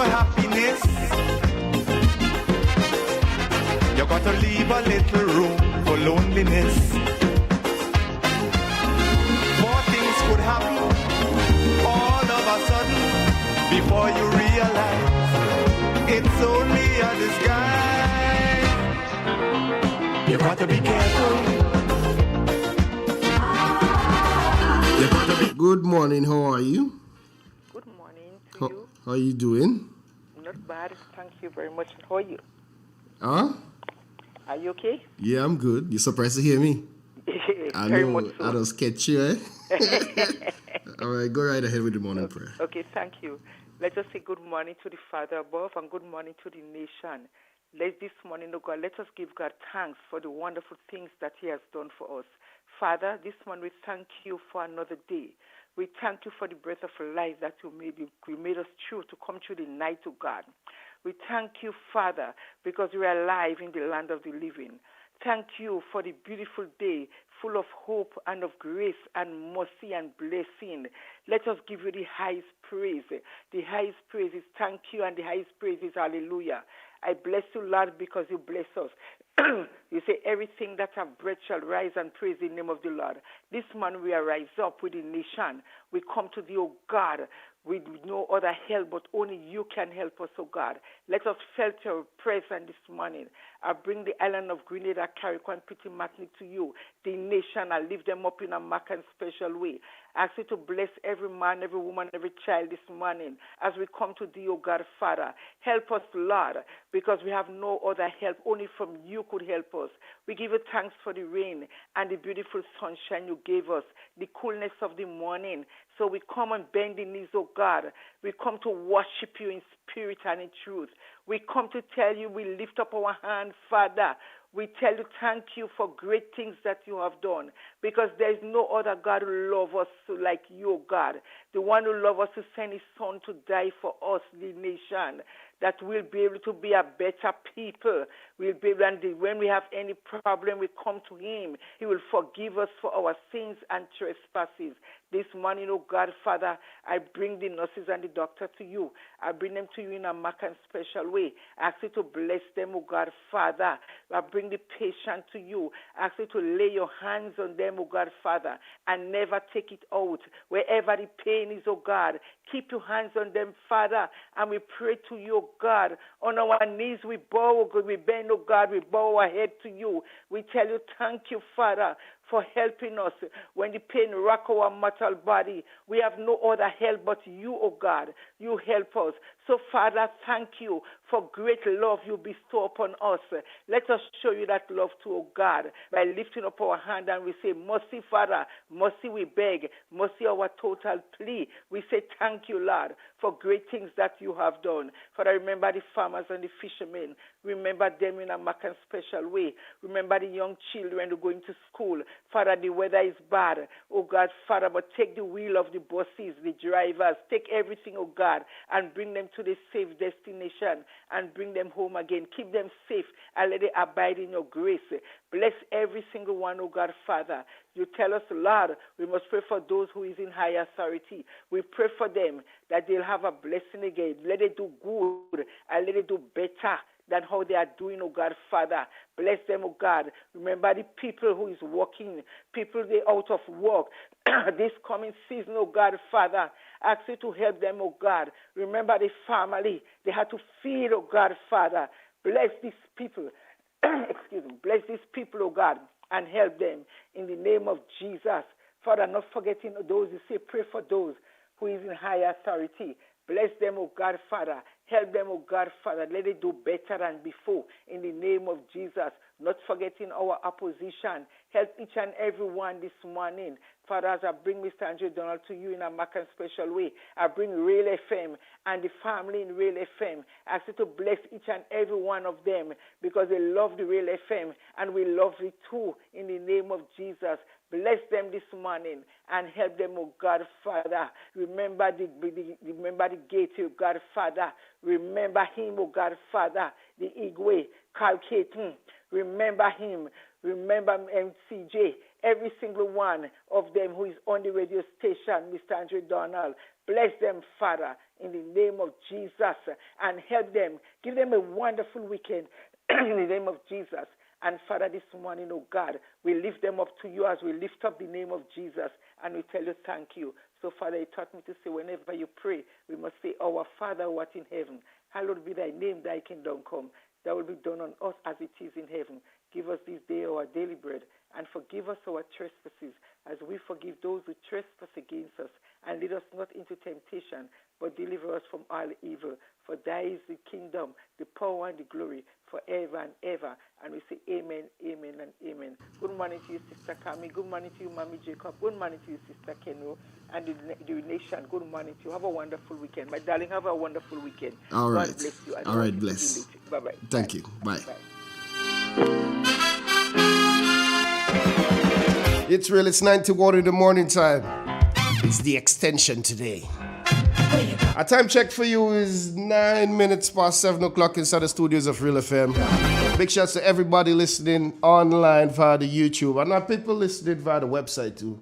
for happiness, you got to leave a little room for loneliness. More things could happen all of a sudden before you realize it's only a disguise. You got to be careful. You got to be. Good morning, how are you? Good morning to you. How are you doing? Not bad, thank you very much. How are you? Huh? Are you okay? Yeah, I'm good. You surprised to hear me? I Very know, much so. I don't sketch you, eh? All right, go right ahead with the morning prayer. Okay, thank you. Let us say good morning to the Father above and good morning to the nation. This morning, oh God, let us give God thanks for the wonderful things that He has done for us. Father, this morning we thank you for another day. We thank you for the breath of life that you made us through to come through the night, oh God. We thank you, Father, because we are alive in the land of the living. Thank you for the beautiful day, full of hope and of grace and mercy and blessing. Let us give you the highest praise. The highest praise is thank you, and the highest praise is hallelujah. I bless you, Lord, because you bless us. You say everything that have breath shall rise and praise the name of the Lord. This morning we arise up with the nation. We come to thee, O God, with no other help, but only you can help us, O God. Let us felt your presence this morning. I bring the island of Grenada, Carriacou, and Petit Martinique to you. The nation, I lift them up in a marked and special way. I ask you to bless every man, every woman, every child this morning as we come to thee, O God, Father. Help us, Lord, because we have no other help. Only from you could help us. We give you thanks for the rain and the beautiful sunshine you gave us, the coolness of the morning. So we come and bend the knees, O God. We come to worship you in spirit and in truth. We come to tell you we lift up our hands, Father. We tell you thank you for great things that you have done, because there is no other God who loves us like you, O God. The one who loves us to send his son to die for us, the nation, that we'll be able to be a better people. We'll be able, and when we have any problem, we come to him. He will forgive us for our sins and trespasses. This morning, oh God, Father, I bring the nurses and the doctor to you. I bring them to you in a marked and special way. I ask you to bless them, oh God, Father. I bring the patient to you. I ask you to lay your hands on them, oh God, Father, and never take it out. Wherever the pain is, oh God, keep your hands on them, Father, and we pray to you, oh God. On our knees we bow, oh God, we bend, oh God, we bow our head to you. We tell you thank you, Father, for helping us when the pain rock our mortal body. We have no other help but you, oh God. You help us. So, Father, thank you for great love you bestow upon us. Let us show you that love too, oh God, by lifting up our hand and we say, mercy, Father, mercy we beg, mercy our total plea. We say thank you, Lord, for great things that you have done. Father, remember the farmers and the fishermen. Remember them in a marked and special way. Remember the young children who are going to school. Father, the weather is bad. Oh God, Father, but take the wheel of the buses, the drivers, take everything, oh God, and bring them to the safe destination and bring them home again. Keep them safe and let them abide in your grace. Bless every single one, oh God, Father. You tell us, Lord, we must pray for those who is in high authority. We pray for them that they'll have a blessing again. Let them do good and let them do better than how they are doing, oh God, Father. Bless them, oh God. Remember the people who is working, people they out of work. This coming season, oh God, Father, ask you to help them, oh God. Remember the family. They had to feed, oh God, Father. Bless these people. Excuse me. Bless these people, oh God, and help them in the name of Jesus. Father, not forgetting those, you say, pray for those who is in high authority. Bless them, oh God, Father. Help them, oh God, Father. Let it do better than before in the name of Jesus. Not forgetting our opposition. Help each and every one this morning. Father, as I bring Mr. Andrew Donald to you in a marked and special way, I bring Real FM and the family in Real FM. I ask you to bless each and every one of them because they love the Real FM and we love it too in the name of Jesus. Bless them this morning and help them, oh God, Father. Remember the gate, oh God, Father. Remember him, oh God, Father. The Igwe, Calcaton. Remember him. Remember MCJ. Every single one of them who is on the radio station, Mr. Andrew Donald. Bless them, Father, in the name of Jesus, and help them. Give them a wonderful weekend in the name of Jesus. And Father, this morning, oh God, we lift them up to you as we lift up the name of Jesus, and we tell you thank you. So, Father, you taught me to say, whenever you pray, we must say, our Father who art in heaven, hallowed be thy name, thy kingdom come. That will be done on us as it is in heaven. Give us this day our daily bread, and forgive us our trespasses, as we forgive those who trespass against us. And lead us not into temptation, but deliver us from all evil. For thy is the kingdom, the power, and the glory, forever and ever. And we say amen, amen, and amen. Good morning to you, Sister Kami. Good morning to you, Mommy Jacob. Good morning to you, Sister Keno. And the nation, good morning to you. Have a wonderful weekend. My darling, have a wonderful weekend. All right. God bless you. All right, bless. Bye-bye. Thank you. Bye. It's real. It's 9:01 in the morning time. It's the Xtention today. Our time check for you is 9 minutes past 7 o'clock inside the studios of Real FM. Big shouts to everybody listening online via the YouTube, and our people listening via the website too.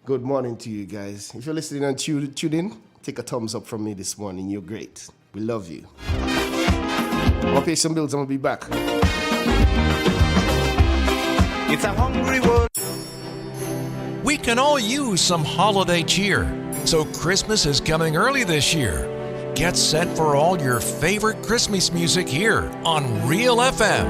Good morning to you guys. If you're listening and tune in, take a thumbs up from me this morning. You're great. We love you. I'll pay some bills. I'm going to be back. It's a hungry world. We can all use some holiday cheer, so Christmas is coming early this year. Get set for all your favorite Christmas music here on Real FM.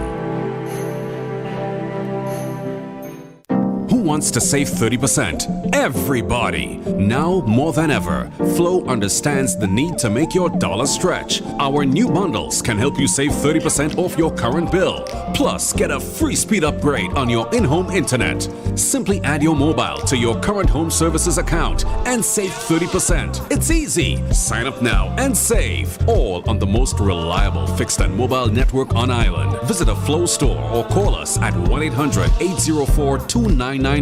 Who wants to save 30%? Everybody! Now more than ever, Flow understands the need to make your dollar stretch. Our new bundles can help you save 30% off your current bill. Plus, get a free speed upgrade on your in-home internet. Simply add your mobile to your current home services account and save 30%. It's easy. Sign up now and save. All on the most reliable fixed and mobile network on island. Visit a Flow store or call us at 1-800-804-2994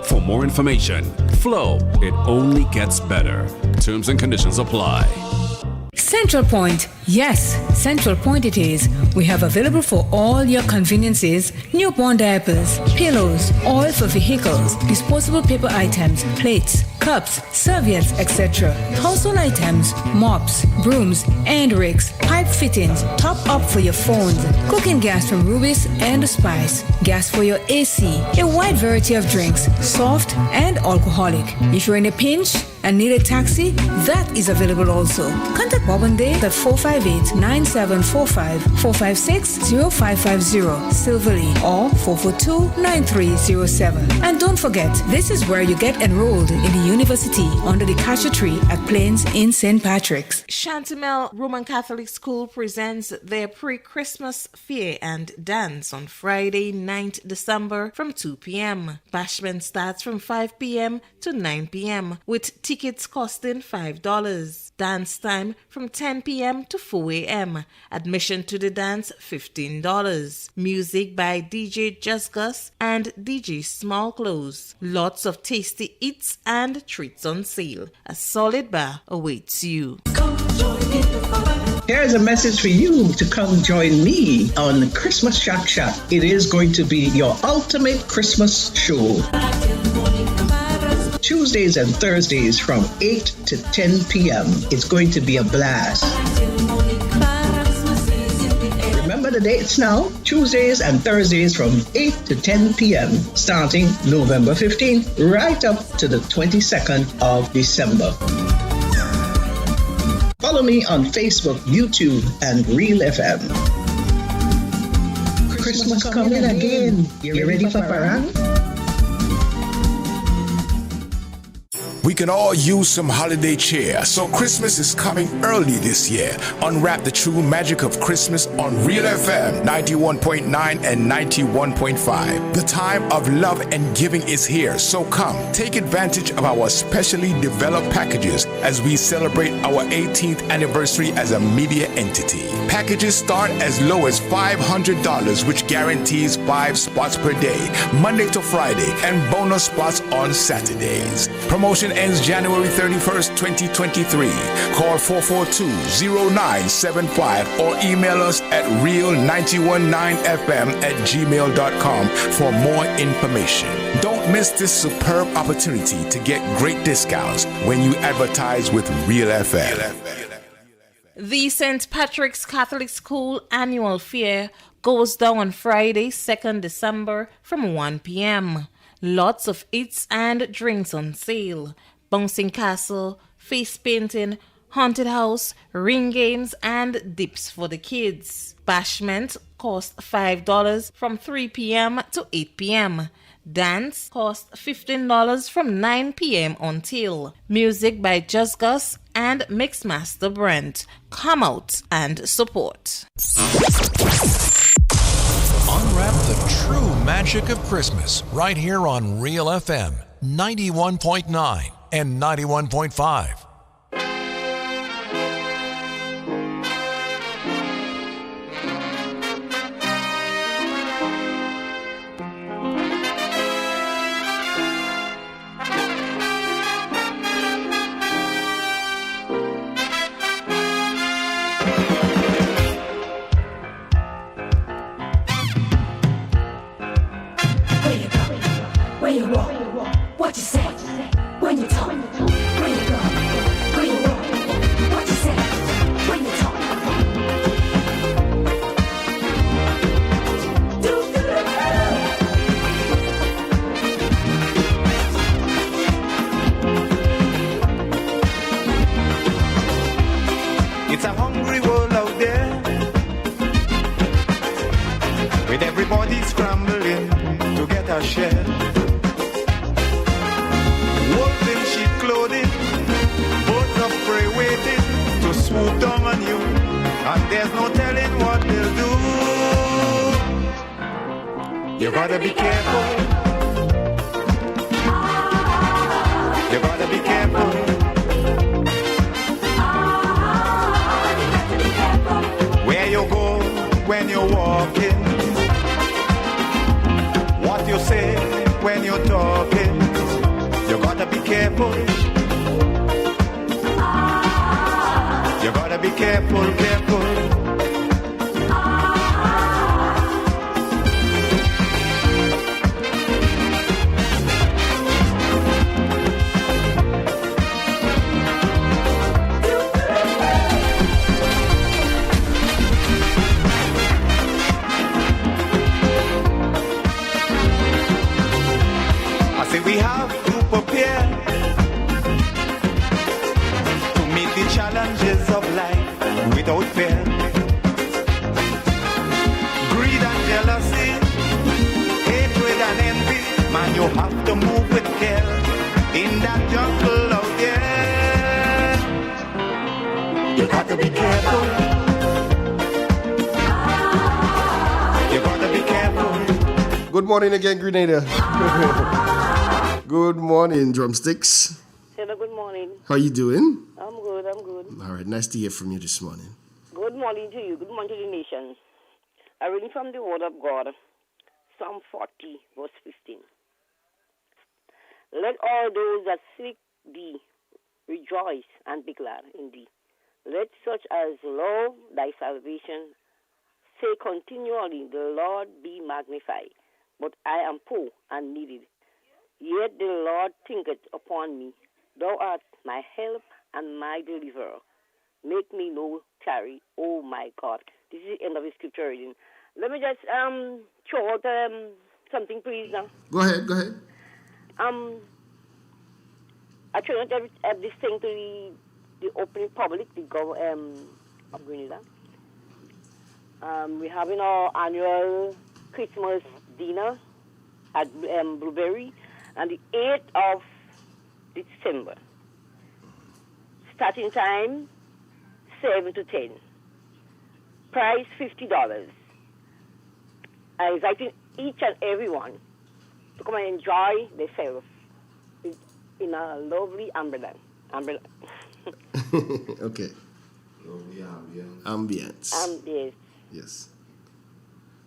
for more information. Flow, it only gets better. Terms and conditions apply. Central Point. Yes, Central Point it is. We have available for all your conveniences newborn diapers, pillows, oil for vehicles, disposable paper items, plates, cups, serviettes, etc. Household items, mops, brooms, and rakes, pipe fittings, top up for your phones, cooking gas from Rubis and Spice, gas for your AC, a wide variety of drinks, soft and alcoholic. If you're in a pinch and need a taxi, that is available also. Contact Bob and Dave at 458-9745-456-0550 Silverly or 442-9307. And don't forget, this is where you get enrolled in the university under the cashew tree at Plains in St. Patrick's. Chantimel Roman Catholic School presents their pre-Christmas fair and dance on Friday, 9th December from 2 p.m. Bashment starts from 5 p.m. to 9 p.m. with tickets costing $5. Dance time from 10 p.m. to 4 a.m. Admission to the dance $15. Music by DJ Just Gus and DJ Small Clothes. Lots of tasty eats and treats on sale. A solid bar awaits you. Here's a message for you to come join me on Christmas Shack Shack. It is going to be your ultimate Christmas show. Tuesdays and Thursdays from 8 to 10 p.m. It's going to be a blast. Remember the dates now? Tuesdays and Thursdays from 8 to 10 p.m. starting November 15th right up to the 22nd of December. Follow me on Facebook, YouTube, and Real FM. Christmas coming again. You ready for parang? We can all use some holiday cheer, so Christmas is coming early this year. Unwrap the true magic of Christmas on Real FM 91.9 and 91.5. The time of love and giving is here, so come, take advantage of our specially developed packages as we celebrate our 18th anniversary as a media entity. Packages start as low as $500, which guarantees 5 spots per day, Monday to Friday, and bonus spots on Saturdays. Promotion Registration ends January 31st, 2023. Call 442-0975 or email us at real919fm@gmail.com for more information. Don't miss this superb opportunity to get great discounts when you advertise with Real FM. The St. Patrick's Catholic School annual fair goes down on Friday, 2nd December from 1 p.m. Lots of eats and drinks on sale. Bouncing castle, face painting, haunted house, ring games, and dips for the kids. Bashment costs $5 from 3 p.m. to 8 p.m. Dance costs $15 from 9 p.m. until. Music by Just Gus and Mixmaster Brent. Come out and support. Unwrap the true magic of Christmas right here on Real FM 91.9 and 91.5. It's a hungry world out there, with everybody scrambling to get a share. Wolves in sheep clothing, birds of prey waiting to swoop down on you, and there's no telling what they'll do. You gotta be careful. You gotta be careful. Where you go when you're walking, what you say when you're talking, you gotta be careful. You gotta be careful, careful. We have to prepare to meet the challenges of life without fear. Greed and jealousy, hatred and envy, man, you have to move with care in that jungle out there. You got to be careful. You got to be careful. Good morning again, Grenada. Good morning, Drumsticks. Hello, good morning. How you doing? I'm good, I'm good. All right, nice to hear from you this morning. Good morning to you, good morning to the nation. I read from the Word of God, Psalm 40, verse 15. Let all those that seek thee rejoice and be glad in thee. Let such as love thy salvation say continually, the Lord be magnified. But I am poor and needy. Yet the Lord thinketh upon me. Thou art my help and my deliverer. Make me no tarry, oh my God. This is the end of the scripture reading. Let me just throw out something, please, now. Go ahead. I try not to have this thing to the opening public, the government of Grenada. We're having our annual Christmas dinner at Blueberry on the 8th of December. Starting time 7 to 10. Price $50. I'm inviting each and everyone to come and enjoy themselves in a lovely umbrella. Okay. Lovely ambience. Yes.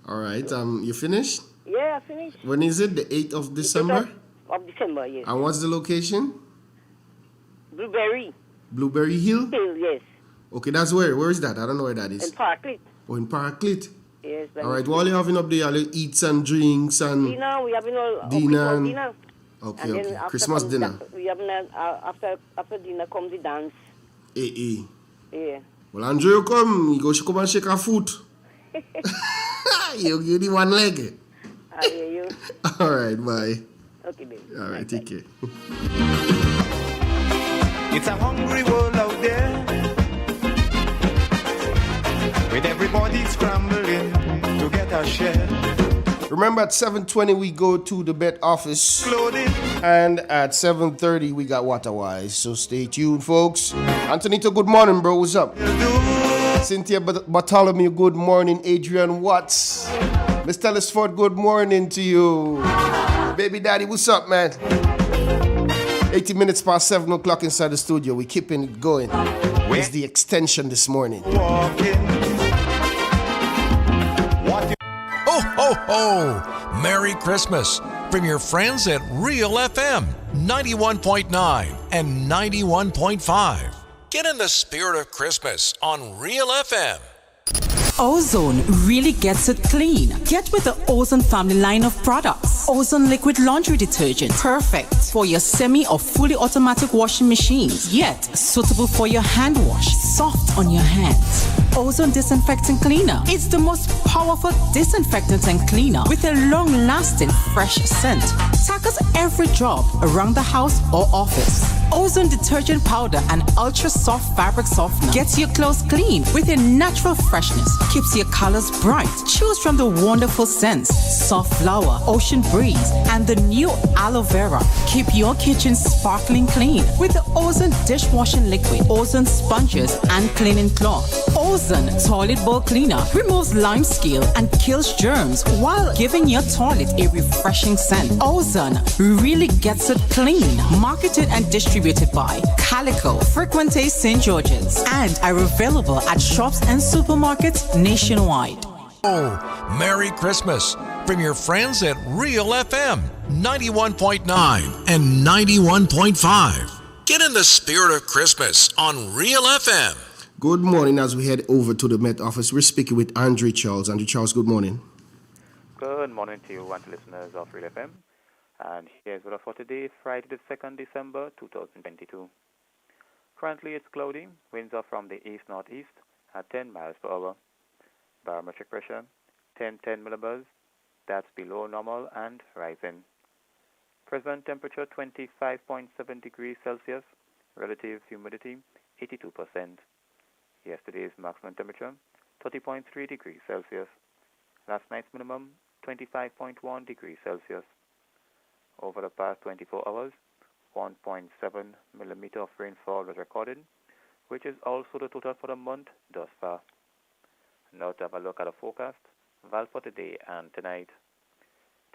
All right. You finished? Yeah, I finished. When is it? The 8th of December? 8th of December, yes. And what's the location? Blueberry. Blueberry Hill? Hill, yes. Okay, that's where. Where is that? I don't know where that is. In Parklet. Oh, in Parklet? Yes. All right, what are you having up there? All you eats and drinks and... Dinner, we having all... Dinner. Dinner. Okay, and okay. Christmas dinner. We having after dinner comes the dance. Eh. Yeah. Well, Andrew, you come and shake our foot. You give the one leg. I hear you. All right, bye. Okay, baby. All right, take care. It's a hungry world out there, with everybody scrambling to get a share. Remember, at 7:20 we go to the bet office, Loaded. and at 7:30 we got Waterwise. So stay tuned, folks. Antonito, good morning, bro. What's up? Cynthia Bartholomew, good morning. Adrian Watts, Mr. Lesford, good morning to you. Baby Daddy, what's up, man? 80 minutes past 7 o'clock inside the studio. We keeping it going. It's the extension this morning. Ho, ho, ho! Merry Christmas from your friends at Real FM 91.9 and 91.5. Get in the spirit of Christmas on Real FM. Ozone really gets it clean. Get with the Ozone family line of products. Ozone liquid laundry detergent. Perfect for your semi or fully automatic washing machines. Yet suitable for your hand wash. Soft on your hands. Ozone disinfectant cleaner. It's the most powerful disinfectant and cleaner with a long-lasting fresh scent. Tackles every job around the house or office. Ozone detergent powder and ultra soft fabric softener gets your clothes clean with a natural freshness. Keeps your colors bright. Choose from the wonderful scents: soft flower, ocean breeze, and the new aloe vera. Keep your kitchen sparkling clean with the Ozone dishwashing liquid, Ozone sponges, and cleaning cloth. Ozone toilet bowl cleaner removes lime scale and kills germs while giving your toilet a refreshing scent. Ozone really gets it clean. Marketed and distributed by Calico, Frequente St. George's, and are available at shops and supermarkets nationwide. Oh, Merry Christmas from your friends at Real FM 91.9 and 91.5. Get in the spirit of Christmas on Real FM. Good morning. As we head over to the Met office, we're speaking with Andre Charles. Andre Charles, good morning. Good morning to you and to listeners of Real FM. And here's weather for today, Friday the 2nd December 2022. Currently it's cloudy, winds are from the east-northeast at 10 miles per hour. Barometric pressure 10 millibars, that's below normal and rising. Present temperature 25.7 degrees Celsius, relative humidity 82%. Yesterday's maximum temperature 30.3 degrees Celsius. Last night's minimum 25.1 degrees Celsius. Over the past 24 hours, 1.7 millimeter of rainfall was recorded, which is also the total for the month thus far. Now to have a look at the forecast, Val for today and tonight.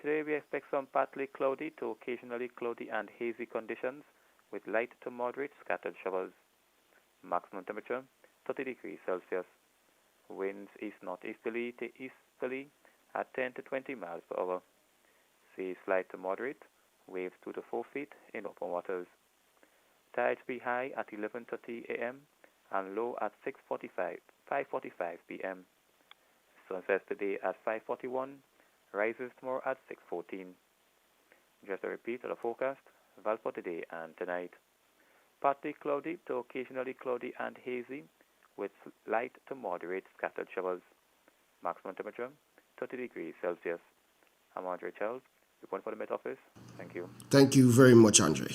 Today we expect some partly cloudy to occasionally cloudy and hazy conditions with light to moderate scattered showers. Maximum temperature 30 degrees Celsius. Winds east-northeasterly to easterly at 10 to 20 miles per hour. Seas slight to moderate, waves 2 to 4 feet in open waters. Tides be high at 11:30 a.m. and low at 5:45 p.m. Sun sets today at 5:41, rises tomorrow at 6:14. Just a repeat of the forecast, Val for today and tonight. Partly cloudy to occasionally cloudy and hazy, with light to moderate scattered showers. Maximum temperature 30 degrees Celsius. I'm Andre Charles, reporting for the Met Office. Thank you. Thank you very much, Andre.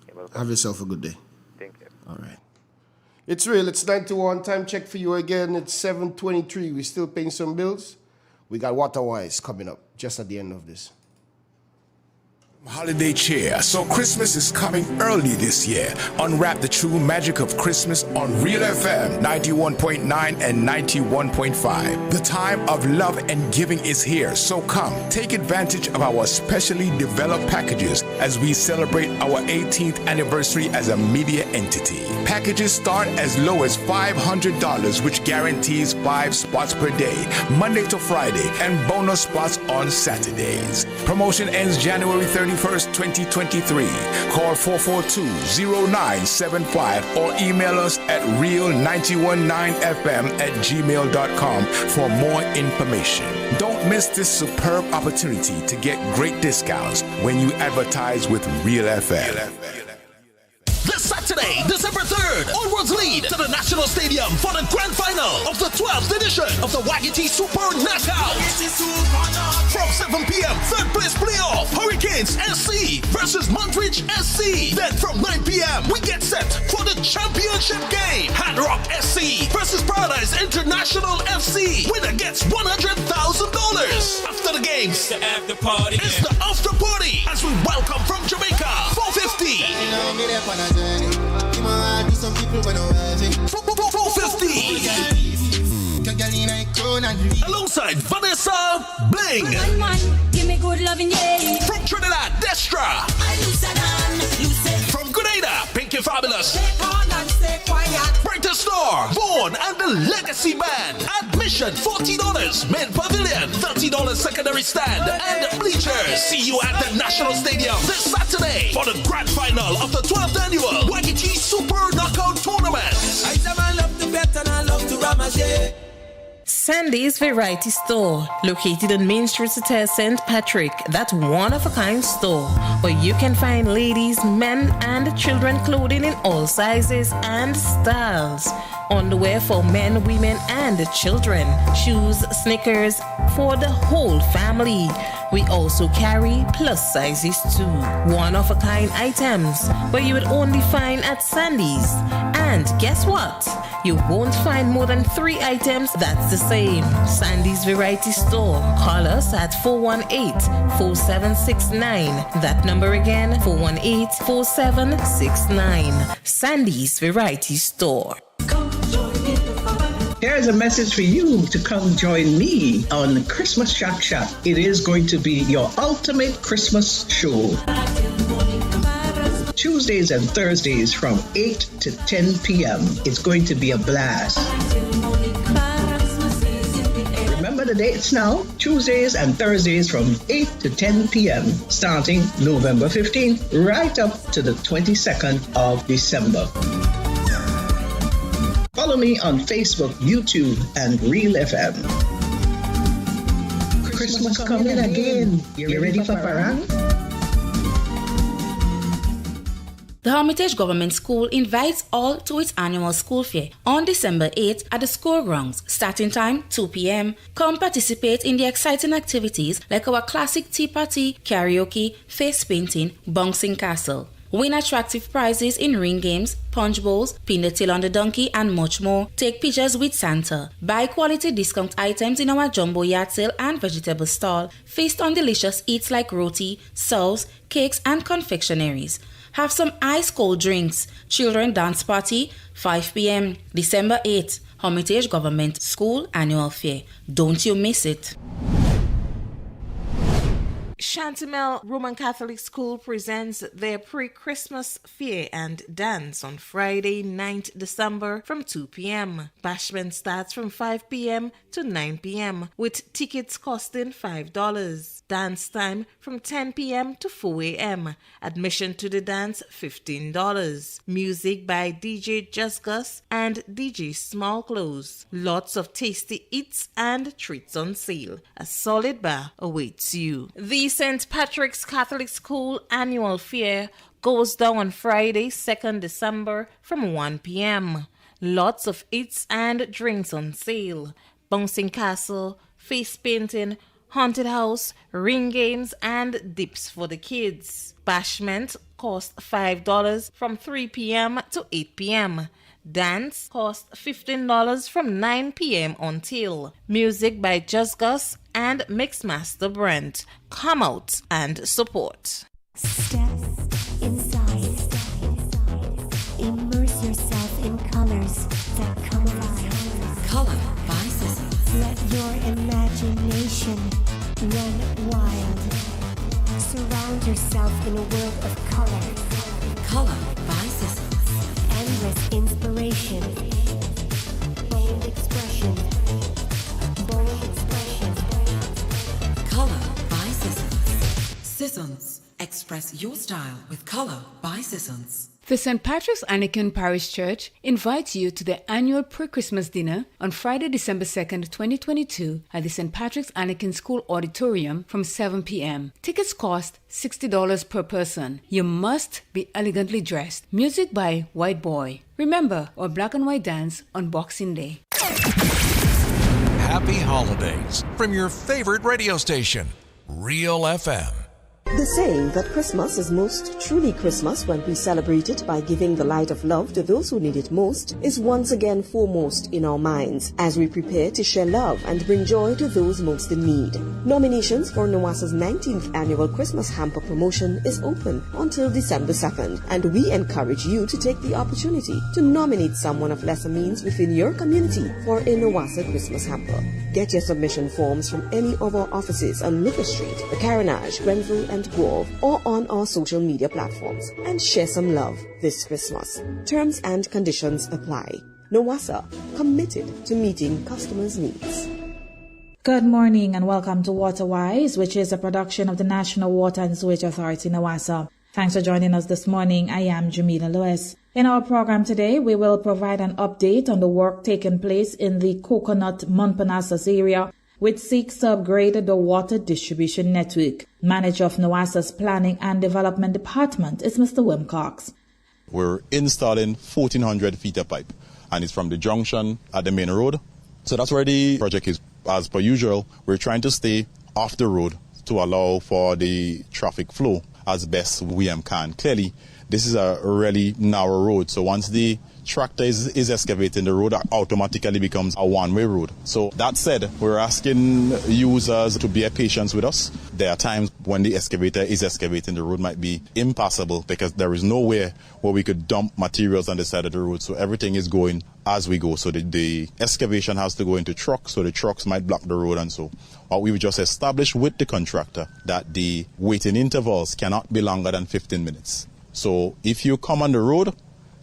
You're welcome. Have yourself a good day. Thank you. All right. It's real. It's 9 to 1. Time check for you again. It's 7:23. We're still paying some bills. We got Waterwise coming up just at the end of this. Holiday cheer. So Christmas is coming early this year. Unwrap the true magic of Christmas on Real FM 91.9 and 91.5. The time of love and giving is here. So come, take advantage of our specially developed packages as we celebrate our 18th anniversary as a media entity. Packages start as low as $500, which guarantees 5 spots per day, Monday to Friday, and bonus spots on Saturdays. Promotion ends January 30th 21st, 2023. Call 442-0975 or email us at real919fm@gmail.com for more information. Don't miss this superb opportunity to get great discounts when you advertise with Real FM. This Saturday, December 3rd, onwards lead to the National Stadium for the grand final of the 12th edition of the Wagiti Super Knockout. From 7 p.m., third place playoff, Hurricanes SC versus Montreach SC. Then from 9 p.m., we get set for the championship game. Hard Rock SC versus Paradise International FC. Winner gets $100,000. After the games, the after party. It's the after party as we welcome from Jamaica, 450. 450. Alongside Vanessa Bling. Give me good loving, yeah. From Trinidad, Destra. From Grenada, Pinky Fabulous. Brighter Star, Vaughn and the Legacy Band. Admission $40. Main Pavilion, $30 secondary stand. And bleachers. See you at the National Stadium this Saturday for the grand final of the 12th annual Wagiti Super Knockout Tournament. I love to bet and I love to ramage. Sandy's Variety Store, located on Main Street, St. Patrick. That one-of-a-kind store where you can find ladies, men, and children clothing in all sizes and styles. Underwear for men, women, and children. Shoes, sneakers for the whole family. We also carry plus sizes too. One-of-a-kind items where you would only find at Sandy's. And guess what? You won't find more than 3 items that's the same. Sandy's Variety Store. Call us at 418-4769. That number again, 418-4769. Sandy's Variety Store. Here's a message for you to come join me on Christmas Shack Shack. It is going to be your ultimate Christmas show. Tuesdays and Thursdays from 8 to 10 p.m. It's going to be a blast. Remember the dates now? Tuesdays and Thursdays from 8 to 10 p.m. starting November 15th right up to the 22nd of December. Follow me on Facebook, YouTube, and Real FM. Christmas coming again. You ready for parang? The Hermitage Government School invites all to its annual school fair on December 8th at the school grounds. Starting time 2 p.m. Come participate in the exciting activities like our classic tea party, karaoke, face painting, bouncing castle. Win attractive prizes in ring games, punch bowls, pin the tail on the donkey, and much more. Take pictures with Santa. Buy quality discount items in our jumbo yard sale and vegetable stall. Feast on delicious eats like roti, sauce, cakes, and confectionaries. Have some ice-cold drinks. Children dance party, 5 p.m. December 8th. Hermitage Government School Annual Fair. Don't you miss it. Chantemel Roman Catholic School presents their pre-Christmas fair and dance on Friday, 9th December from 2 p.m. Bashment starts from 5 p.m. to 9 p.m. with tickets costing $5. Dance time from 10 p.m. to 4 a.m. Admission to the dance $15. Music by DJ Just Gus and DJ Small Clothes. Lots of tasty eats and treats on sale. A solid bar awaits you. The St. Patrick's Catholic School Annual Fair goes down on Friday, 2nd December from 1 p.m. Lots of eats and drinks on sale. Bouncing castle, face painting, haunted house, ring games, and dips for the kids. Bashment costs $5 from 3 p.m. to 8 p.m. Dance costs $15 from 9 p.m. until. Music by Just Gus and Mixmaster Brent. Come out and support. Step inside. Immerse yourself in colors that come alive. Color by Sissy. Let your imagination run wild. Surround yourself in a world of color. Color by Sissy. Endless inspiration. Bold expression. Bold expression. Color by Sissy. Sissons. Express your style with color by Sissons. The St. Patrick's Anglican Parish Church invites you to the annual pre-Christmas dinner on Friday, December 2nd, 2022 at the St. Patrick's Anglican School Auditorium from 7 p.m. Tickets cost $60 per person. You must be elegantly dressed. Music by White Boy. Remember, our black and white dance on Boxing Day. Happy holidays from your favorite radio station, Real FM. The saying that Christmas is most truly Christmas when we celebrate it by giving the light of love to those who need it most is once again foremost in our minds as we prepare to share love and bring joy to those most in need. Nominations for NOWASA's 19th annual Christmas hamper promotion is open until December 2nd, and we encourage you to take the opportunity to nominate someone of lesser means within your community for a NOWASA Christmas hamper. Get your submission forms from any of our offices on Lucas Street, the Carenage, Grenville, and Grove, or on our social media platforms, and share some love this Christmas. Terms and conditions apply. NOWASA, committed to meeting customers' needs. Good morning and welcome to WaterWise, which is a production of the National Water and Sewage Authority, NOWASA. Thanks for joining us this morning. I am Jamila Lewis. In our program today, we will provide an update on the work taking place in the Coconut Montparnasse area, which seeks to upgrade the water distribution network. Manager of NOWASA's Planning and Development Department is Mr. Wim Cox. We're installing 1,400 feet of pipe, and it's from the junction at the main road. So that's where the project is. As per usual, we're trying to stay off the road to allow for the traffic flow as best we can. Clearly, this is a really narrow road, so once the tractor is excavating, the road automatically becomes a one-way road. So that said, we're asking users to bear patience with us. There are times when the excavator is excavating, the road might be impassable because there is nowhere where we could dump materials on the side of the road. So everything is going as we go. So the excavation has to go into trucks, so the trucks might block the road and so. But we've just established with the contractor that the waiting intervals cannot be longer than 15 minutes. So if you come on the road,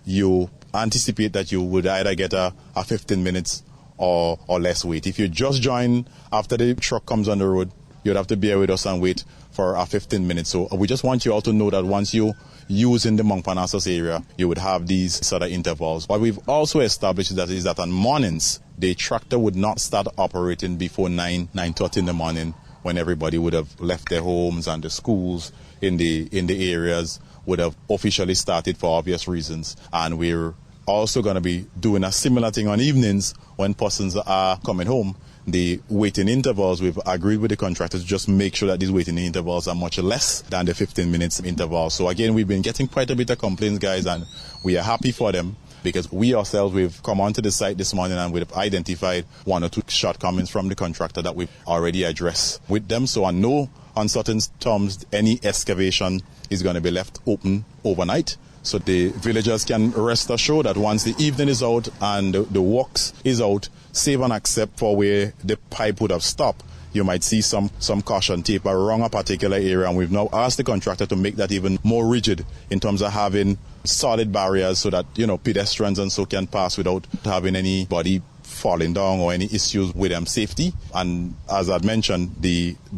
you anticipate that you would either get a 15 minutes or less wait. If you just join after the truck comes on the road, you'd have to bear with us and wait for a 15 minutes. So we just want you all to know that once you use in the Montparnasse area, you would have these sort of intervals. What we've also established is that on mornings, the tractor would not start operating before 9:30 in the morning, when everybody would have left their homes and the schools in the areas would have officially started for obvious reasons. And we're also going to be doing a similar thing on evenings when persons are coming home. The waiting intervals, we've agreed with the contractors to just make sure that these waiting intervals are much less than the 15 minutes interval. So again, we've been getting quite a bit of complaints, guys, and we are happy for them because we ourselves, we've come onto the site this morning and we've identified one or two shortcomings from the contractor that we've already addressed with them. So on no uncertain terms, any excavation is going to be left open overnight. So the villagers can rest assured that once the evening is out and the works is out, save and accept for where the pipe would have stopped, you might see some caution tape around a particular area, and we've now asked the contractor to make that even more rigid in terms of having solid barriers so that, pedestrians and so can pass without having anybody falling down or any issues with safety. And as I've mentioned,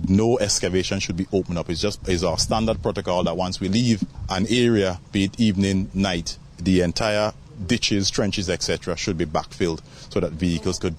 no excavation should be opened up. It's our standard protocol that once we leave an area, be it evening, night, the entire ditches, trenches, etc. should be backfilled so that vehicles could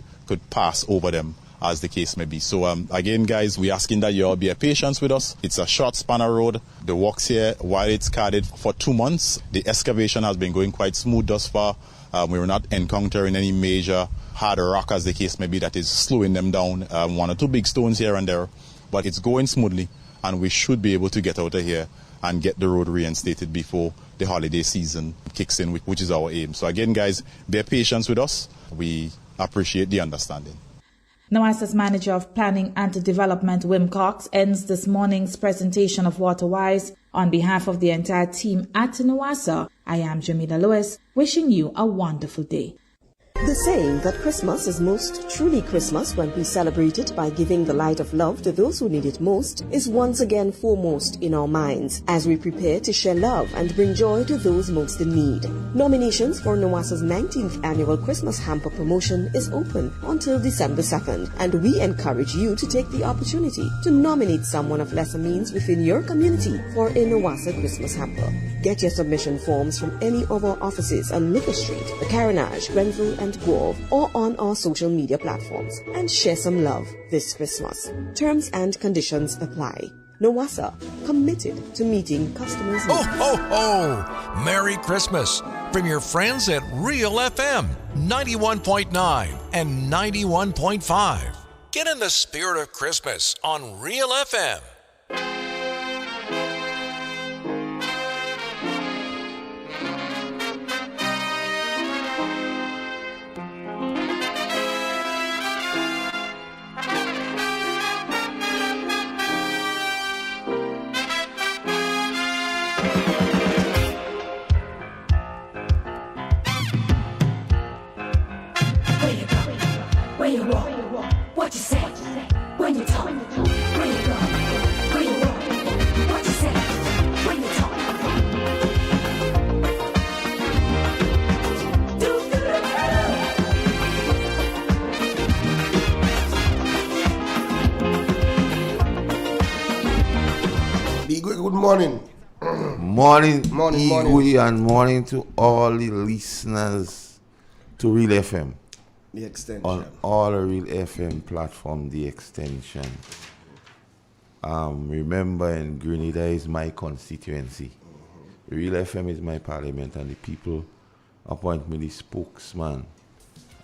pass over them as the case may be. So again, guys, we're asking that you all be patient with us. It's a short span of road. The works here, while it's carded for 2 months, the excavation has been going quite smooth thus far. We're not encountering any major hard rock, as the case may be, that is slowing them down. 1 or 2 big stones here and there, but it's going smoothly, and we should be able to get out of here and get the road reinstated before the holiday season kicks in, which is our aim. So again, guys, bear patience with us. We appreciate the understanding. NOWASA's Manager of Planning and Development, Wim Cox, ends this morning's presentation of WaterWise. On behalf of the entire team at NOWASA, I am Jamila Lewis, wishing you a wonderful day. The saying that Christmas is most truly Christmas when we celebrate it by giving the light of love to those who need it most is once again foremost in our minds as we prepare to share love and bring joy to those most in need. Nominations for NOWASA's 19th annual Christmas hamper promotion is open until December 2nd, and we encourage you to take the opportunity to nominate someone of lesser means within your community for a NOWASA Christmas hamper. Get your submission forms from any of our offices on Liquor Street, the Carenage, Grenville, and Grove, or on our social media platforms, and share some love this Christmas. Terms and conditions apply. NOWASA, committed to meeting customers' needs. Ho, ho, ho! Merry Christmas from your friends at Real FM 91.9 and 91.5. Get in the spirit of Christmas on Real FM. Where you walk, what you say, when you talk, where you go, where you walk, what you say, when you talk. Good morning. Morning, morning. And morning to all the listeners to Real FM. The Xtention. On all the Real FM platform, the Xtention. Remember, in Grenada is my constituency. Real FM is my parliament, and the people appoint me the spokesman.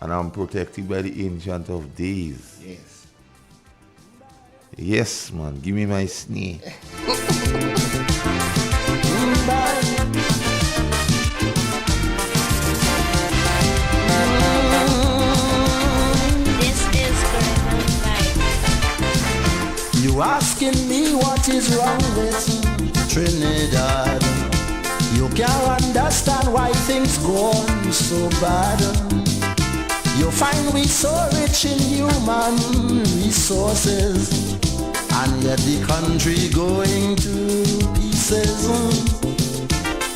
And I'm protected by the Ancient of Days. Yes. Yes, man. Give me my snake. You asking me what is wrong with Trinidad? You can't understand why things go on so bad. You find we so rich in human resources, and yet the country going to pieces.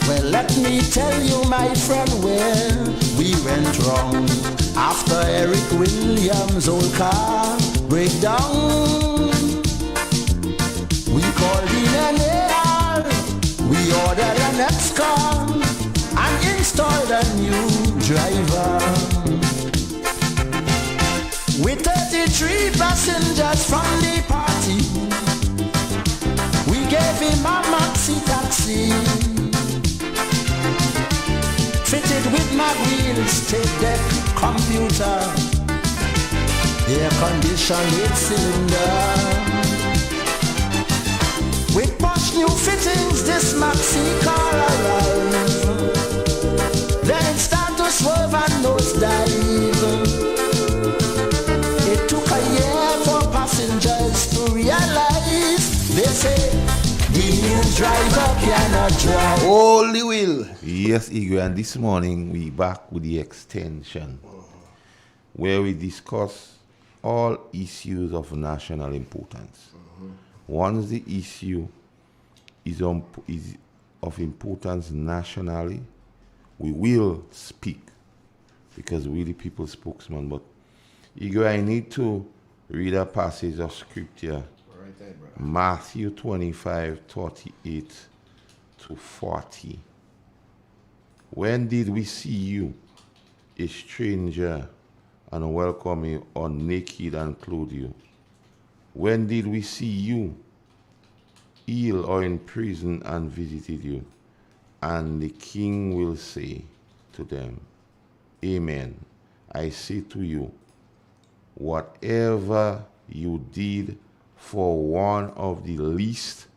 Well, let me tell you, my friend, where we went wrong. After Eric Williams' old car breakdown, we called in an AR, we ordered an X-car, and installed a new driver. With 33 passengers from the party, we gave him a maxi taxi, fitted with mag wheels, tape deck, computer, air conditioned 8-cylinder. With posh new fittings, this maxi car arrived. Then it started to swerve and nosedive. It took a year for passengers to realize. They say, the new driver cannot drive. Holy will. Yes, Igor, and this morning we back with the Xtention, where we discuss all issues of national importance. Once the issue is of importance nationally, we will speak because we're the people's spokesman. But Igor, I need to read a passage of scripture. Right there, bro. Matthew 25:38 to 40. When did we see you, a stranger, and welcome you, or naked and clothe you? When did we see you ill or in prison and visited you? And the king will say to them, Amen. I say to you, whatever you did for one of the least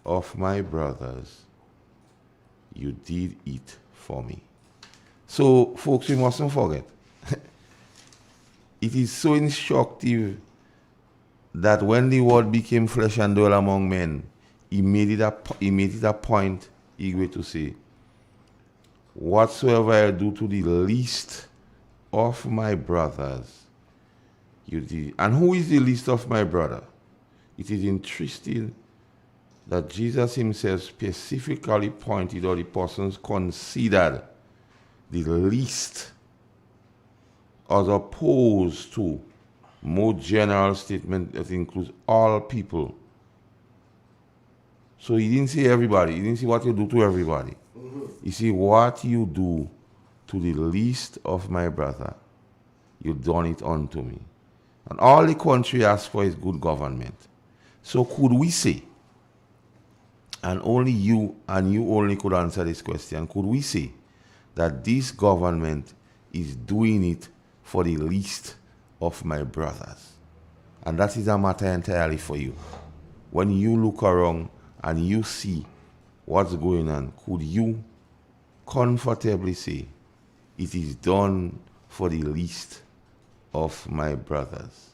of my brothers, you did it for me. So, folks, we mustn't forget. It is so instructive that when the word became flesh and dwelt among men, he made it a point, Igwe, to say, whatsoever I do to the least of my brothers, you did. And who is the least of my brother? It is interesting that Jesus himself specifically pointed out the persons considered the least as opposed to more general statement that includes all people. So he didn't say everybody. He didn't say what you do to everybody. He said what you do to the least of my brother, you done it unto me. And all the country asks for is good government. So could we say, and only you and you only could answer this question, could we say that this government is doing it for the least of my brothers? And that is a matter entirely for you. When you look around and you see what's going on, could you comfortably say it is done for the least of my brothers?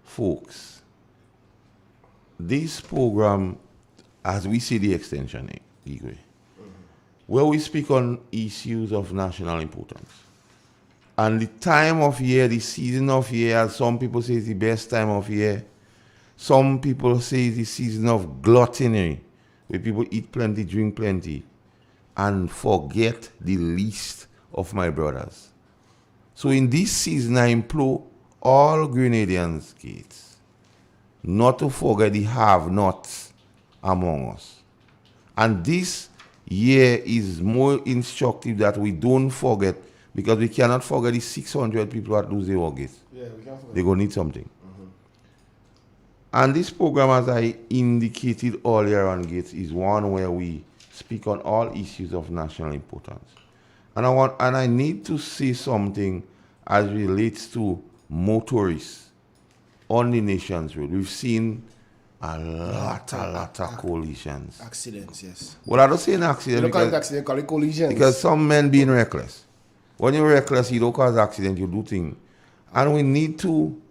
Folks, this program, as we see the extension, where we speak on issues of national importance, and the time of year, the season of year, as some people say, is the best time of year. Some people say it's the season of gluttony, where people eat plenty, drink plenty, and forget the least of my brothers. So in this season, I implore all Grenadians, kids, not to forget the have-nots among us. And this year is more instructive that we don't forget, because we cannot forget the 600 people that lose their organs. Yeah, we can't forget. They're going to need something. And this program, as I indicated earlier on, Gates, is one where we speak on all issues of national importance. And I need to say something as relates to motorists on the nation's road. We've seen a lot of collisions. Accidents, yes. Well, I don't say an accident. You don't call it accident, call it collisions. Because some men being reckless. When you're reckless, you don't cause accident, you do things. And we need to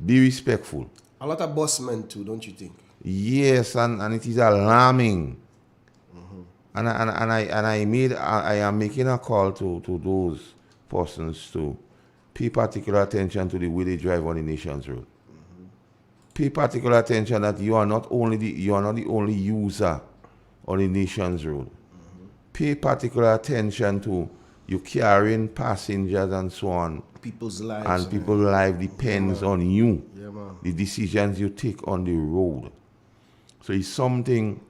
be respectful. A lot of busmen too, don't you think? Yes, and it is alarming. And I am making a call to those persons to pay particular attention to the way they drive on the nation's road. Pay particular attention that you are not the only user on the nation's road. Pay particular attention to you carrying passengers and so on. People's lives. And people's life depends on you. Yeah, man. The decisions you take on the road. So it's something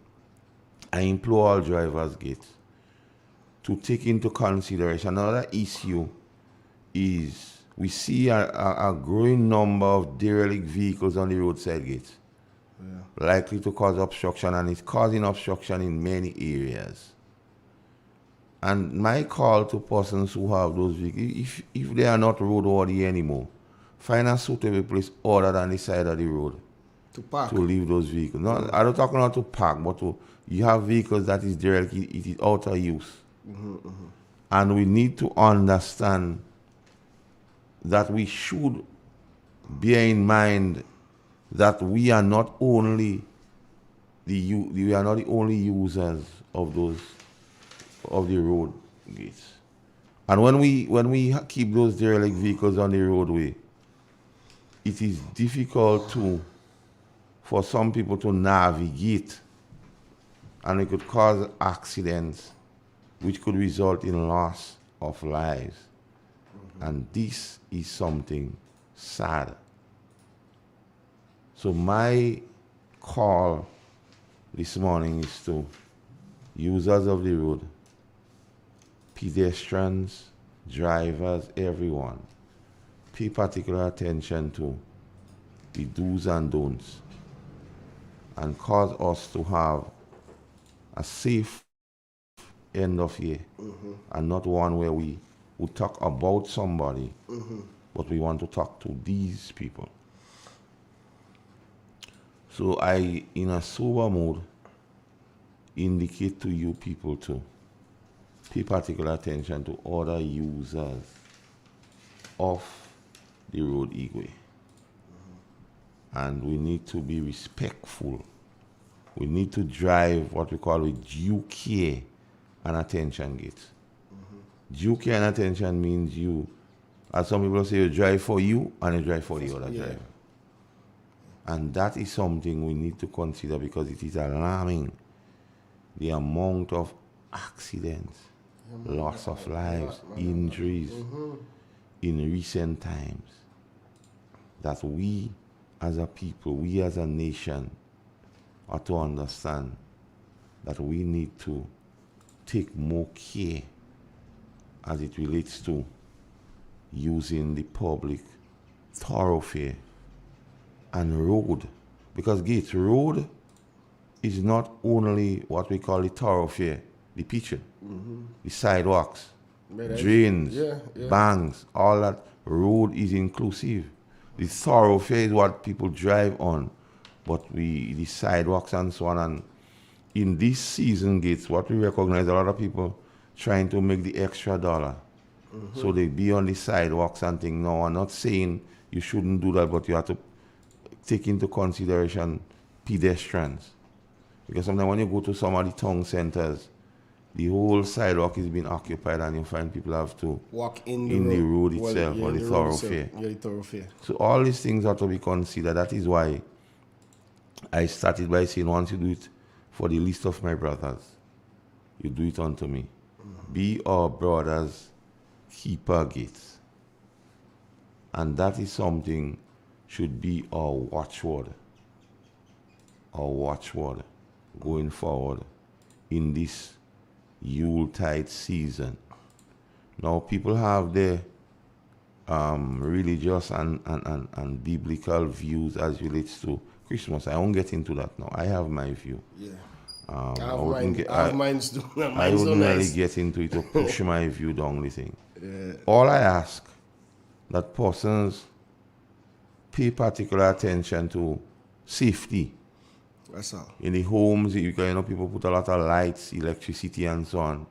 I implore all drivers to take into consideration. Another issue is we see a growing number of derelict vehicles on the roadside gates. Yeah. Likely to cause obstruction, and it's causing obstruction in many areas. And my call to persons who have those vehicles, if they are not roadworthy anymore, find a suitable place other than the side of the road to park, to leave those vehicles. No, I don't talk about to park, but you have vehicles that is derelict, it is out of use. And we need to understand that we should bear in mind that we are not only we are not the only users of the road gates. And when we keep those derelict vehicles on the roadway, it is difficult for some people to navigate, and it could cause accidents which could result in loss of lives. And this is something sad. So my call this morning is to users of the road, pedestrians, drivers, everyone, pay particular attention to the do's and don'ts and cause us to have a safe end of year and not one where we would talk about somebody, but we want to talk to these people. So I, in a sober mode, indicate to you people to pay particular attention to other users of the road Igwe. And we need to be respectful. We need to drive what we call with due care and attention gates. Due care and attention means you, as some people say, you drive for you and you drive for the other driver. And that is something we need to consider because it is alarming. The amount of accidents, loss of lives, injuries in recent times that we as a people, we as a nation are to understand that we need to take more care as it relates to using the public thoroughfare and road. Because Gates Road is not only what we call the thoroughfare, the pitching, the sidewalks, drains, banks, all that. Road is inclusive. The thoroughfare is what people drive on, but the sidewalks and so on. And in this season, Gates, what we recognize, a lot of people trying to make the extra dollar. So they be on the sidewalks and things. No, I'm not saying you shouldn't do that, but you have to take into consideration pedestrians. Because sometimes when you go to some of the town centers, the whole sidewalk is being occupied and you find people have to walk in the road itself or the thoroughfare. Yeah, the thoroughfare. So all these things have to be considered. That is why I started by saying, once you do it for the least of my brothers, you do it unto me. Be our brothers' keeper, Gates. And that is something should be our watchword. Our watchword going forward in this Yuletide season. Now people have their religious and biblical views as relates to Christmas. I won't get into that now. I have my view. Yeah. I wouldn't really get into it to push my view down the thing. Yeah. All I ask that persons pay particular attention to safety. That's all. In the homes, people put a lot of lights, electricity, and so on.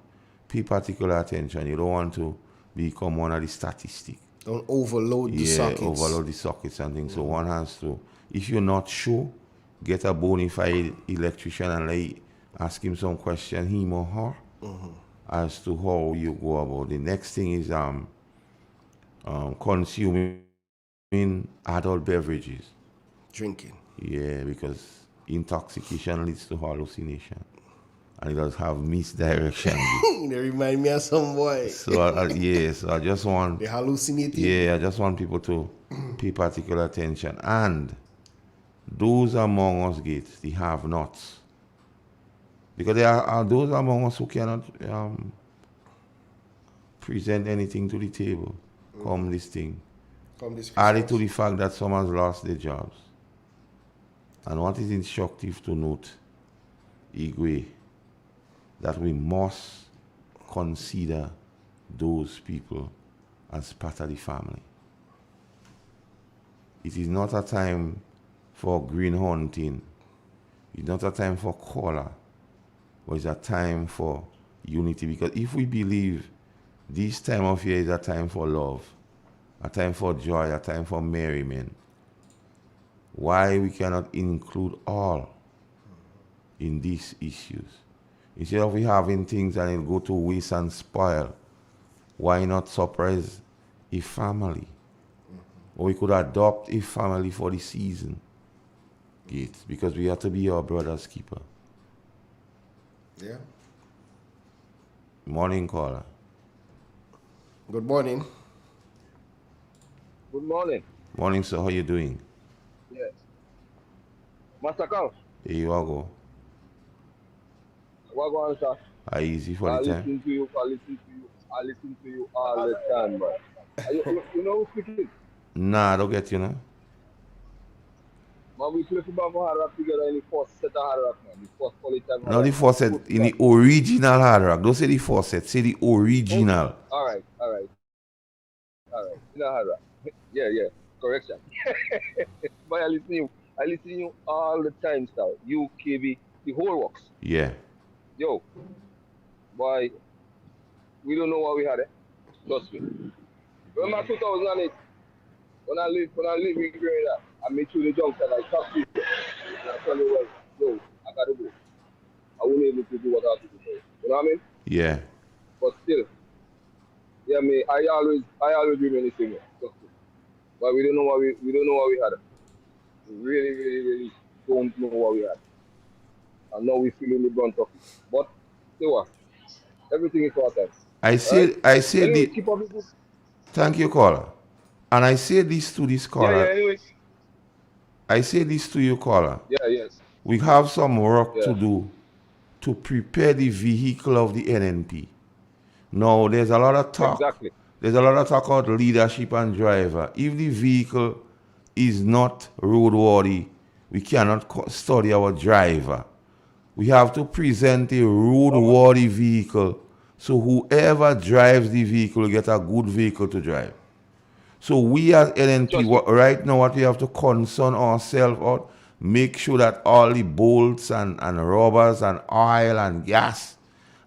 Pay particular attention. You don't want to become one of the statistics. Don't overload the sockets. Yeah, overload the sockets and things. So one has to, if you're not sure, get a bona fide electrician and ask him some question, him or her, as to how you go about. The next thing is consuming adult beverages. Drinking. Yeah, because intoxication leads to hallucination. And it does have misdirection. They remind me of some boy. So I just want... They hallucinate. Yeah, I just want people to pay particular attention. And those among us, Gates, the have-nots. Because there are those among us who cannot present anything to the table. Come this thing. Added to the fact that some has lost their jobs. And what is instructive to note, Igwe, that we must consider those people as part of the family. It is not a time for green hunting. It's not a time for color. But it's a time for unity. Because if we believe this time of year is a time for love, a time for joy, a time for merriment, why we cannot include all in these issues? Instead of we having things and it go to waste and spoil, why not surprise a family? Or we could adopt a family for the season. Gates, because we have to be our brother's keeper. Yeah. Morning, caller. Good morning. Good morning. Morning, sir. How you doing? Yes. Master Kang. Here you are, go. What go on, sir? Are easy for the time? I listen to you all the time, man. You know who's speaking? Nah, I don't get you, know. Man, we play football for hard rock together in the first set of hard rock, man. The first quality time. No, the first set, in the original hard rock. Don't say the first set, say the original. Okay. All right. In the hard rock. Yeah. Correction. But I listen to you all the time, sir. You, KB, the whole works. Yeah. Yo, boy, we don't know what we had, Trust me. Remember 2008, when I live in Grenada, I made through the junction, I talked to you, and I tell you, well, yo, I gotta go. I won't be able to do what I have to do. You know what I mean? Yeah. But still, Yeah, me. I always remain the same. But we don't know what we had. We really don't know what we had. And now we feeling the brunt of it. But see what? Everything is for time. I Right? say Anyway, the keep up the good. thank you, caller. And I say this to this caller. Anyway. I say this to you, caller. Yes. We have some work to Yeah. do to prepare the vehicle of the NNP. Now, there's a lot of talk. Exactly. There's a lot of talk about leadership and driver. If the vehicle is not roadworthy, we cannot study our driver. We have to present a roadworthy vehicle so whoever drives the vehicle will get a good vehicle to drive. So we as NNP, right now what we have to concern ourselves about, make sure that all the bolts and rubbers and oil and gas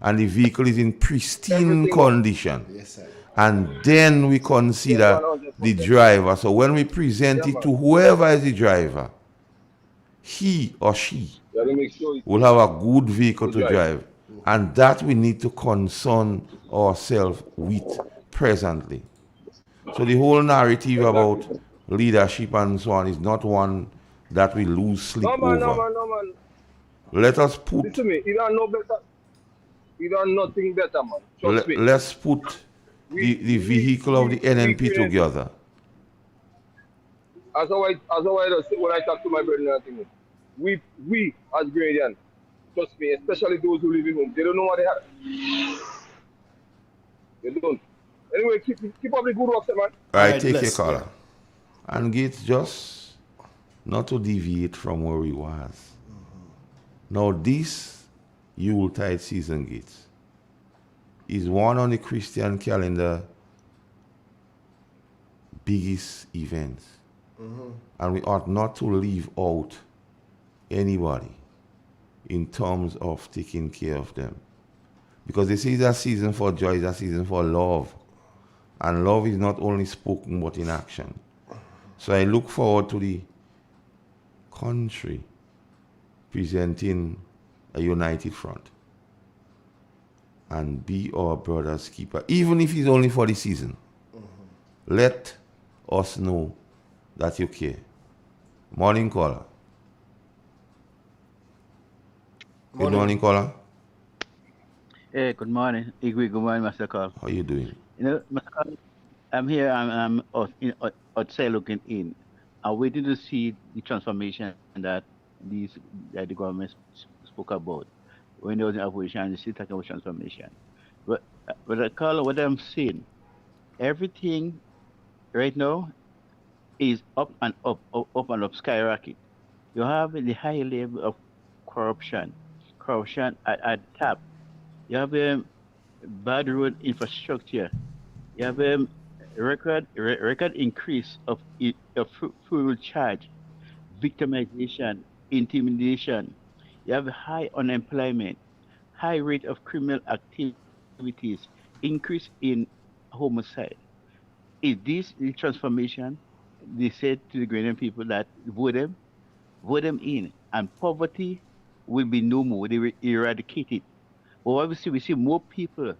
and the vehicle is in pristine condition. Yes, sir. And then we consider the driver. So when we present it to whoever is the driver, he or she will have a good vehicle to drive. And that we need to concern ourselves with presently. So the whole narrative about leadership and so on is not one that we lose sleep over. No, man. Let us put... Listen to me. You don't know better. You don't know nothing better, man. Trust me. Let's put the vehicle of the NNP together. As I say when I talk to my brother and everything, we as Grenadians, trust me, especially those who live in home, they don't know what they have. They don't. Anyway, keep up the good work, man. Right, take your caller. And Gates, just not to deviate from where we was. Now this Yuletide season, Gates, is one on the Christian calendar biggest events. And we ought not to leave out anybody in terms of taking care of them. Because this is a season for joy, it's a season for love. And love is not only spoken but in action. So I look forward to the country presenting a united front. And be our brother's keeper, even if it's only for the season. Let us know that you care. Morning caller. Good morning, caller. Hey, good morning. Good morning, Master Carl. How you doing? You know, Master Carl, I'm here. I'm outside looking in. I'm waiting to see the transformation that the government spoke about when there was an operation. They still talking about transformation. But Carl, what I'm saying, everything right now is up and up, skyrocket. You have the high level of corruption at top. You have bad road infrastructure. You have record increase of fuel charge, victimization, intimidation. You have high unemployment, high rate of criminal activities, increase in homicide. Is this the transformation? They said to the Grenadian people that vote them in, and poverty will be no more. They will eradicate it. But obviously, we see more people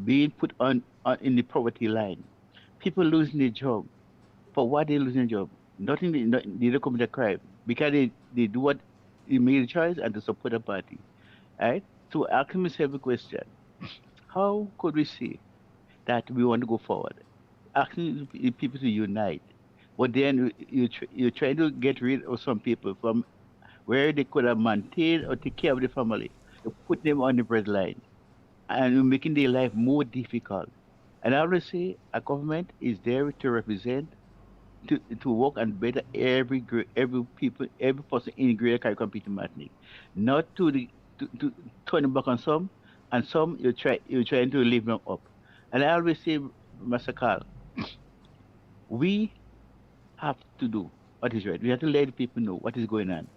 being put on in the poverty line. People losing their job. For why they losing their job? They don't commit a crime because they do what they made a choice and to support a party. Right? So asking myself a question: how could we say that we want to go forward? Asking people to unite. But then you're trying to get rid of some people from where they could have maintained or take care of the family. You put them on the breadline. And you're making their life more difficult. And I always say a government is there to represent, to work and better every person in Greater Caribbean competing Martinique. Not to turn back on some, and some you're trying to lift them up. And I always say, Master Carl, we have to do what is right. We have to let people know what is going on.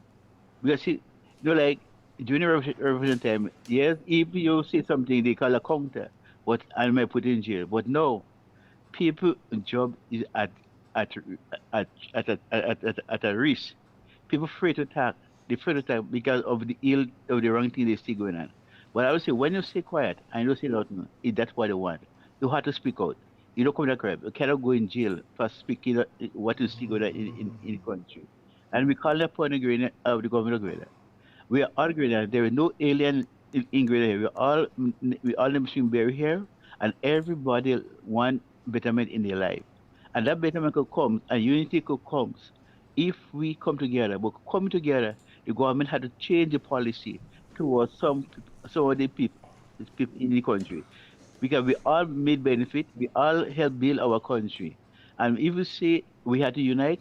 Because like during the revolution time, yes, if you say something, they call a counter, but I may put in jail. But no, people's job is at a risk. People afraid to talk. They afraid to talk because of the wrong thing they see going on. But I would say when you stay quiet and you don't say nothing, that's what they want. you have to speak out. You don't commit a crime. You cannot go in jail for speaking what you see going on in the country. And we call upon the government of Grenada. We are all Grenada. There is no alien in Grenada. We all machine bear here, and everybody want betterment in their life. And that betterment could come, and unity could come if we come together. But coming together, the government had to change the policy towards some of the people in the country, because we all made benefit, we all help build our country. And if we say we had to unite,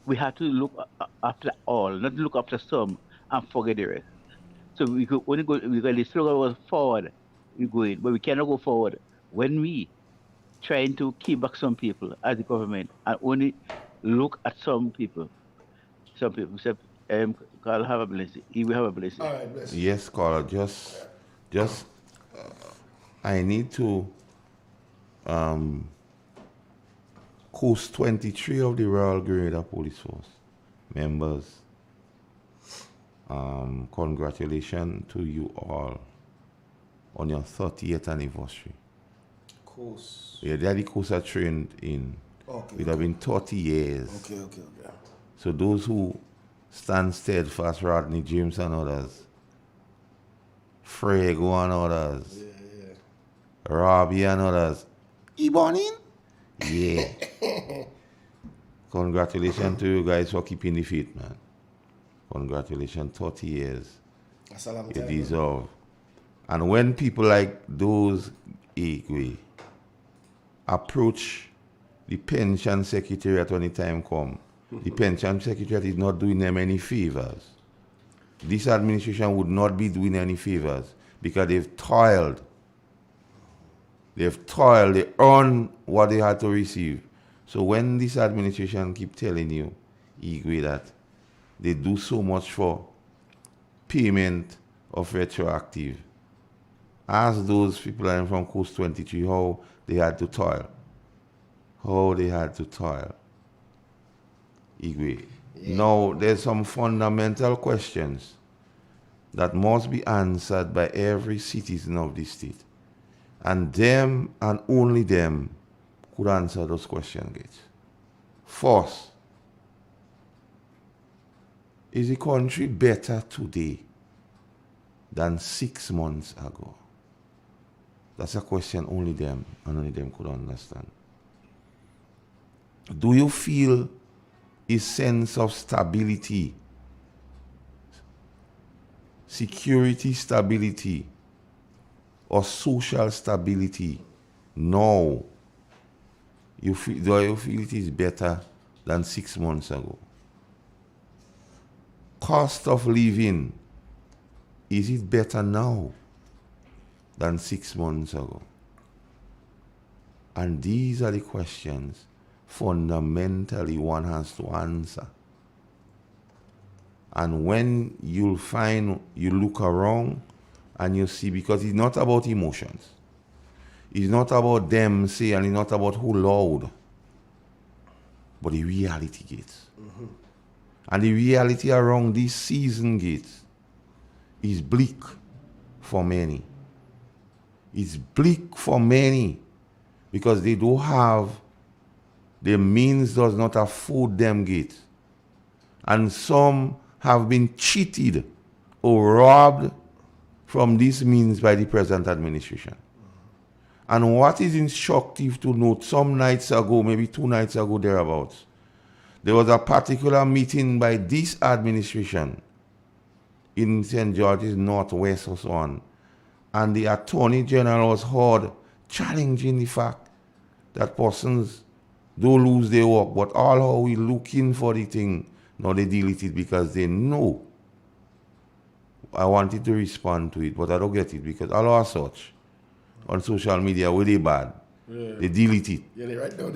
we have to look after all, not look after some and forget the rest. So we could only go, because the slogan was forward, we go in, but we cannot go forward when we trying to keep back some people as the government and only look at some people. Some people say, Carl, have a blessing. He will have a blessing. All right, bless you. Yes, Carl, just I need to Coast 23 of the Royal Grenada Police Force members. Congratulations to you all on your 30th anniversary. Coast. Yeah, Daddy Coast are trained in. Okay. It have been 30 years. Okay. So those who stand steadfast, Rodney James and others, Frego and others, Robbie and others. Ebonin? Yeah. Congratulations to you guys for keeping the faith, man. Congratulations, 30 years. That's a long You time. deserve. And when people like those Igwe approach the pension secretariat when the time comes, the pension secretariat is not doing them any favors. This administration would not be doing any favors because they've toiled. They earn what they had to receive. So when this administration keep telling you, Igwe, that they do so much for payment of retroactive, ask those people from Coast 23 how they had to toil. Igwe. Yeah. Now, there's some fundamental questions that must be answered by every citizen of this state. And them and only them could answer those questions. First, is the country better today than 6 months ago? That's a question only them and only them could understand. Do you feel a sense of stability, security stability, or social stability? No. Do you feel it is better than 6 months ago? Cost of living, is it better now than 6 months ago? And these are the questions fundamentally one has to answer. And when you look around and you see, because it's not about emotions. It's not about them say, and it's not about who loud. But the reality gets. Mm-hmm. And the reality around this season gets is bleak for many. It's bleak for many because they don't have, their means does not afford them gate. And some have been cheated or robbed from these means by the present administration. And what is instructive to note, some nights ago, maybe 2 nights ago, thereabouts, there was a particular meeting by this administration in St. George's Northwest or so on. And the Attorney General was heard challenging the fact that persons don't lose their work, but all how we looking for the thing, now they delete it because they know. I wanted to respond to it, but I don't get it because all our search on social media, where they bad. Yeah. They delete it. Yeah, right now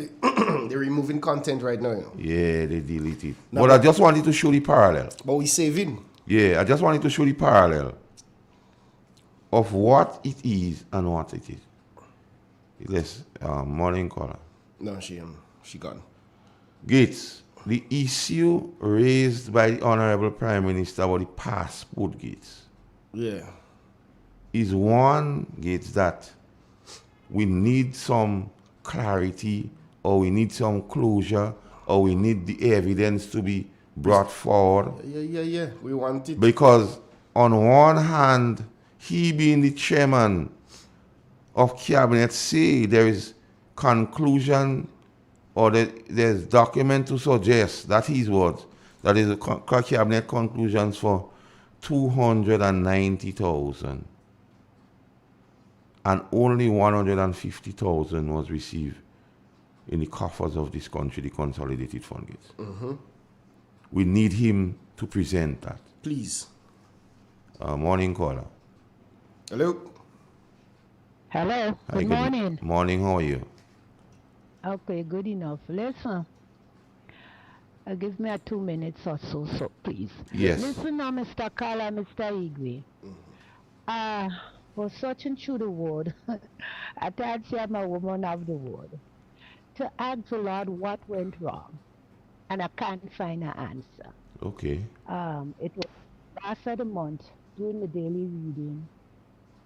they're removing content right now. You know? Yeah, they delete it. No, but I just wanted to show the parallel. But we saving. Yeah, I just wanted to show the parallel of what it is and what it is. Yes, morning caller. No, she gone. Gates, the issue raised by the Honorable Prime Minister about the passport, Gates. Yeah. Is one, Gates, that we need some clarity, or we need some closure, or we need the evidence to be brought forward. Yeah. We want it. Because on one hand, he being the chairman of cabinet say there is conclusion, or there's document to suggest, that his words, that is a cabinet conclusions for 290,000, and only 150,000 was received in the coffers of this country, the consolidated fund gates. We need him to present that. Please. Morning caller. Hello. Hello. Hi, Good morning. Morning, how are you? Okay, good enough. Listen, give me a 2 minutes or so, please. Yes. Listen now, Mr. Kala, Mr. Igwe. For searching through the word, I thought I'm a woman of the word, to ask the Lord what went wrong, and I can't find an answer. Okay. It was last of the month, during the daily reading,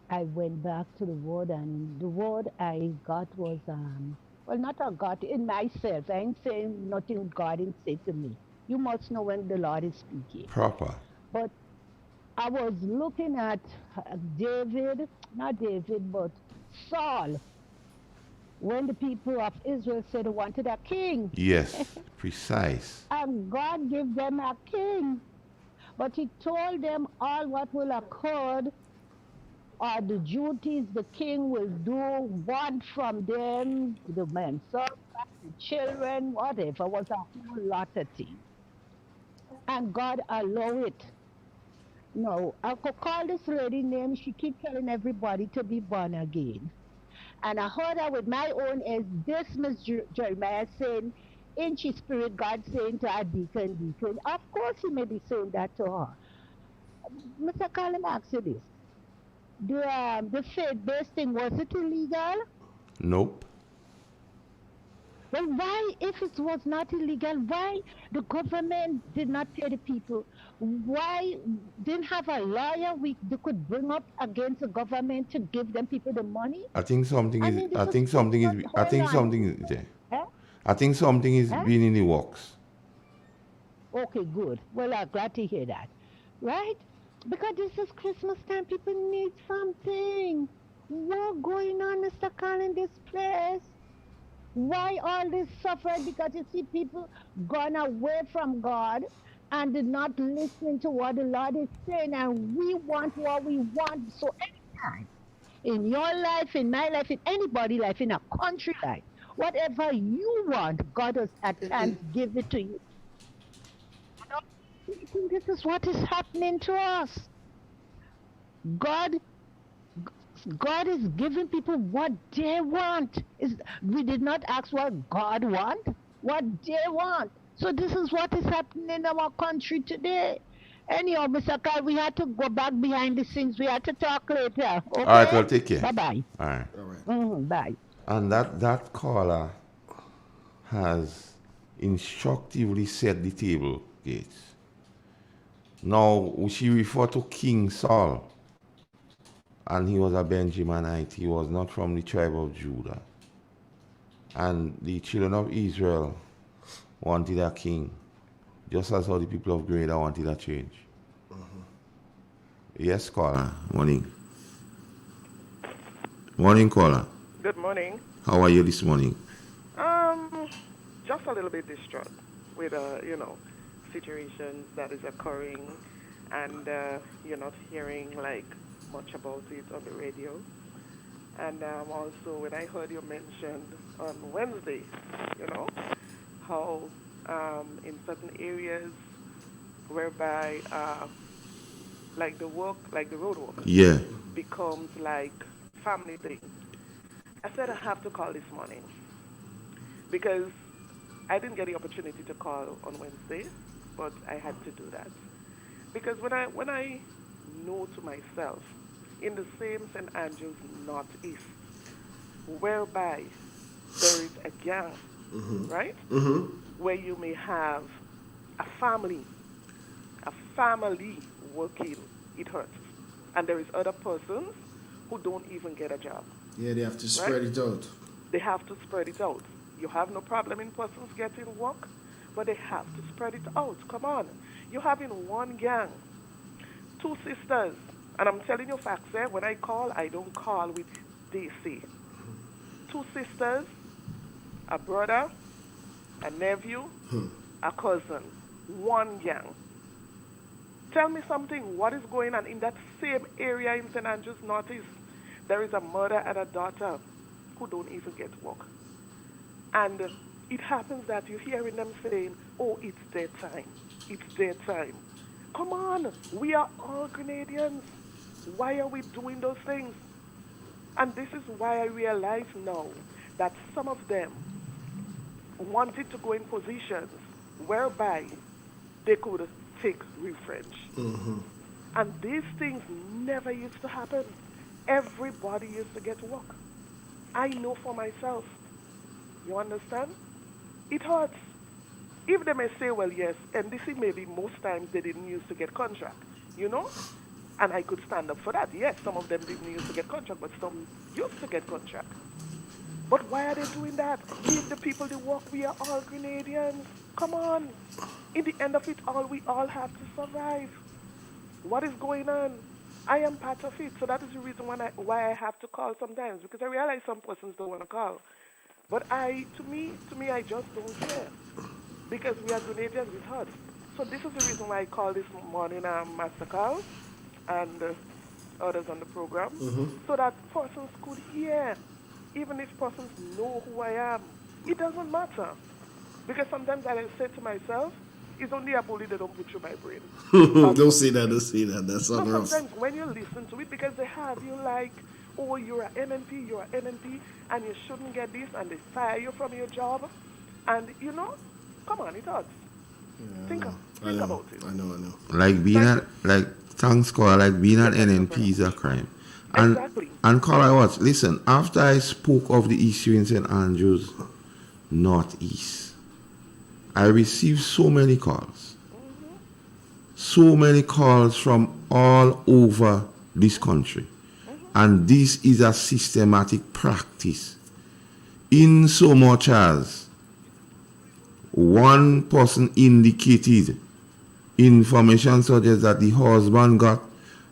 I went back to the word, and the word I got was, well, not I got in myself. I ain't saying nothing God didn't say to me. You must know when the Lord is speaking. Proper. But I was looking at not David, but Saul, when the people of Israel said they wanted a king. Yes, precise. And God gave them a king. But he told them all what will occur, or the duties the king will do, want from them, the men, so the children, whatever, was a whole lot of things. And God allowed it. No, I could call this lady name, she keep telling everybody to be born again. And I heard her with my own ears, this Miss Jeremiah saying, in she spirit, God saying to her, deacon. Of course he may be saying that to her. Mr. Collins, ask you this. The faith-based thing, was it illegal? Nope. Well, why, if it was not illegal, why the government did not pay the people? Why didn't have a lawyer they could bring up against the government to give them people the money? I think something is there. I think something is being in the works. Okay, good. Well, I'm glad to hear that. Right? Because this is Christmas time, people need something. What's going on, Mr. Carl, in this place? Why all this suffering? Because you see people gone away from God and did not listen to what the Lord is saying, and we want what we want. So anytime, in your life, in my life, in anybody's life, in a country life, whatever you want, God has at times give it to you. I think this is what is happening to us. God is giving people what they want. We did not ask what God wants, what they want. So this is what is happening in our country today. Anyhow, Mr. Carl, we had to go back behind the scenes. We had to talk later. Okay? All right, well, take care. Bye-bye. All right. Bye. And that caller has instructively set the table, Gates. Now, she referred to King Saul, and he was a Benjaminite. He was not from the tribe of Judah. And the children of Israel wanted a king, just as how the people of Grenada wanted a change. Yes, caller. Morning. Morning, caller. Good morning. How are you this morning? Just a little bit distraught with situations that is occurring, and you're not hearing like much about it on the radio. And also when I heard you mentioned on Wednesday, how in certain areas whereby like the road work becomes like family thing. I said I have to call this morning because I didn't get the opportunity to call on Wednesday, but I had to do that. Because when I know to myself, in the same St. Andrews Northeast, whereby there is a gang, right? Where you may have a family working, it hurts. And there is other persons who don't even get a job. Yeah, they have to spread it out. They have to spread it out. You have no problem in persons getting work, but they have to spread it out. Come on. You're having one gang, two sisters, and I'm telling you facts there. When I call, I don't call with DC. Two sisters, a brother, a nephew, a cousin, one gang. Tell me something. What is going on in that same area in St. Andrews Northeast? There is a mother and a daughter who don't even get work. And it happens that you're hearing them saying, oh, it's their time. It's their time. Come on. We are all Grenadians. Why are we doing those things? And this is why I realize now that some of them wanted to go in positions whereby they could take refuge. And these things never used to happen. Everybody used to get work. I know for myself. You understand? It hurts. If they may say, well, yes, NDC maybe most times they didn't used to get contract, you know? And I could stand up for that. Yes, some of them didn't used to get contract, but some used to get contract. But why are they doing that? Give the people the work. We are all Grenadians. Come on. In the end of it all, we all have to survive. What is going on? I am part of it. So that is the reason why I have to call sometimes, because I realize some persons don't want to call. But to me, I just don't care. Because we are Grenadians with hearts. So this is the reason why I called this morning Master Carl and others on the program, so that persons could hear. Even if persons know who I am, it doesn't matter. Because sometimes I say to myself, it's only a bullet that don't put through my brain. Don't say that. That's so unreal. sometimes when you listen to it, because they have you like, oh, you're an NNP, and you shouldn't get this, and they fire you from your job. And, you know, come on, it hurts. Think about it. I know. Like thanks, Carl, like being an NNP is a crime. And, exactly. And Carl, listen, after I spoke of the issue in St. Andrews Northeast, I received so many calls. So many calls from all over this country. And this is a systematic practice. In so much as one person indicated information suggests that the husband got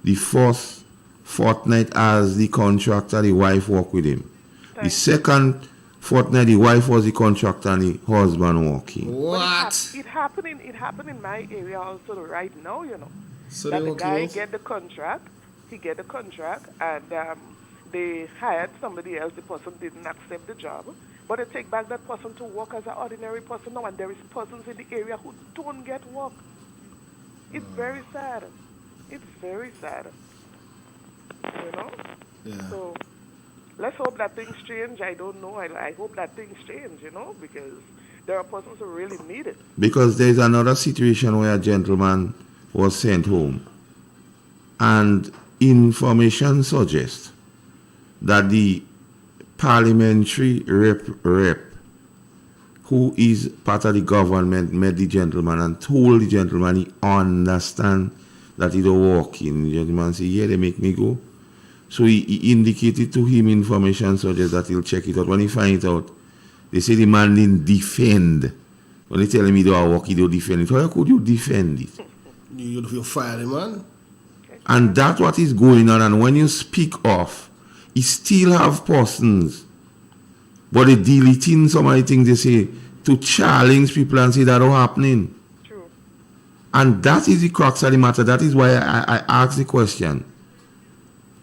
the first fortnight as the contractor, the wife worked with him. The second fortnight, the wife was the contractor and the husband working. What? It happened in my area also right now, you know. So that they the were guy close? get the contract, and they hired somebody else. The person didn't accept the job, but they take back that person to work as an ordinary person now, and there is persons in the area who don't get work. It's very sad. It's very sad. You know? Yeah. So let's hope that things change. I don't know. I hope that things change, you know, because there are persons who really need it. Because there's another situation where a gentleman was sent home, and information suggests that the parliamentary rep who is part of the government met the gentleman and told the gentleman he understand that he don't walk in. The gentleman said, yeah, they make me go. So he indicated to him information suggests that he'll check it out. When he find it out, they say the man didn't defend. When they tell him he don't walk, he don't defend it. How could you defend it? You fire him, man. And that's what is going on. And when you speak of, you still have persons, but they deleting some of the things they say to challenge people and say that don't happening. True. And that is the crux of the matter. That is why I ask the question.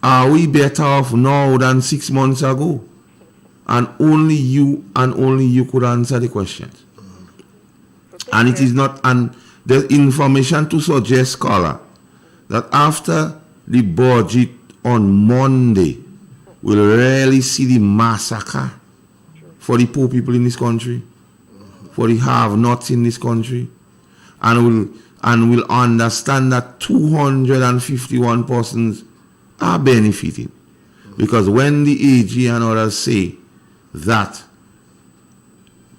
Are we better off now than 6 months ago? And only you could answer the questions. And it is not, and there's information to suggest, scholar, that after the budget on Monday, we'll really see the massacre for the poor people in this country, for the have-nots in this country, and we'll understand that 251 persons are benefiting. Because when the AG and others say that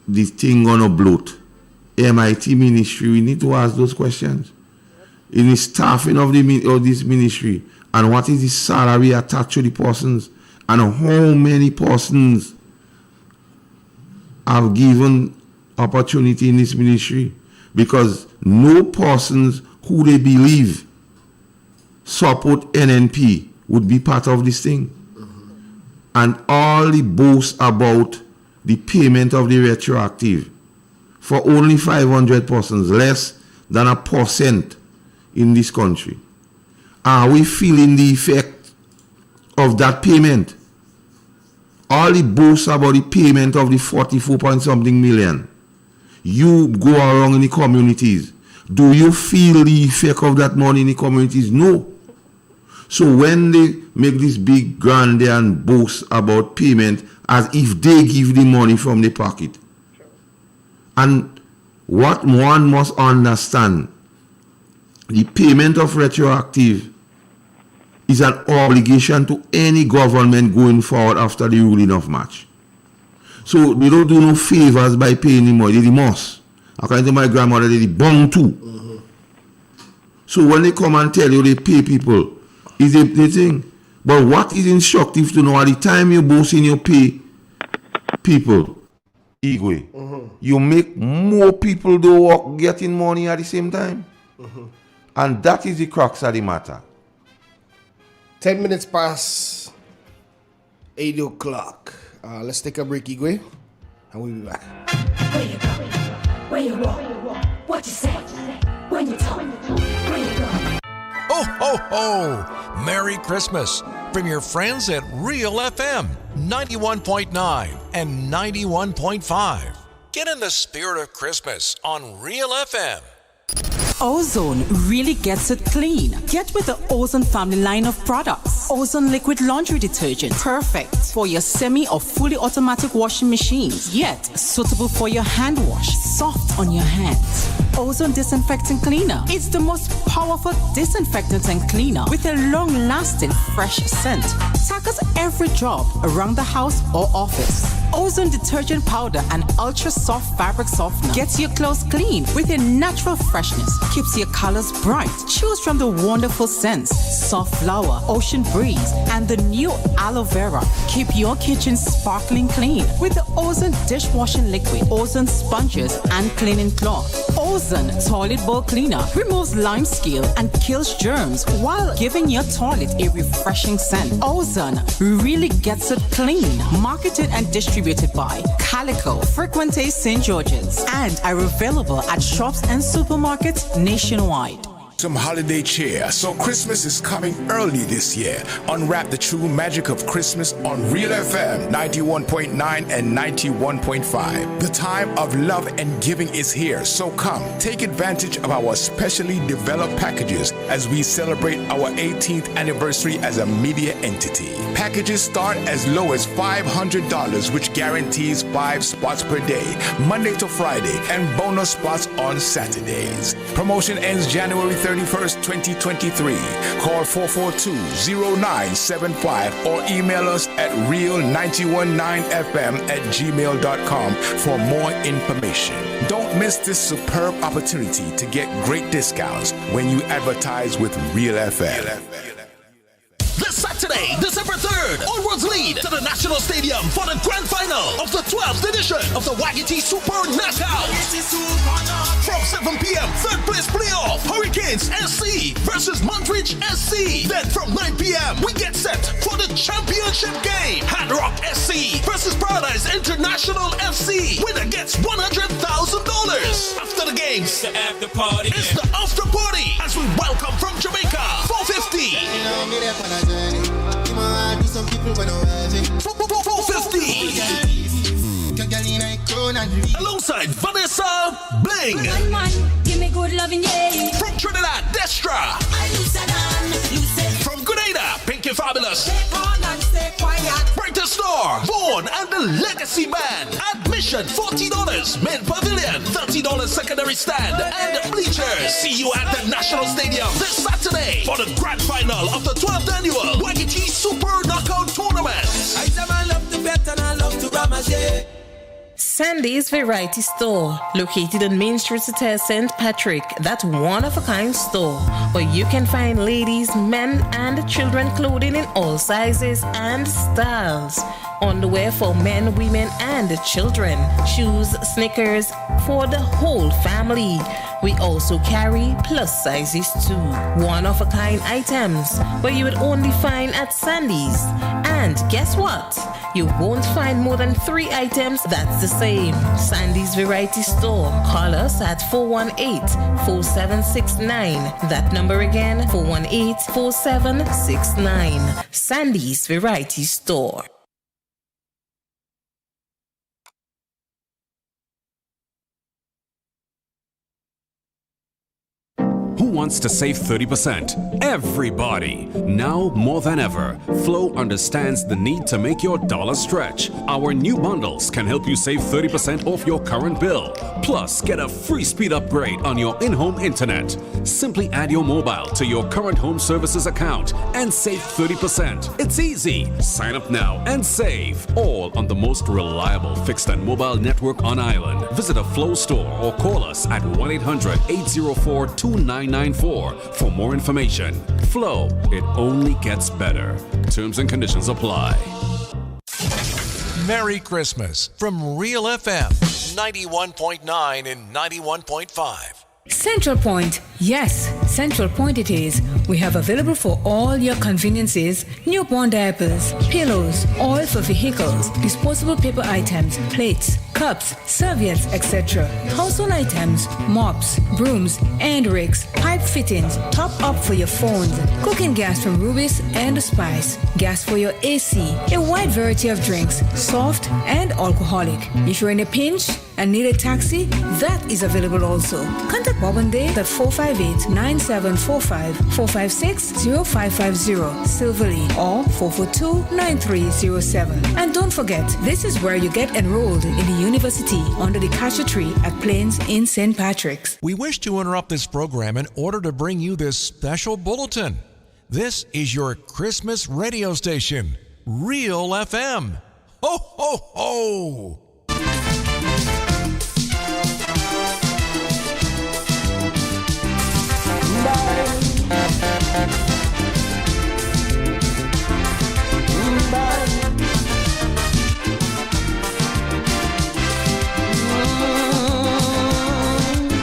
the thing gonna bloat, MIT ministry, we need to ask those questions. In the staffing of this ministry, and what is the salary attached to the persons, And how many persons have given opportunity in this ministry? Because no persons who they believe support NNP would be part of this thing. And all the boast about the payment of the retroactive for only 500 persons, less than 1% in this country. Are we feeling the effect of that payment? All the boasts about the payment of the 44 point something million. You go around in the communities. Do you feel the effect of that money in the communities? No. So when they make this big grande and boast about payment as if they give the money from the pocket. And what one must understand, the payment of retroactive is an obligation to any government going forward after the ruling of March. So they don't do no favors by paying the money. They must. According to my grandmother, they bound to. So when they come and tell you they pay people, is a thing. But what is instructive to know at the time you boast in your pay people, Igwe, you make more people do work getting money at the same time. And that is the crux of the matter. 10 minutes past 8 o'clock. Let's take a break, Igwe, and we'll be back. Where you walk, what you say, when you talk, where you go. Ho, ho, ho! Merry Christmas from your friends at Real FM 91.9 and 91.5. Get in the spirit of Christmas on Real FM. Ozone really gets it clean. Get with the Ozone family line of products. Ozone liquid laundry detergent. Perfect for your semi or fully automatic washing machines. Yet suitable for your hand wash. Soft on your hands. Ozone disinfectant cleaner. It's the most powerful disinfectant and cleaner with a long-lasting fresh scent. Tackles every job around the house or office. Ozone detergent powder and ultra soft fabric softener gets your clothes clean with a natural freshness. Keeps your colors bright. Choose from the wonderful scents, soft flower, ocean breeze, and the new aloe vera. Keep your kitchen sparkling clean with the Ozone dishwashing liquid, Ozone sponges, and cleaning cloth. Ozone toilet bowl cleaner removes lime scale and kills germs while giving your toilet a refreshing scent. Ozone really gets it clean. Marketed and distributed by Calico, Frequente St. George's, and are available at shops and supermarkets nationwide. Some holiday cheer. So Christmas is coming early this year. Unwrap the true magic of Christmas on Real FM 91.9 and 91.5. The time of love and giving is here. So come, take advantage of our specially developed packages as we celebrate our 18th anniversary as a media entity. Packages start as low as $500, which guarantees 5 spots per day, Monday to Friday, and bonus spots on Saturdays. Promotion ends January 31st, 2023. Call 442-0975 or email us at real919fm@gmail.com for more information. Don't miss this superb opportunity to get great discounts when you advertise with Real FM. This Saturday, December 3rd, onwards lead to the National Stadium for the grand final of the 12th edition of the Wagiti Super Knockout. From 7 p.m., third place playoff, Hurricanes SC versus Montreach SC. Then from 9 p.m., we get set for the championship game. Hard Rock SC versus Paradise International FC. Winner gets $100,000. After the games, it's the after party. It's the after party as we welcome from Jamaica, 450. 450. Alongside Vanessa Bling. Give me good loving, yeah. From Trinidad, Destra. From Grenada, Pinky Fabulous. Brighter Star, Vaughn and the Legacy Band. Admission $40. Main Pavilion, $30 secondary stand. And bleachers. See you at the National Stadium this Saturday for the grand final of the 12th annual Wagiti Super Knockout Tournament. I love to bet and I love to ramage. Sandy's Variety Store, located on Main Street, St. Patrick. That's one-of-a-kind store where you can find ladies, men, and children clothing in all sizes and styles. Underwear for men, women, and children. Shoes, sneakers for the whole family. We also carry plus sizes too. One-of-a-kind items where you would only find at Sandy's. And guess what? You won't find more than 3 items that's the same. Sandy's Variety Store. Call us at 418-4769. That number again, 418-4769. Sandy's Variety Store. Who wants to save 30%? Everybody! Now more than ever, Flow understands the need to make your dollar stretch. Our new bundles can help you save 30% off your current bill. Plus, get a free speed upgrade on your in-home internet. Simply add your mobile to your current home services account and save 30%. It's easy. Sign up now and save. All on the most reliable fixed and mobile network on island. Visit a Flow store or call us at 1-800-804-2994 for more information. Flow, it only gets better. Terms and conditions apply. Merry Christmas from Real FM 91.9 and 91.5. Central Point. Yes, Central Point it is. We have available for all your conveniences newborn diapers, pillows, oil for vehicles, disposable paper items, plates, cups, serviettes, etc. Household items, mops, brooms, and rakes, pipe fittings, top up for your phones, cooking gas from Rubis and Spice, gas for your AC, a wide variety of drinks, soft and alcoholic. If you're in a pinch and need a taxi, that is available also. Contact Bob and Dave at 458-9745, 456-0550, Silverly, or 442-9307. And don't forget, this is where you get enrolled in the university under the cashew tree at Plains in St. Patrick's. We wish to interrupt this program in order to bring you this special bulletin. This is your Christmas radio station, Real FM. Ho, ho, ho!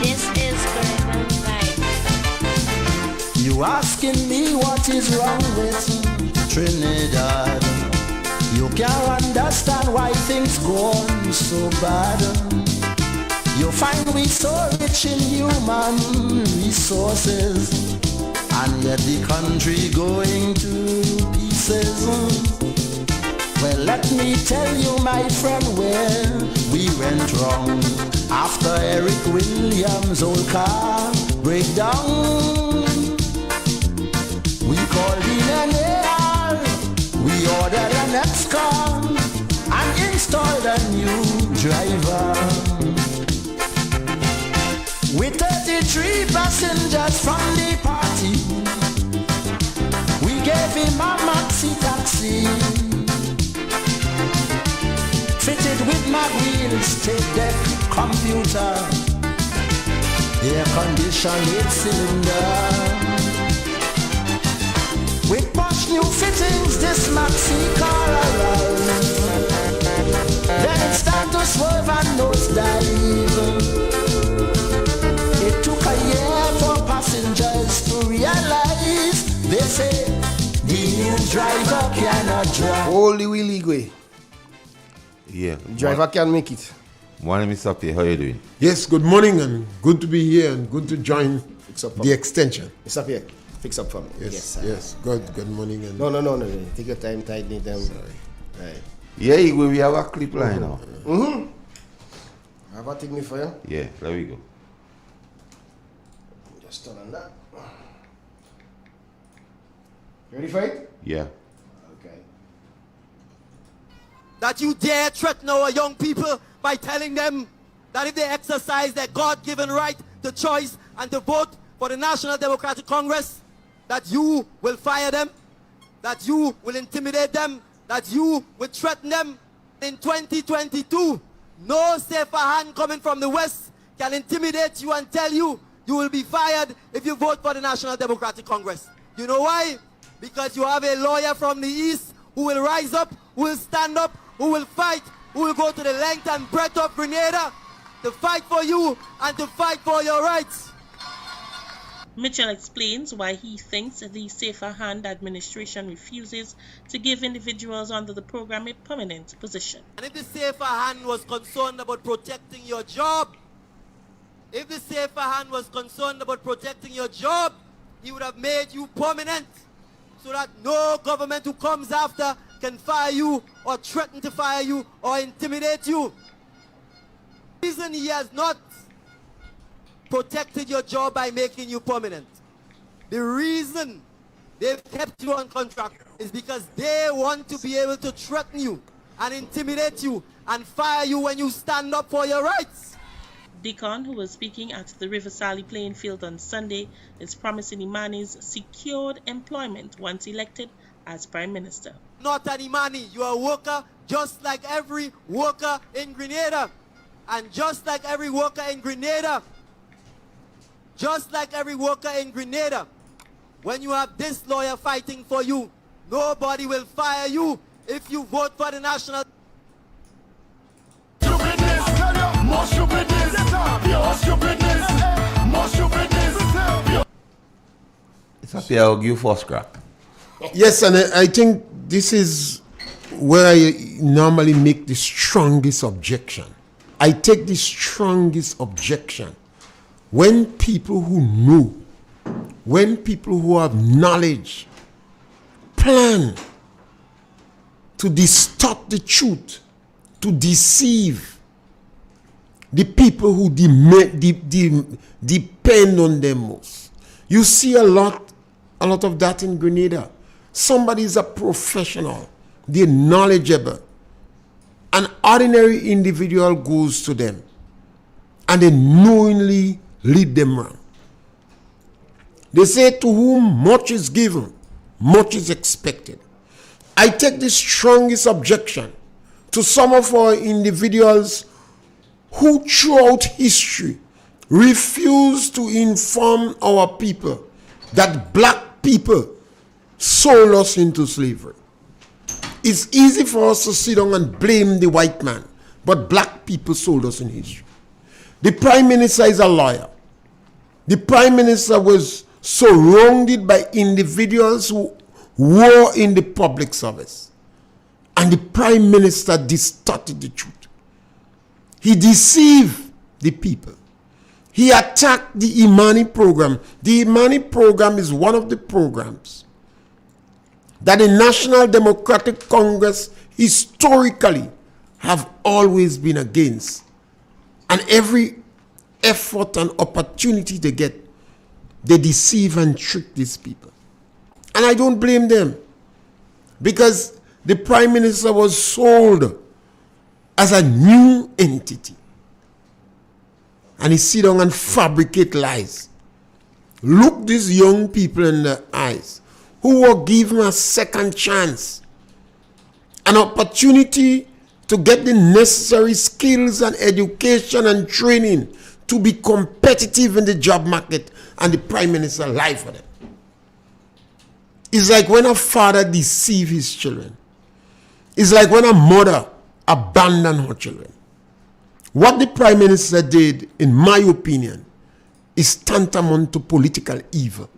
This is Christmas night. You asking me what is wrong with Trinidad? You can't understand why things go on so bad. You find we so rich in human resources, and yet the country going to pieces. Well, let me tell you, my friend, where we went wrong. After Eric Williams' old car breakdown, we called in an AR, we ordered an X-car and installed a new driver. With 33 passengers from the party, we gave him a maxi taxi, fitted with mag wheels, tape deck, computer, air conditioned 8-cylinder. With posh new fittings, this maxi car arrived. Then it's time to swerve and nosedive. It took a year for passengers to realize. They say the new driver cannot drive. Holy Willie Gwe. Yeah. Driver can make it. Morning, Mr. P. How you doing? Yes, good morning and good to be here and good to join the extension. Mr. P, fix up for me. Yes, yes. Good morning. And No. Take your time, tighten them. Sorry. Right. Yeah, we have a clip line now. Have a thing for you? Yeah, there we go. Just turn on that. Ready for it? Yeah. Okay. That you dare threaten our young people by telling them that if they exercise their God-given right to choice and to vote for the National Democratic Congress, that you will fire them, that you will intimidate them, that you will threaten them in 2022. No safer hand coming from the West can intimidate you and tell you you will be fired if you vote for the National Democratic Congress. You know why? Because you have a lawyer from the East who will rise up, who will stand up, who will fight, who will go to the length and breadth of Grenada to fight for you and to fight for your rights. Mitchell explains why he thinks the Safer Hand administration refuses to give individuals under the program a permanent position. And if the Safer Hand was concerned about protecting your job, he would have made you permanent so that no government who comes after can fire you or threaten to fire you or intimidate you. The reason he has not protected your job by making you permanent, the reason they've kept you on contract is because they want to be able to threaten you and intimidate you and fire you when you stand up for your rights. Deacon, who was speaking at the River Sally playing field on Sunday, is promising Imani's secured employment once elected as Prime Minister. Not an Imani, you are a worker just like every worker in Grenada. And just like every worker in Grenada, when you have this lawyer fighting for you, nobody will fire you if you vote for the National. It's a fair argue for scrap. Yes, and I think this is where I normally make the strongest objection. I take the strongest objection when people who know, when people who have knowledge plan to distort the truth, to deceive the people who depend on them most. You see a lot of that in Grenada. Somebody is a professional, they're knowledgeable. An ordinary individual goes to them and they knowingly lead them wrong. They say, to whom much is given, much is expected. I take the strongest objection to some of our individuals who throughout history refuse to inform our people that black people sold us into slavery. It's easy for us to sit down and blame the white man, but black people sold us in history. The Prime Minister is a lawyer. The Prime Minister was surrounded by individuals who were in the public service. And the Prime Minister distorted the truth. He deceived the people. He attacked the Imani program. The Imani program is one of the programs that the National Democratic Congress historically have always been against. And every effort and opportunity they get, they deceive and trick these people. And I don't blame them, because the Prime Minister was sold as a new entity. And he sit down and fabricate lies. Look these young people in the eyes who were given a second chance, an opportunity to get the necessary skills and education and training to be competitive in the job market, and the Prime Minister lied for them. It's like when a father deceives his children. It's like when a mother abandons her children. What the Prime Minister did, in my opinion, is tantamount to political evil.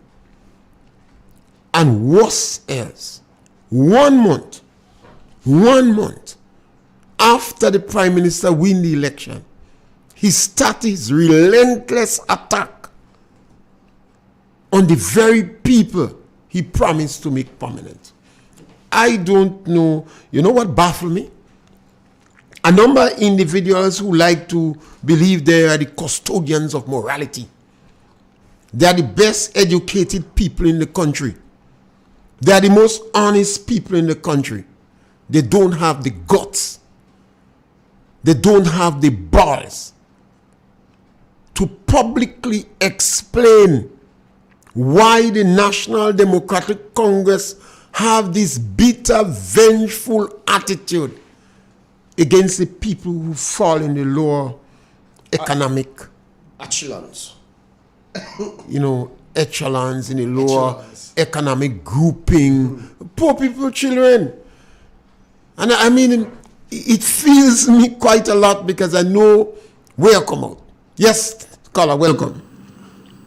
And worse else, 1 month after the Prime Minister win the election, he started his relentless attack on the very people he promised to make permanent. I don't know. You know what baffled me? A number of individuals who like to believe they are the custodians of morality. They are the best educated people in the country. They are the most honest people in the country. They don't have the guts. They don't have the balls to publicly explain why the National Democratic Congress have this bitter, vengeful attitude against the people who fall in the lower economic echelons. Echelons in the lower economic grouping, poor people, children. And I mean, it feels me quite a lot because I know where I come out. Yes, caller, welcome.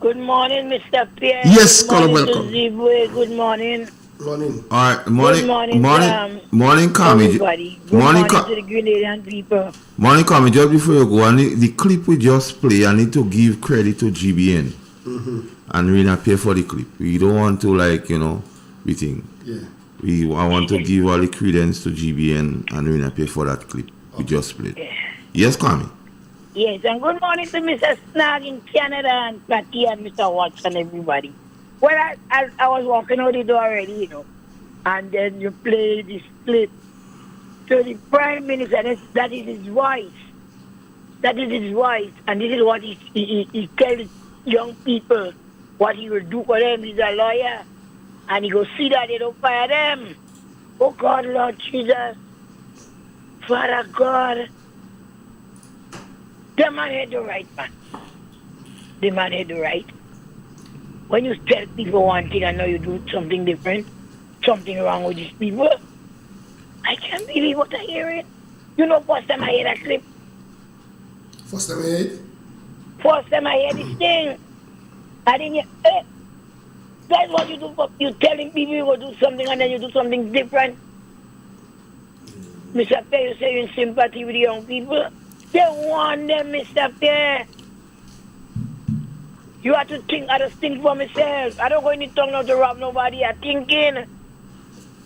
Good morning, Mr. PM. Yes, caller, welcome. Good morning. Morning. All right, morning. Good morning, morning, Kami. Everybody. Good morning to the Grenadian people. Morning, Kami. Just before you go, the clip we just play, I need to give credit to GBN. And we not pay for the clip. We don't want to we think. Yeah. I want to give all the credence to GBN and we not pay for that clip we just played. Yes, Kami. Yes, and good morning to Mr. Snag in Canada and Patty and Mr. Watson, everybody. Well, I was walking out the door already, and then you play this clip. So the Prime Minister, that is his voice. That is his voice, and this is what he tells young people what he will do for them. He's a lawyer, and he go see that they don't fire them. Oh God, Lord Jesus, Father God, the man had the right, man. The man had the right. When you tell people one thing and now you do something different, something wrong with these people, I can't believe what I hear. First time I hear that clip. First time I hear it? First time I hear this thing. I didn't hear, that's what you do. You telling people you will do something and then you do something different. Mr. Pierre, you say you're in sympathy with the young people. They want them, Mr. Pierre. You have to think, I just think for myself. I don't go in the tongue not to rob nobody. I'm thinking.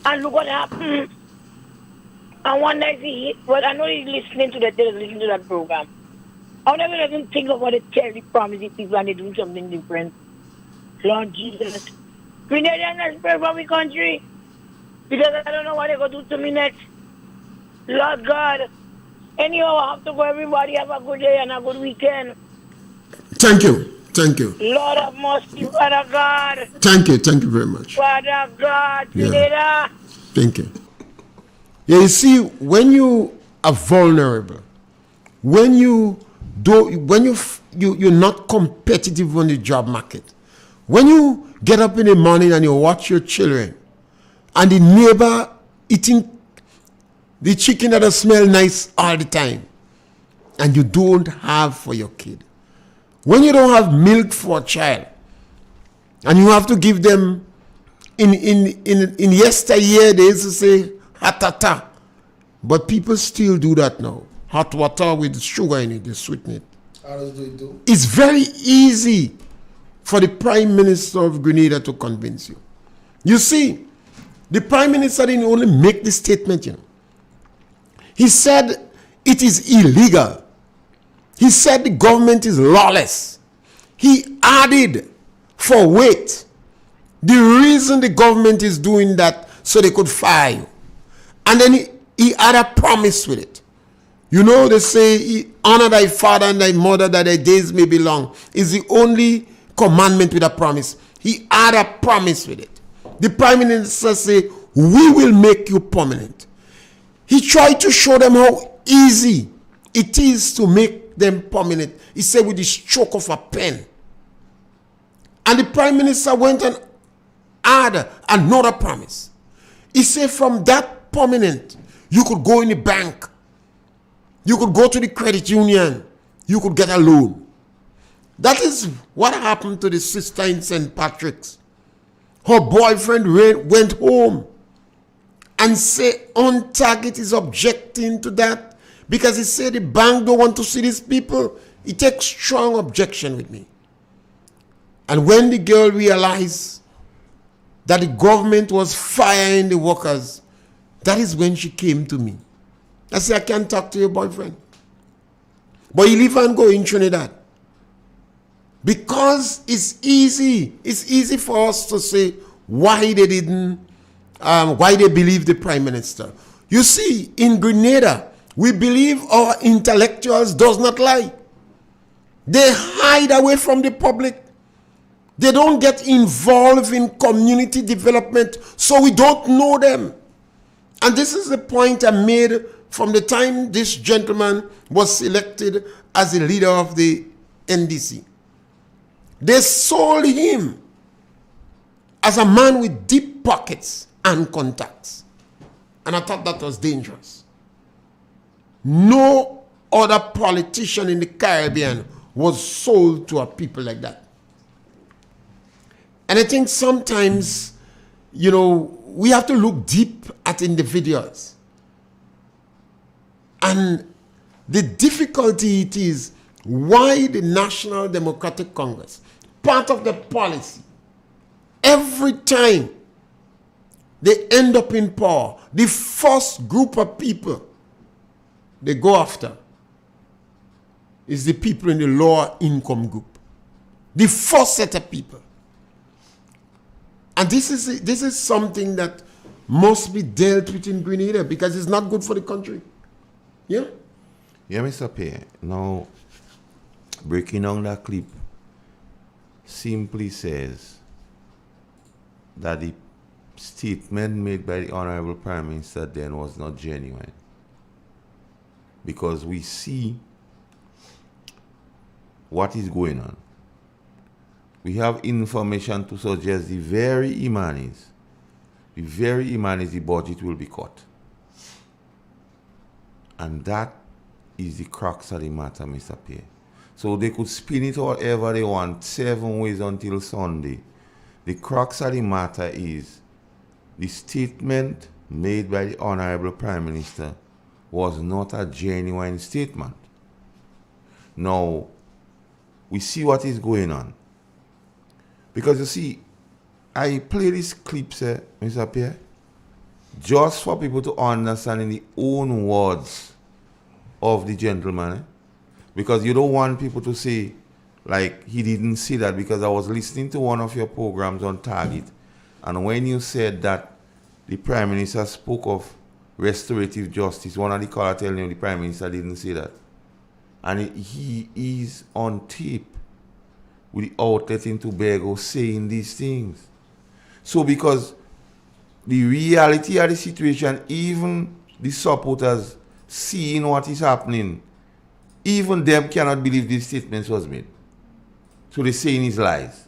And look what happened. I wonder if I know he's listening to that program. I never even think of what they tell the promising people and they do something different. Lord Jesus. Grenadian, let's pray for my country. Because I don't know what they're going to do to me next. Lord God. Anyhow, I have to go. Everybody have a good day and a good weekend. Thank you. Thank you. Lord of mercy, Father God. Thank you. Thank you very much. Father God, yeah. Thank you. Yeah, you see, when you are vulnerable, when you're not competitive on the job market, when you get up in the morning and you watch your children, and the neighbor eating the chicken that smell nice all the time, and you don't have for your kid. When you don't have milk for a child, and you have to give them, in yesteryear they used to say hatata, but people still do that now. Hot water with sugar in it, they sweeten it. How does it do? It's very easy for the Prime Minister of Grenada to convince you. You see, the Prime Minister didn't only make the statement, He said it is illegal. He said the government is lawless. He added, for weight, the reason the government is doing that so they could fire you. And then he had a promise with it. They say, honor thy father and thy mother that thy days may be long. Is the only commandment with a promise. He had a promise with it. The Prime Minister said, we will make you permanent. He tried to show them how easy it is to make them permanent. He said with the stroke of a pen. And the Prime Minister went and added another promise. He said from that permanent, you could go in the bank. You could go to the credit union. You could get a loan. That is what happened to the sister in St. Patrick's. Her boyfriend went home and said on target is objecting to that because he said the bank don't want to see these people. He takes strong objection with me. And when the girl realized that the government was firing the workers, that is when she came to me. I said, I can't talk to your boyfriend. But he leave and go in Trinidad. Because it's easy for us to say why they didn't, why they believe the Prime Minister. You see, in Grenada, we believe our intellectuals does not lie. They hide away from the public. They don't get involved in community development, so we don't know them. And this is the point I made from the time this gentleman was elected as the leader of the NDC. They sold him as a man with deep pockets and contacts. And I thought that was dangerous. No other politician in the Caribbean was sold to a people like that. And I think sometimes, we have to look deep at individuals. And the difficulty it is why the National Democratic Congress, part of the policy, every time they end up in power, the first group of people they go after is the people in the lower income group. The first set of people. And this is something that must be dealt with in Grenada because it's not good for the country. Yeah? Yeah, Mr. P. Now, breaking down that clip simply says that the statement made by the Honorable Prime Minister then was not genuine. Because we see what is going on. We have information to suggest the very Imanis, the budget will be cut. And that is the crux of the matter, Mr. P. So they could spin it however they want, 7 ways until Sunday. The crux of the matter is the statement made by the Honorable Prime Minister was not a genuine statement. Now, we see what is going on. Because you see, I play these clips, Mr. Pierre, just for people to understand in the own words of the gentleman. Because you don't want people to say, like, he didn't say that, because I was listening to one of your programs on Target, and when you said that the Prime Minister spoke of restorative justice, one of the callers telling him the Prime Minister didn't say that. And he is on tape with the outlet in Tobago saying these things. So because the reality of the situation, even the supporters seeing what is happening, even them cannot believe these statements was made. So they're saying his lies.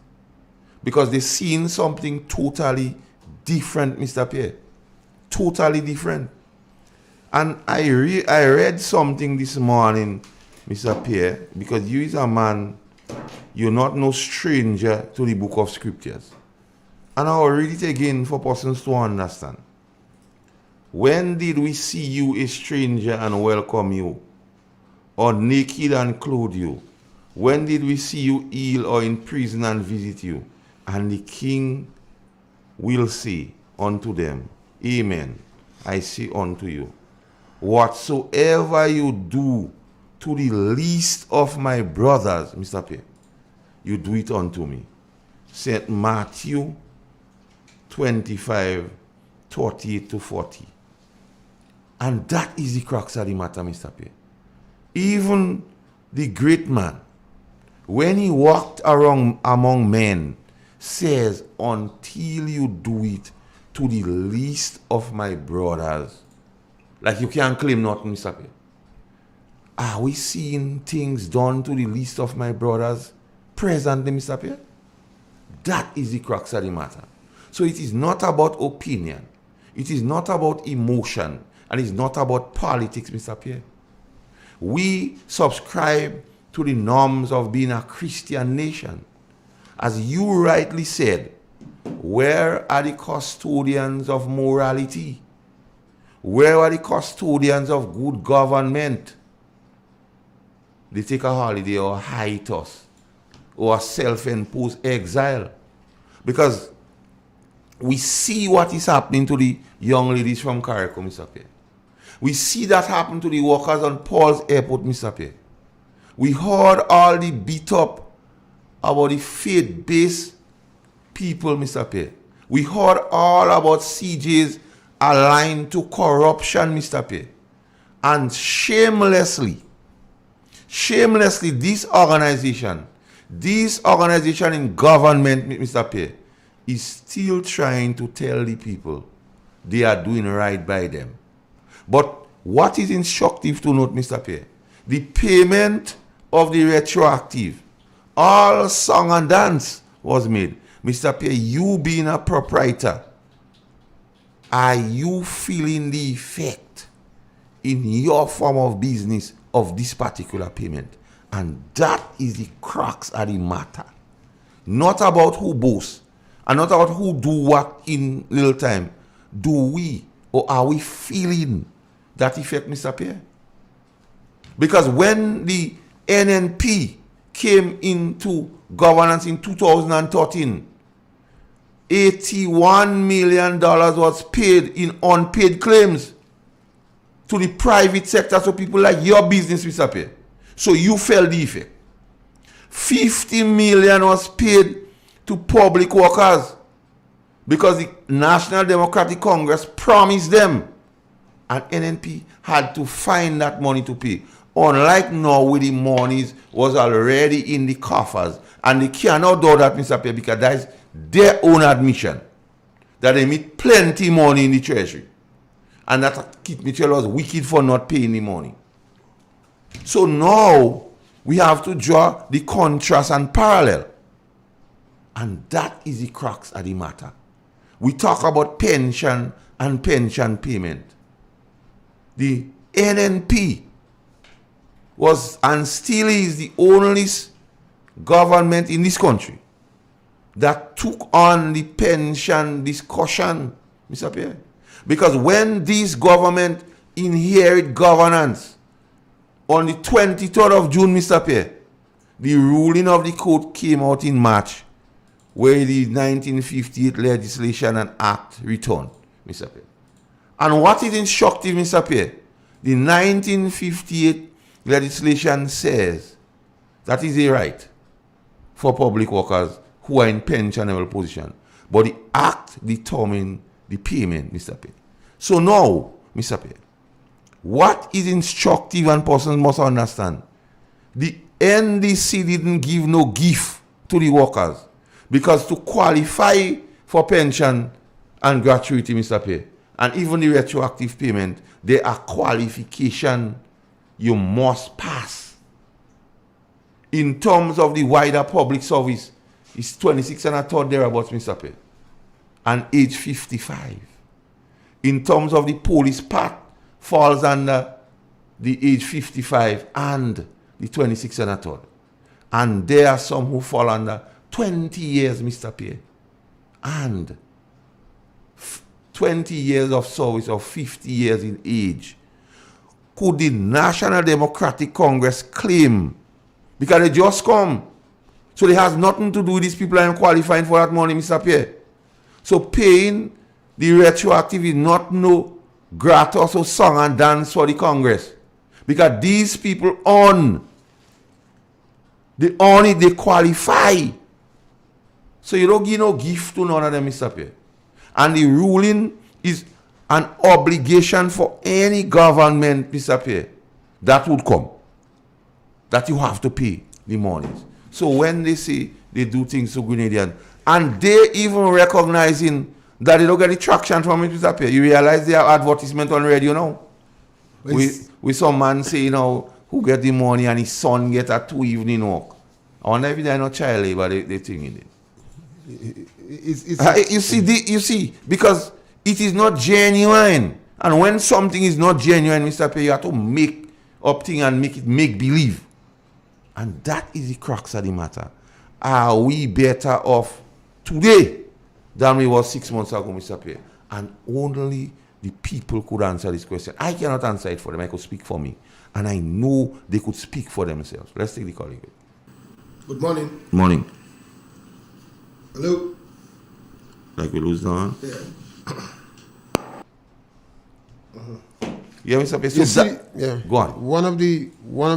Because they're seeing something totally different, Mr. Pierre. Totally different. And I read something this morning, Mr. Pierre, because you is a man, you're not no stranger to the book of scriptures. And I'll read it again for persons to understand. When did we see you a stranger and welcome you, or naked and clothe you? When did we see you ill or in prison and visit you? And the king will say unto them, Amen, I say unto you, whatsoever you do to the least of my brothers, Mr. P, you do it unto me. St. Matthew 25, 38 to 40. And that is the crux of the matter, Mr. P. Even the great man, when he walked around among men, says, until you do it to the least of my brothers. Like you can't claim nothing, Mr. P. Are we seeing things done to the least of my brothers presently, Mr. P? That is the crux of the matter. So it is not about opinion. It is not about emotion. And it's not about politics, Mr. P. We subscribe to the norms of being a Christian nation. As you rightly said, where are the custodians of morality? Where are the custodians of good government? They take a holiday or hiatus or a self-imposed exile. Because we see what is happening to the young ladies from Carriacou, Mr. P. We see that happen to the workers on Paul's Airport, Mr. P. We heard all the beat up about the faith-based people, Mr. P. We heard all about CJs aligned to corruption, Mr. P. And shamelessly, this organization in government, Mr. P, is still trying to tell the people they are doing right by them. But What is instructive to note, Mr. Pierre? The payment of the retroactive, all song and dance was made. Mr. Pierre, you being a proprietor, are you feeling the effect in your form of business of this particular payment? And that is the crux of the matter. Not about who boasts and not about who do what in little time. Do we or are we feeling that effect, Mr. Pierre? Because when the NNP came into governance in 2013, $81 million was paid in unpaid claims to the private sector, so people like your business, Mr. Pierre. So you felt the effect. $50 million was paid to public workers because the National Democratic Congress promised them, and NNP had to find that money to pay. Unlike now, where the monies was already in the coffers, and they cannot do that, Mr. Pierre, because that is their own admission that they meet plenty money in the treasury, and that Kit Mitchell was wicked for not paying the money. So now we have to draw the contrast and parallel, and that is the crux of the matter. We talk about pension and pension payment. The NNP was and still is the only government in this country that took on the pension discussion, Mr. Pierre. Because when this government inherit governance on the 23rd of June, Mr. Pierre, the ruling of the court came out in March, where the 1958 legislation and act returned, Mr. Pierre. And what is instructive, Mr. Pierre? The 1958 legislation says that is a right for public workers who are in pensionable position. But the act determines the payment, Mr. Pierre. So now, Mr. Pierre, what is instructive and persons must understand? The NDC didn't give no gift to the workers, because to qualify for pension and gratuity, Mr. Pierre, and even the retroactive payment, there are qualifications you must pass. In terms of the wider public service, it's 26 and a third thereabouts, Mr. Pierre, and age 55. In terms of the police part, falls under the age 55 and the 26 and a third. And there are some who fall under 20 years, Mr. Pierre, and 20 years of service or 50 years in age. Could the National Democratic Congress claim, because they just come, so it has nothing to do with these people and qualifying for that money, Mr. Pierre? So paying the retroactive is not no gratis or song and dance for the Congress, because these people they qualify. So you don't give no gift to none of them, Mr. Pierre. And the ruling is an obligation for any government, Mr. Pierre, that would come, that you have to pay the monies. So when they say they do things to Grenadians, and they even recognizing that they don't get the traction from it, Mr. Pierre, you realize they have advertisement on radio now. With some man say, who get the money and his son get a 2 evening walk. I wonder if they're not child labor, they think in it. You see, because it is not genuine. And when something is not genuine, Mr. Pierre, you have to make up thing and make it make believe. And that is the crux of the matter. Are we better off today than we were 6 months ago, Mr. Pierre? And only the people could answer this question. I cannot answer it for them. I could speak for me. And I know they could speak for themselves. Let's take the call again. Good morning. Morning. Hello. Like we lose down? Yeah. Yeah, Mr. Pierre. You see, yeah. Go on. One of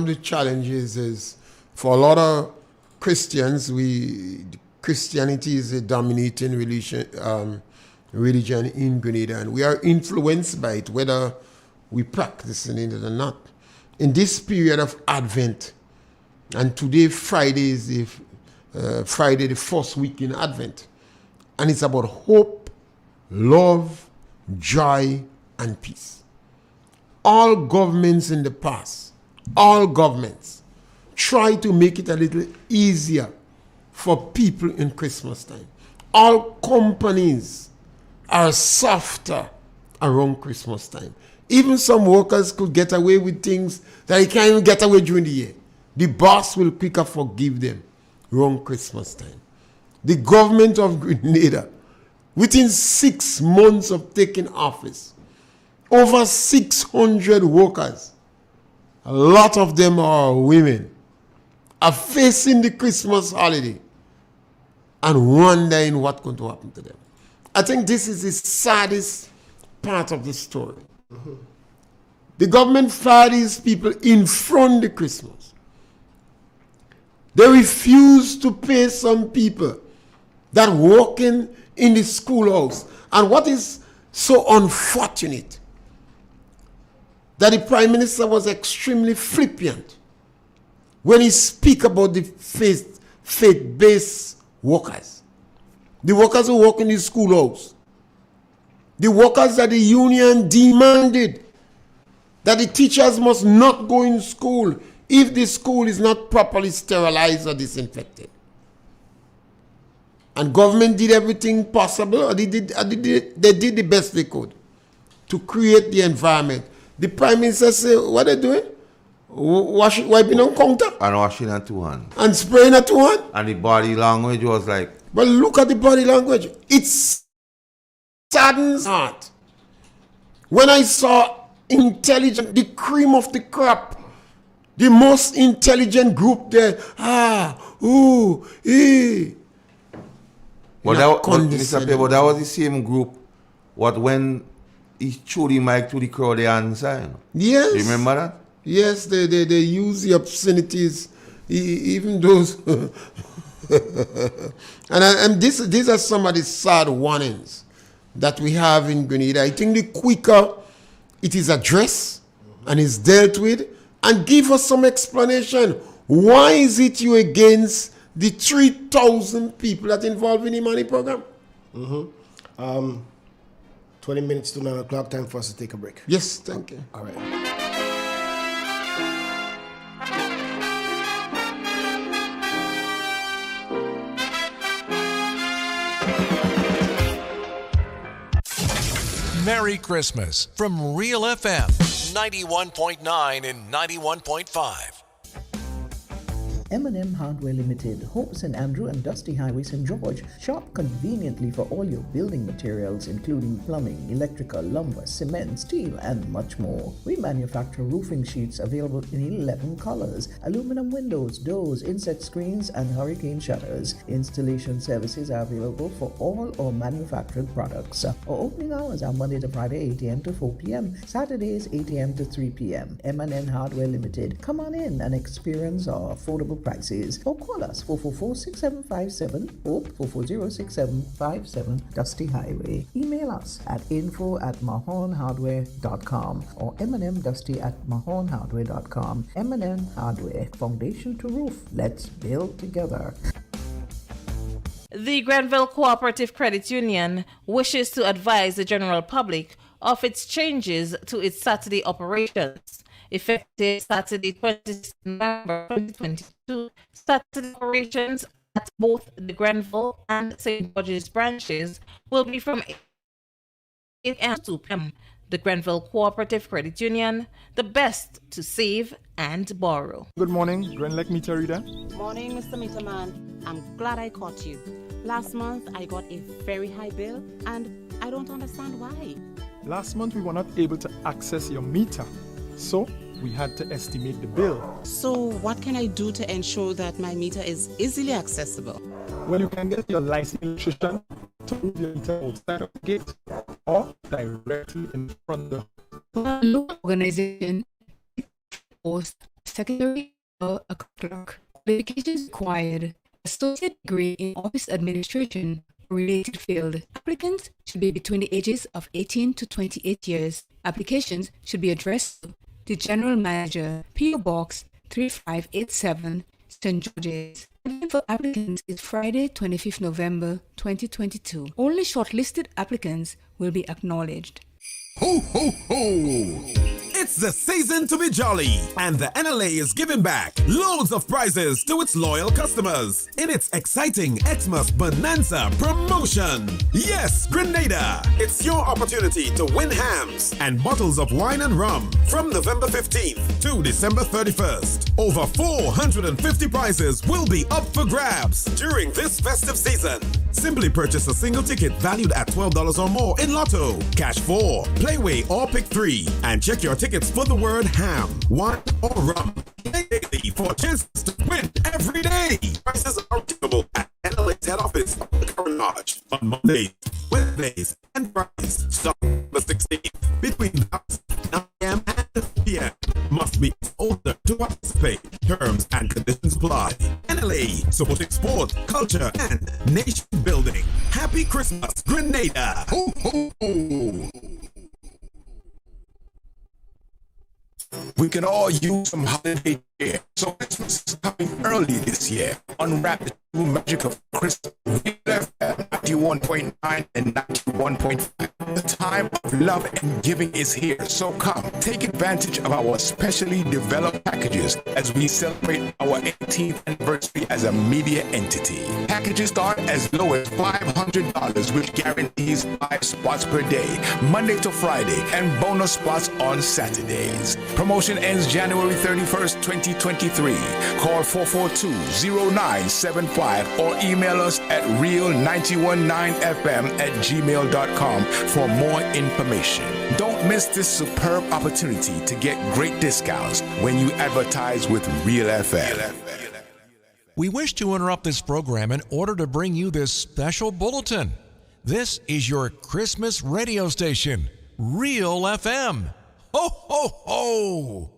the challenges is for a lot of Christians, Christianity is a dominating religion in Grenada, and we are influenced by it, whether we practice it or not. In this period of Advent, and today Friday is the first week in Advent, and it's about hope, love, joy, and peace. all governments in the past, all governments, try to make it a little easier for people in Christmas time. All companies are softer around Christmas time. Even some workers could get away with things that they can't even get away during the year. The boss will quicker forgive them around Christmas time. The government of Grenada, within 6 months of taking office, over 600 workers, a lot of them are women, are facing the Christmas holiday and wondering what's going to happen to them. I think this is the saddest part of the story. Mm-hmm. The government fired these people in front of Christmas. They refused to pay some people that working in the schoolhouse. And what is so unfortunate, that the Prime Minister was extremely flippant when he speak about the faith-based workers. The workers who work in the schoolhouse. The workers that the union demanded that the teachers must not go in school if the school is not properly sterilized or disinfected. And government did everything possible, or they did the best they could to create the environment. The Prime Minister said, what are they doing? Wiping on counter? And washing on 2 hands. And spraying on 2 hands? And the body language was like... But look at the body language. It saddens heart. When I saw intelligent, the cream of the crop, the most intelligent group there, But that was the same group when he threw the mic to the crowd there inside. Yes. You remember that? Yes, they use the obscenities, even those. and these are some of the sad warnings that we have in Grenada. I think the quicker it is addressed and is dealt with, and give us some explanation. Why is it you against the 3,000 people that involved in the money program? 20 minutes to 9 o'clock, time for us to take a break. Yes, thank you. All right. Merry Christmas from Real FM 91.9 and 91.5. M&M Hardware Limited, Hope St. Andrew and Dusty Highway, St. George. Shop conveniently for all your building materials, including plumbing, electrical, lumber, cement, steel, and much more. We manufacture roofing sheets available in 11 colors, aluminum windows, doors, insect screens, and hurricane shutters. Installation services are available for all our manufactured products. Our opening hours are Monday to Friday, 8 a.m. to 4 p.m., Saturdays, 8 a.m. to 3 p.m. M&M Hardware Limited. Come on in and experience our affordable prices, or call us 444-6757 or 440-6757 Dusty Highway. Email us at info@mahonhardware.com or mnmdusty@mahonhardware.com. M&M Hardware, foundation to roof. Let's build together. The Grenville Cooperative Credit Union wishes to advise the general public of its changes to its Saturday operations. Effective Saturday, 26 November 2022, Saturday operations at both the Grenville and St. George's branches will be from 8 a.m. to 2 p.m. The Grenville Cooperative Credit Union, the best to save and borrow. Good morning, Grenlec Meter Reader. Morning, Mr. Meterman. I'm glad I caught you. Last month, I got a very high bill, and I don't understand why. Last month, we were not able to access your meter, so we had to estimate the bill. So what can I do to ensure that my meter is easily accessible? Well, you can get your licensed electrician to move your meter outside of the gate or directly in front of the local organization, post, secretary, or a clerk. Qualifications required: associate degree in office administration or related field. Applicants should be between the ages of 18 to 28 years. Applications should be addressed to the General Manager, P.O. Box 3587, St. George's. Deadline for applicants is Friday, 25th November 2022. Only shortlisted applicants will be acknowledged. Ho, ho, ho! It's the season to be jolly, and the NLA is giving back loads of prizes to its loyal customers in its exciting Xmas Bonanza promotion. Yes, Grenada! It's your opportunity to win hams and bottles of wine and rum from November 15th to December 31st. Over 450 prizes will be up for grabs during this festive season. Simply purchase a single ticket valued at $12 or more in Lotto, Cash 4, Playway or Pick 3, and check your tickets for the word ham, wine or rum. Play daily for chances to win every day. Prices are achievable at NLA's head office of the Current Lodge on Mondays, Wednesdays, and Fridays, starting the 16th between 9 a.m. and 2 p.m. Must be older to participate. Terms and conditions apply. NLA, supporting sport, culture, and nation building. Happy Christmas, Grenada! Ho, ho, ho. We can all use some holiday cheer. So Christmas is coming early this year. Unwrap the true magic of Christmas. Real FM 91.9 and 91.5. The time of love and giving is here. So come, take advantage of our specially developed packages as we celebrate our 18th anniversary as a media entity. Packages start as low as $500, which guarantees 5 spots per day, Monday to Friday, and bonus spots on Saturdays. Promotion ends January 31st, 2023. Call 442-0975 or email us at real919fm@gmail.com for more information. Don't miss this superb opportunity to get great discounts when you advertise with Real FM. We wish to interrupt this program in order to bring you this special bulletin. This is your Christmas radio station, Real FM. Ho, ho, ho!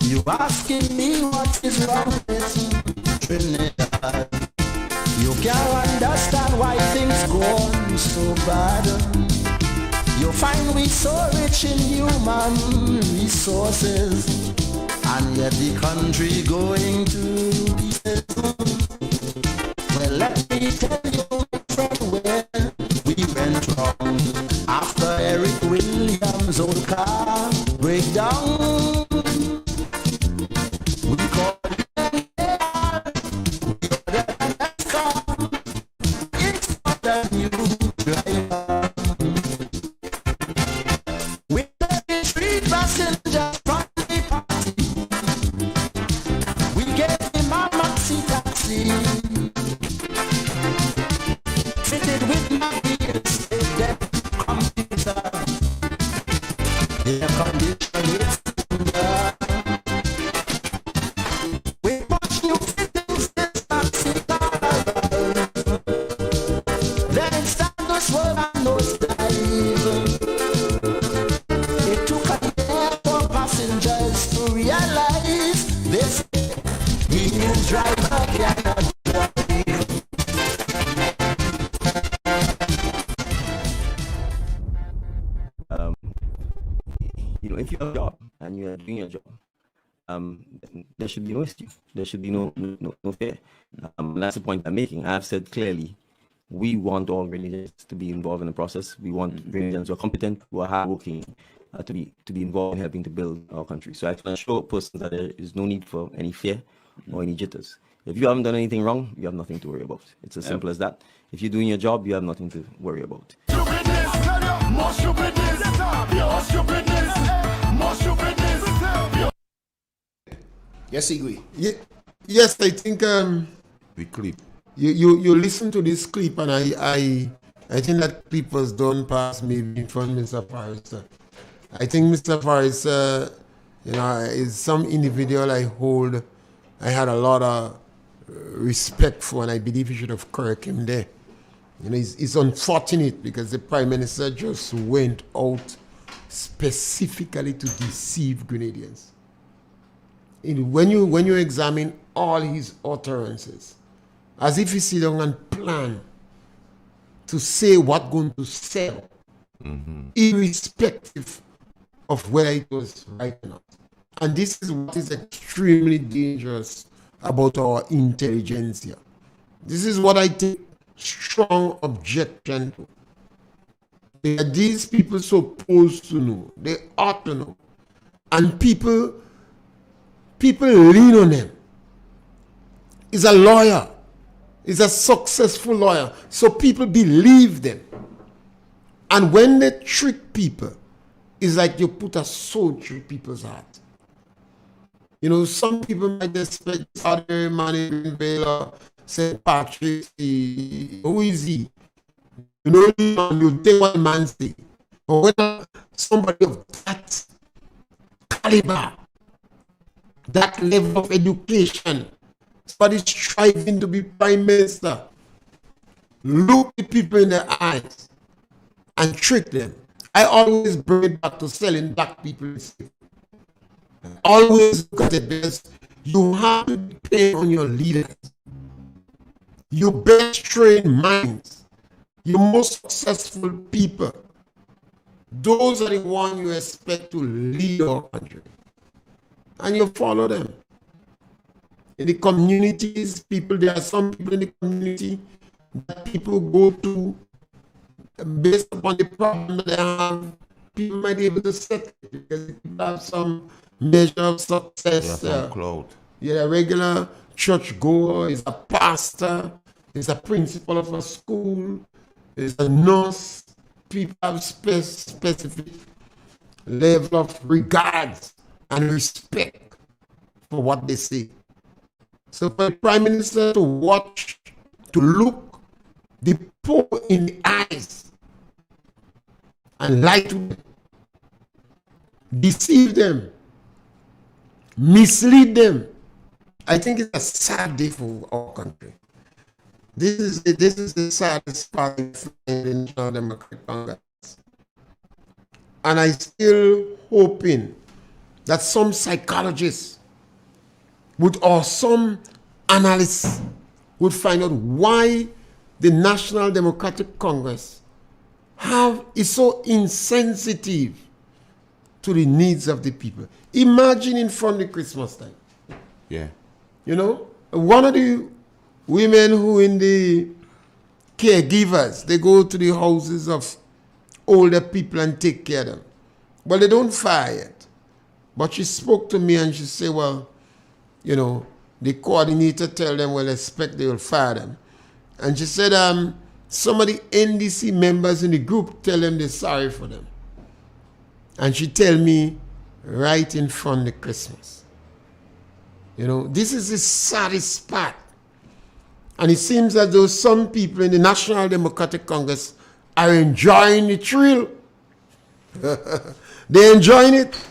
You asking me what is wrong with Trinidad? You can't understand why things go on so bad. You find we so rich in human resources, and yet the country going to pieces. Well, let me tell you from where we went wrong. After Eric Williams' old car breakdown, we called if you have a job and you are doing your job, there should be no issue. There should be no fear. That's the point I'm making. I've said clearly, we want all Grenadians to be involved in the process. We want Grenadians who are competent, who are hardworking, to be involved in helping to build our country. So I can assure persons that there is no need for any fear or any jitters. If you haven't done anything wrong, you have nothing to worry about. It's as simple as that. If you're doing your job, you have nothing to worry about. Yes, Igwe. Yes, I think the clip. You listen to this clip, and I think that clip was done past maybe from Mr. Paris. I think Mr. Paris, is some individual I had a lot of respect for, and I believe he should have corrected him there. It's unfortunate because the Prime Minister just went out specifically to deceive Grenadians. When you examine all his utterances, as if he sit down and plan to say what's going to sell, irrespective of whether it was right or not. And this is what is extremely dangerous about our intelligentsia. This is what I take strong objection to. These people supposed to know. They ought to know. And people lean on them. He's a lawyer. He's a successful lawyer. So people believe them. And when they trick people, it's like you put a soul through people's heart. You know, some people might expect other man in Greenville or St. Patrick, who is he? You know, you take what man say. But when somebody of that caliber, that level of education, somebody striving to be prime minister, look the people in their eyes and trick them. I always bring it back to selling black people. Always look at it because you have to depend on your leaders, your best trained minds, your most successful people. Those are the ones you expect to lead our country. And you follow them. In the communities, there are some people in the community that people go to based upon the problem that they have. People might be able to set it because people have some measure of success. A regular church goer, is a pastor, is a principal of a school, is a nurse. People have specific level of regards and respect for what they say. So for the Prime Minister to watch, to look the poor in the eyes and lie to them, deceive them, mislead them, I think it's a sad day for our country. This is the saddest part of the National Democratic Congress. And I still hoping that some psychologists or some analysts would find out why the National Democratic Congress is so insensitive to the needs of the people. Imagine in front of Christmas time. Yeah. You know, one of the women who in the caregivers, they go to the houses of older people and take care of them. Well, they don't fire it. But she spoke to me and she said, well, you know, the coordinator tell them, well, expect they will fire them. And she said, some of the NDC members in the group tell them they're sorry for them. And she tell me right in front of Christmas. You know, this is the saddest part. And it seems as though some people in the National Democratic Congress are enjoying the thrill. They're enjoying it.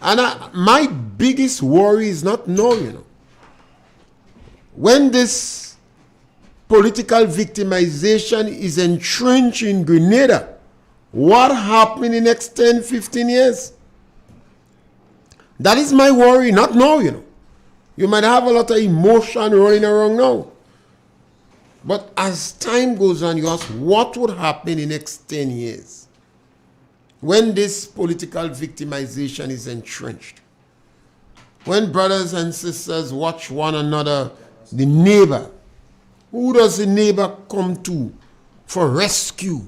And my biggest worry is not now, you know. When this political victimization is entrenched in Grenada, what happened in the next 10, 15 years? That is my worry, not now, you know. You might have a lot of emotion running around now. But as time goes on, you ask, what would happen in the next 10 years? When this political victimization is entrenched? When brothers and sisters watch one another, the neighbor, who does the neighbor come to for rescue?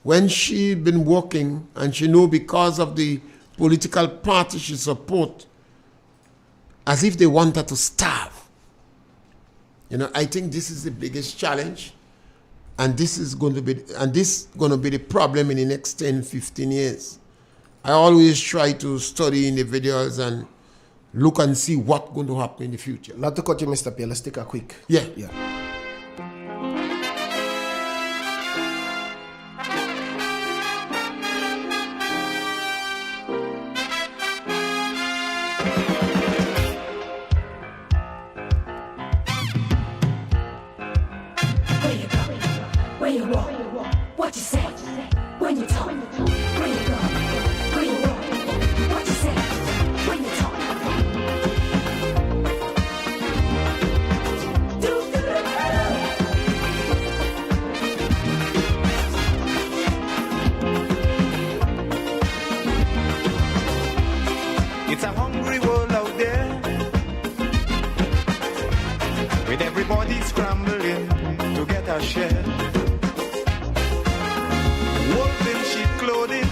When she's been working and she know because of the political party she support, as if they want her to starve. You know, I think this is the biggest challenge, and this is going to be the problem in the next 10, 15 years. I always try to study individuals and look and see what's going to happen in the future. Not to cut you, Mr. P, let's take a quick. Yeah. Where you walk, what you say, when you talk, where you go, where you walk, what you say, when you talk. Everybody scrambling to get a share. Wolves in sheep clothing,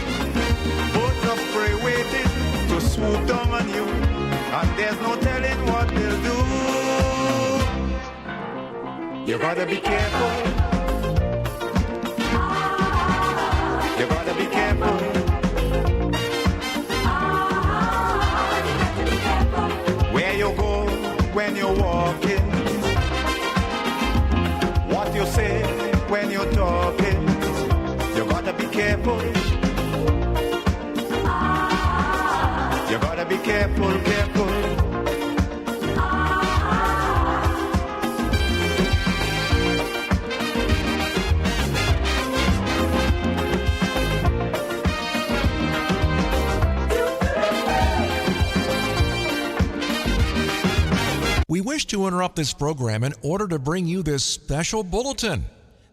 birds of prey waiting to swoop down on you, and there's no telling what they'll do. You gotta be careful. You gotta be careful. Where you go when you're walking, what you say when you're talking, you gotta be careful. You gotta be careful, careful. We wish to interrupt this program in order to bring you this special bulletin.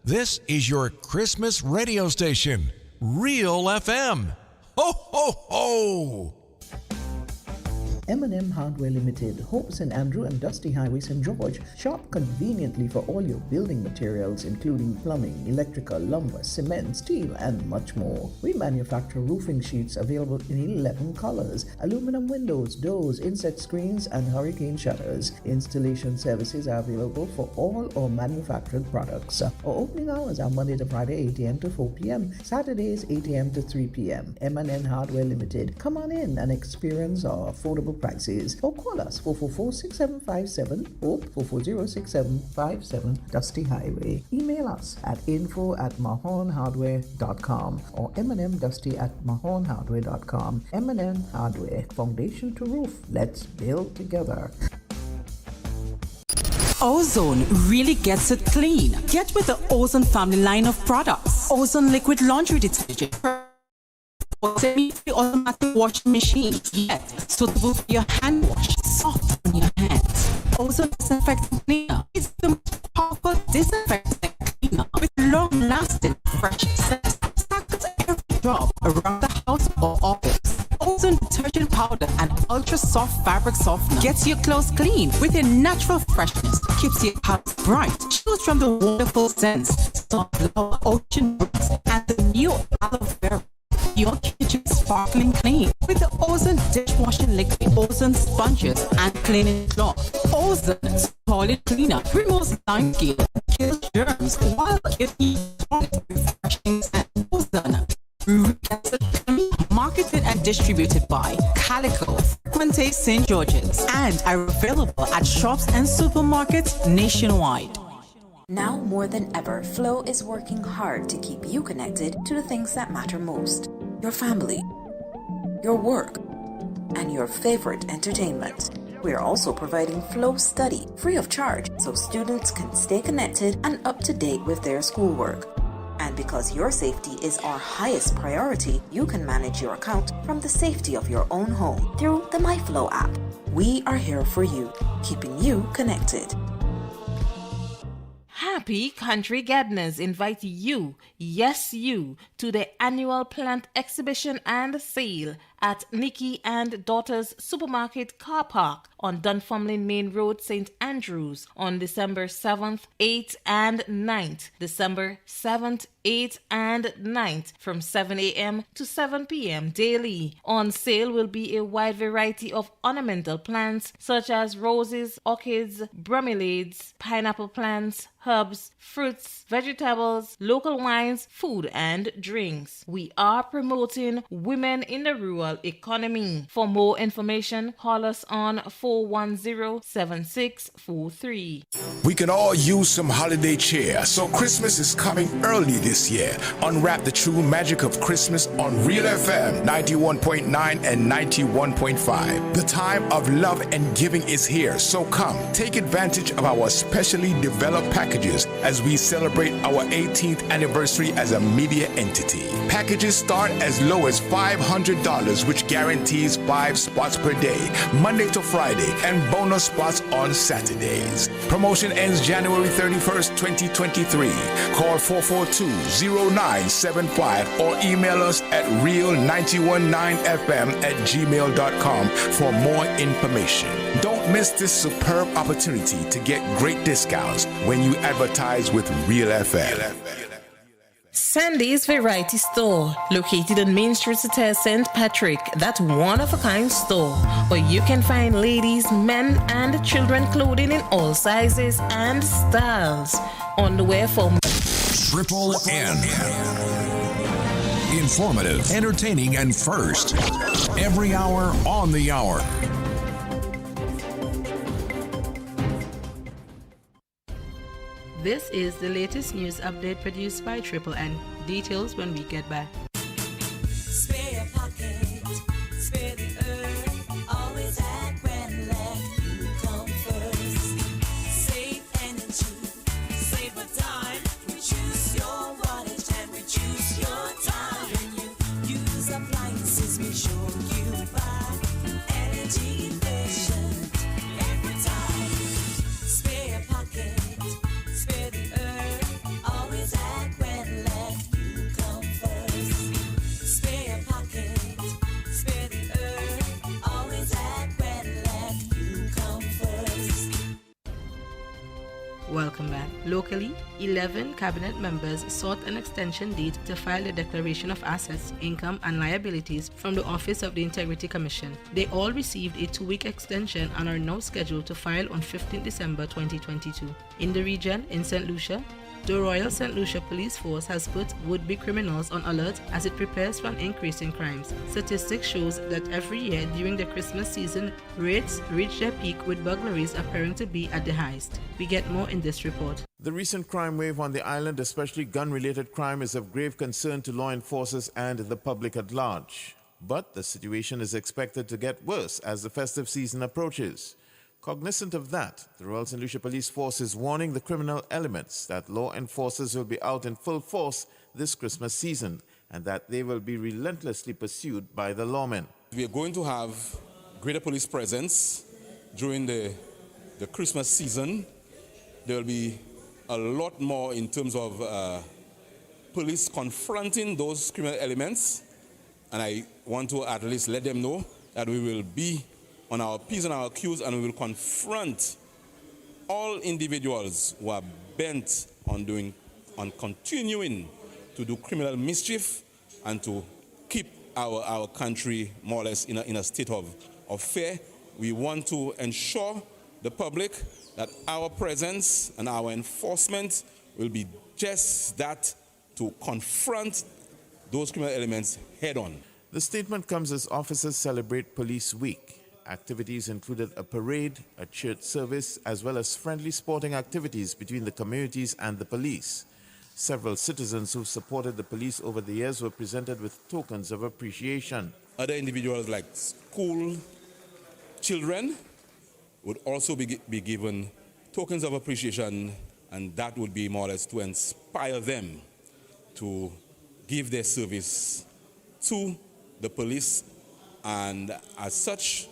This is your Christmas radio station, Real FM. Ho, ho, ho! M&M Hardware Limited, Hope St. Andrew and Dusty Highway, St. George. Shop conveniently for all your building materials, including plumbing, electrical, lumber, cement, steel, and much more. We manufacture roofing sheets available in 11 colors, aluminum windows, doors, inset screens, and hurricane shutters. Installation services are available for all our manufactured products. Our opening hours are Monday to Friday, 8 a.m. to 4 p.m., Saturdays, 8 a.m. to 3 p.m. M&M Hardware Limited. Come on in and experience our affordable prices, or call us 444-6757 or 440-6757 Dusty Highway. Email us at info@mahonhardware.com or mnmdusty@mahonhardware.com. M&M Hardware, foundation to roof. Let's build together. Ozone really gets it clean. Get with the Ozone family line of products. Ozone liquid laundry detergent, semi-automatic washing machine, yet suitable for your hand wash, soft on your hands. Ozone disinfectant cleaner is the most powerful disinfectant cleaner with long-lasting fresh scent. Tackles every job around the house or office. Ozone detergent powder and ultra-soft fabric softener gets your clothes clean with a natural freshness, keeps your house bright. Choose from the wonderful scents, soft flower, ocean breeze, and the new aloe vera. Your kitchen sparkling clean with the Ozone dishwashing liquid, Ozone sponges, and cleaning cloth. Ozone solid cleaner removes lime skin, kills germs while it refreshing scent. Ozone gets it clean. Marketed and distributed by Calico, Quinte St. George's, and are available at shops and supermarkets nationwide. Now more than ever, Flow is working hard to keep you connected to the things that matter most. Your family, your work, and your favorite entertainment. We are also providing Flow Study free of charge so students can stay connected and up to date with their schoolwork. And because your safety is our highest priority, you can manage your account from the safety of your own home through the MyFlow app. We are here for you, keeping you connected. Happy Country Gardeners invite you, yes you, to the annual plant exhibition and sale at Nikki and Daughters Supermarket Car Park on Dunfermline Main Road, St. Andrews on December 7th, 8th and 9th. December 7th, 8th and 9th from 7 a.m. to 7 p.m. daily. On sale will be a wide variety of ornamental plants such as roses, orchids, bromeliads, pineapple plants, herbs, fruits, vegetables, local wines, food and drinks. We are promoting women in the rural economy. For more information, call us on 410-7643. We can all use some holiday cheer, so Christmas is coming early this year. Unwrap the true magic of Christmas on Real FM 91.9 and 91.5. The time of love and giving is here, so come, take advantage of our specially developed packages as we celebrate our 18th anniversary as a media entity. Packages start as low as $500, which guarantees 5 spots per day, Monday to Friday, and bonus spots on Saturdays. Promotion ends January 31st, 2023. Call 442-0975 or email us at real919fm@gmail.com for more information. Don't miss this superb opportunity to get great discounts when you advertise with Real FM. Sandy's Variety Store, located on Main Street, St. Patrick. That one-of-a-kind store where you can find ladies, men, and children clothing in all sizes and styles. Underwear for Triple N. Informative, entertaining, and first. Every hour on the hour. This is the latest news update produced by Triple N. Details when we get back. Spare your pocket, spare the earth, always act when left, you come first. Save energy, save a dime, reduce your wattage and reduce your time. When you use appliances, make sure you buy energy efficient every time. Spare your pocket. Spare the earth, always act when left, you come first. Spare your pocket, spare the earth, always act when left, you come first. Welcome back. Locally, 11 cabinet members sought an extension date to file the declaration of assets, income, and liabilities from the Office of the Integrity Commission. They all received a 2-week extension and are now scheduled to file on 15 December 2022. In the region, in St. Lucia, the Royal St. Lucia Police Force has put would-be criminals on alert as it prepares for an increase in crimes. Statistics shows that every year during the Christmas season, rates reach their peak with burglaries appearing to be at the highest. We get more in this report. The recent crime wave on the island, especially gun-related crime, is of grave concern to law enforcers and the public at large. But the situation is expected to get worse as the festive season approaches. Cognizant of that, the Royal St. Lucia Police Force is warning the criminal elements that law enforcers will be out in full force this Christmas season and that they will be relentlessly pursued by the lawmen. We are going to have greater police presence during the Christmas season. There will be a lot more in terms of police confronting those criminal elements, and I want to at least let them know that we will be on our P's and our Q's, and we will confront all individuals who are bent on continuing to do criminal mischief and to keep our country more or less in a state of fear. We want to ensure the public that our presence and our enforcement will be just that, to confront those criminal elements head on. The statement comes as officers celebrate Police Week. Activities included a parade, a church service, as well as friendly sporting activities between the communities and the police. Several citizens who supported the police over the years were presented with tokens of appreciation. Other individuals like school children would also be given tokens of appreciation, and that would be more or less to inspire them to give their service to the police. And as such,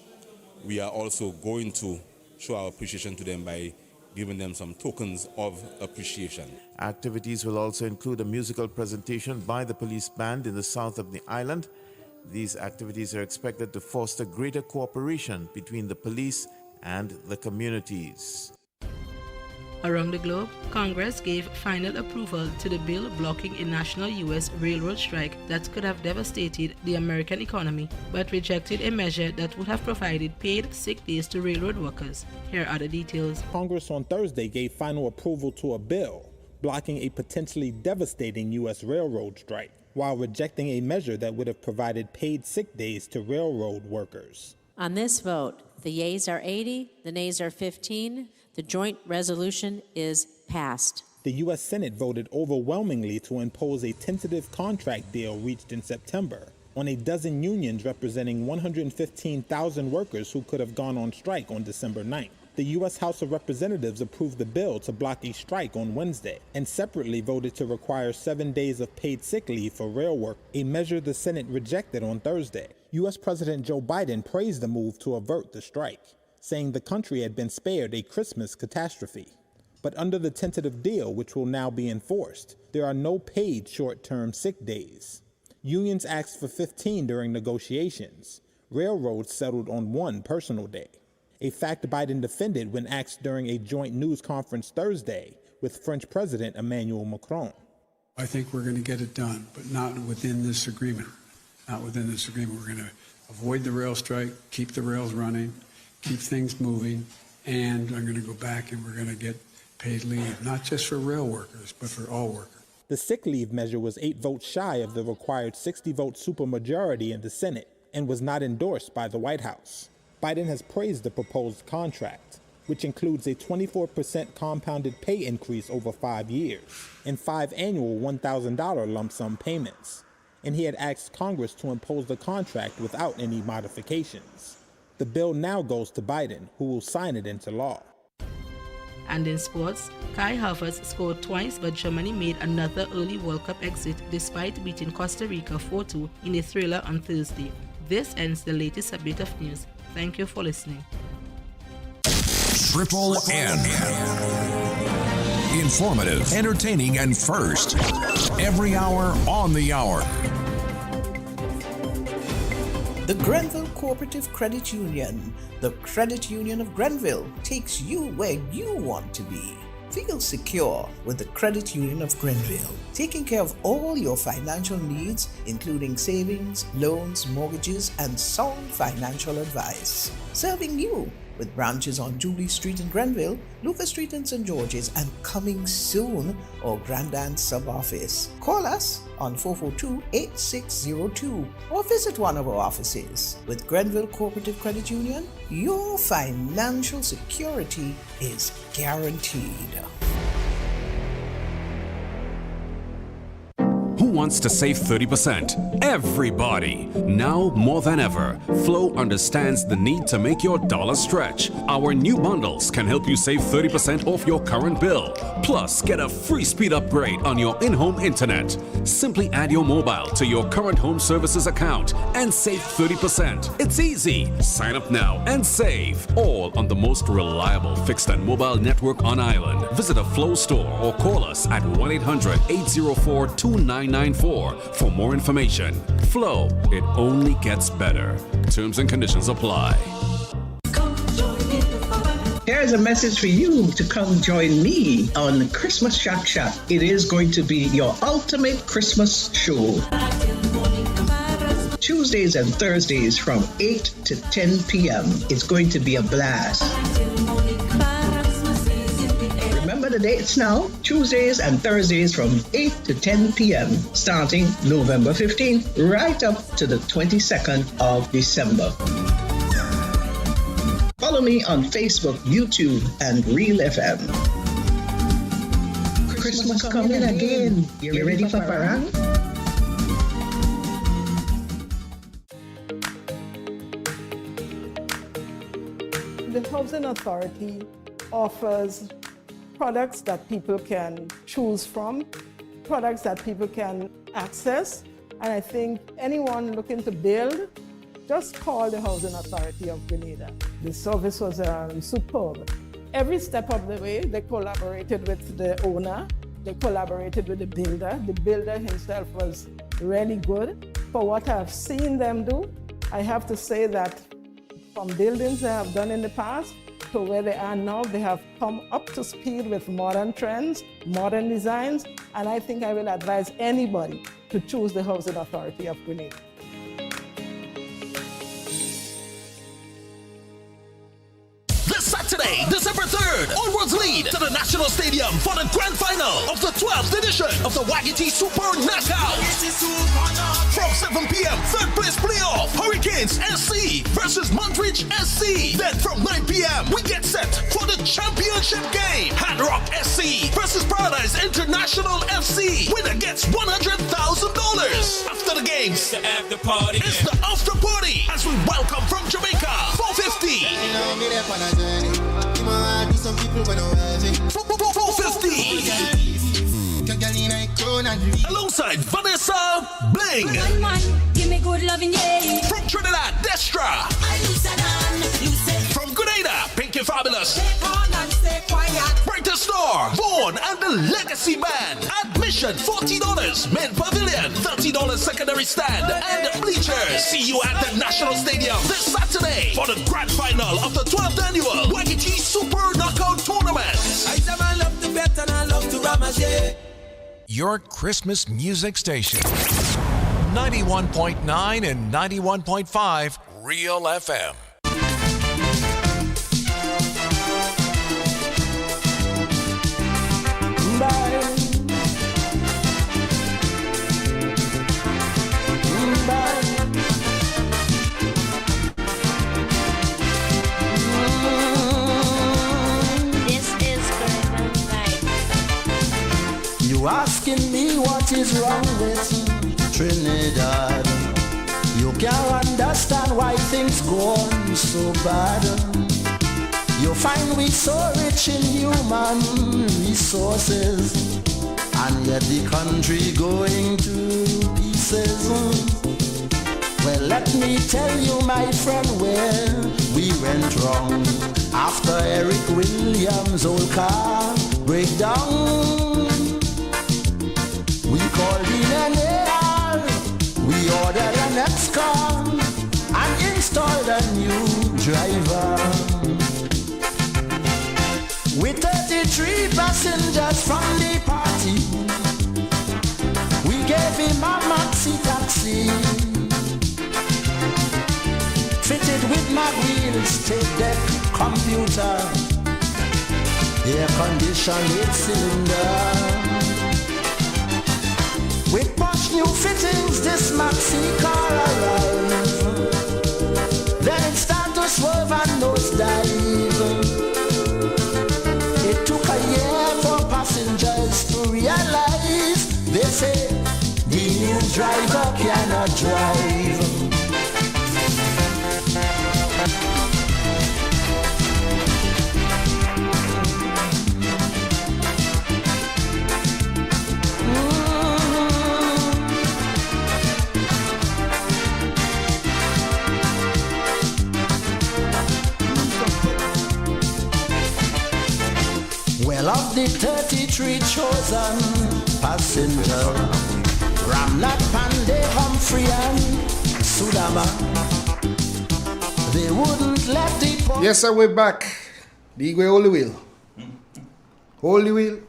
we are also going to show our appreciation to them by giving them some tokens of appreciation. Activities will also include a musical presentation by the police band in the south of the island. These activities are expected to foster greater cooperation between the police and the communities. Around the globe, Congress gave final approval to the bill blocking a national U.S. railroad strike that could have devastated the American economy, but rejected a measure that would have provided paid sick days to railroad workers. Here are the details. Congress on Thursday gave final approval to a bill blocking a potentially devastating U.S. railroad strike, while rejecting a measure that would have provided paid sick days to railroad workers. On this vote, the yeas are 80, the nays are 15. The joint resolution is passed. The U.S. Senate voted overwhelmingly to impose a tentative contract deal reached in September on a dozen unions representing 115,000 workers who could have gone on strike on December 9th. The U.S. House of Representatives approved the bill to block a strike on Wednesday and separately voted to require 7 days of paid sick leave for rail work, a measure the Senate rejected on Thursday. U.S. President Joe Biden praised the move to avert the strike, saying the country had been spared a Christmas catastrophe. But under the tentative deal, which will now be enforced, there are no paid short-term sick days. Unions asked for 15 during negotiations. Railroads settled on 1 personal day. a fact Biden defended when asked during a joint news conference Thursday with French President Emmanuel Macron. I think we're going to get it done, but not within this agreement. Not within this agreement. We're going to avoid the rail strike, keep the rails running, keep things moving, and I'm going to go back and we're going to get paid leave, not just for rail workers, but for all workers. The sick leave measure was 8 votes shy of the required 60-vote supermajority in the Senate and was not endorsed by the White House. Biden has praised the proposed contract, which includes a 24% compounded pay increase over 5 years and 5 annual $1,000 lump sum payments. And he had asked Congress to impose the contract without any modifications. The bill now goes to Biden, who will sign it into law. And in sports, Kai Havertz scored twice, but Germany made another early World Cup exit despite beating Costa Rica 4-2 in a thriller on Thursday. This ends the latest update of news. Thank you for listening. Triple N. Informative, entertaining, and first. Every hour on the hour. The Grenville Cooperative Credit Union, the credit union of Grenville, takes you where you want to be. Feel secure with the Credit Union of Grenville, taking care of all your financial needs, including savings, loans, mortgages, and sound financial advice. Serving you with branches on Jubilee Street in Grenville, Lucas Street in St. George's, and coming soon, our Grandstand sub-office. Call us on 442-8602 or visit one of our offices. With Grenville Cooperative Credit Union, your financial security is guaranteed. Who wants to save 30%? Everybody! Now more than ever, Flow understands the need to make your dollar stretch. Our new bundles can help you save 30% off your current bill. Plus, get a free speed upgrade on your in-home internet. Simply add your mobile to your current home services account and save 30%. It's easy. Sign up now and save. All on the most reliable fixed and mobile network on island. Visit a Flow store or call us at 1-800-804-2994 for more information. Flow, it only gets better. Terms and conditions apply. Here's a message for you to come join me on Christmas Shack Shack. It is going to be your ultimate Christmas show. Tuesdays and Thursdays from 8 to 10 p.m. It's going to be a blast. Remember the dates now? Tuesdays and Thursdays from 8 to 10 p.m. starting November 15th right up to the 22nd of December. Follow me on Facebook, YouTube, and Real FM. Christmas coming again. You ready for parang? The Housing Authority offers products that people can choose from, products that people can access, and I think anyone looking to build, just call the Housing Authority of Grenada. The service was superb. Every step of the way, they collaborated with the owner, they collaborated with the builder. The builder himself was really good. For what I've seen them do, I have to say that from buildings they have done in the past to where they are now, they have come up to speed with modern trends, modern designs, and I think I will advise anybody to choose the Housing Authority of Grenada. Saturday, December 3rd, onwards lead to the National Stadium for the grand final of the 12th edition of the Wagiti Super Knockout. From 7 p.m., third place playoff, Hurricanes SC versus Montreach SC. Then from 9 p.m., we get set for the championship game. Hard Rock SC versus Paradise International FC. Winner gets $100,000. After the games, it's the after party. It's the after party as we welcome from Jamaica, 450. 450. Alongside Vanessa Bling. Give me good loving, yeah. From Trinidad, Destra. From Grenada, Pinky Fabulous. Brighter Star, Vaughn, and the Legacy Band. Admission $40. Main pavilion $30 secondary stand and bleachers. See you at the National Stadium this Saturday for the grand final of the 12th annual YGT Super Knockout Tournament. I love to bet and I love to ramage. Your Christmas music station. 91.9 and 91.5 Real FM. You asking me what is wrong with Trinidad? You can't understand why things go on so bad. You find we so rich in human resources, and yet the country going to pieces. Well, let me tell you, my friend, where we went wrong. After Eric Williams' old car breakdown, we called in an AR, we ordered an X-car and installed a new driver. With 33 passengers from the party, we gave him a maxi taxi, fitted with mag wheels, tape deck, computer, air conditioned 8-cylinder. With posh new fittings, this maxi car arrived. Then it started to swerve and nosedive. It took a year for passengers to realize, they say, the new driver cannot drive. Well, of the 33 chosen passengers, Ramnat, Pandey, Humphrey and Sudama, they wouldn't let the... Yes, sir, we're back. The Igwe Holy Wheel. Holy Wheel.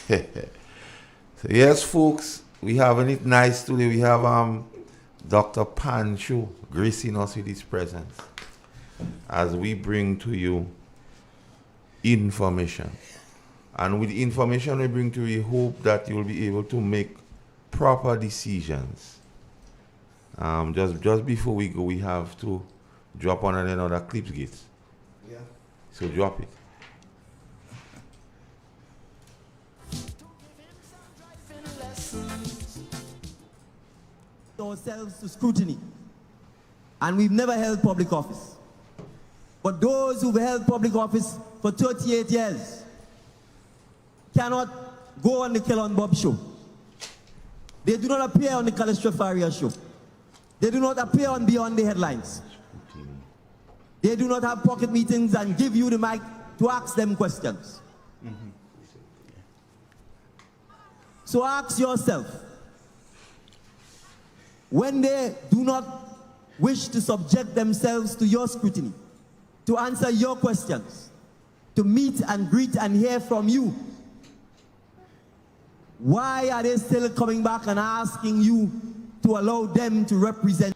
So yes, folks, we having it nice today. We have Dr. Pancho gracing us with his presence as we bring to you information. And with the information we bring to you, hope that you'll be able to make proper decisions. Just before we go, we have to drop on another clips gates. Yeah. So drop it. Ourselves to scrutiny, and we've never held public office. But those who've held public office for 38 years cannot go on the Kellon Bob show. They do not appear on the Calistro Faria show. They do not appear on Beyond the Headlines. They do not have pocket meetings and give you the mic to ask them questions. So ask yourself, when they do not wish to subject themselves to your scrutiny, to answer your questions, to meet and greet and hear from you, why are they still coming back and asking you to allow them to represent?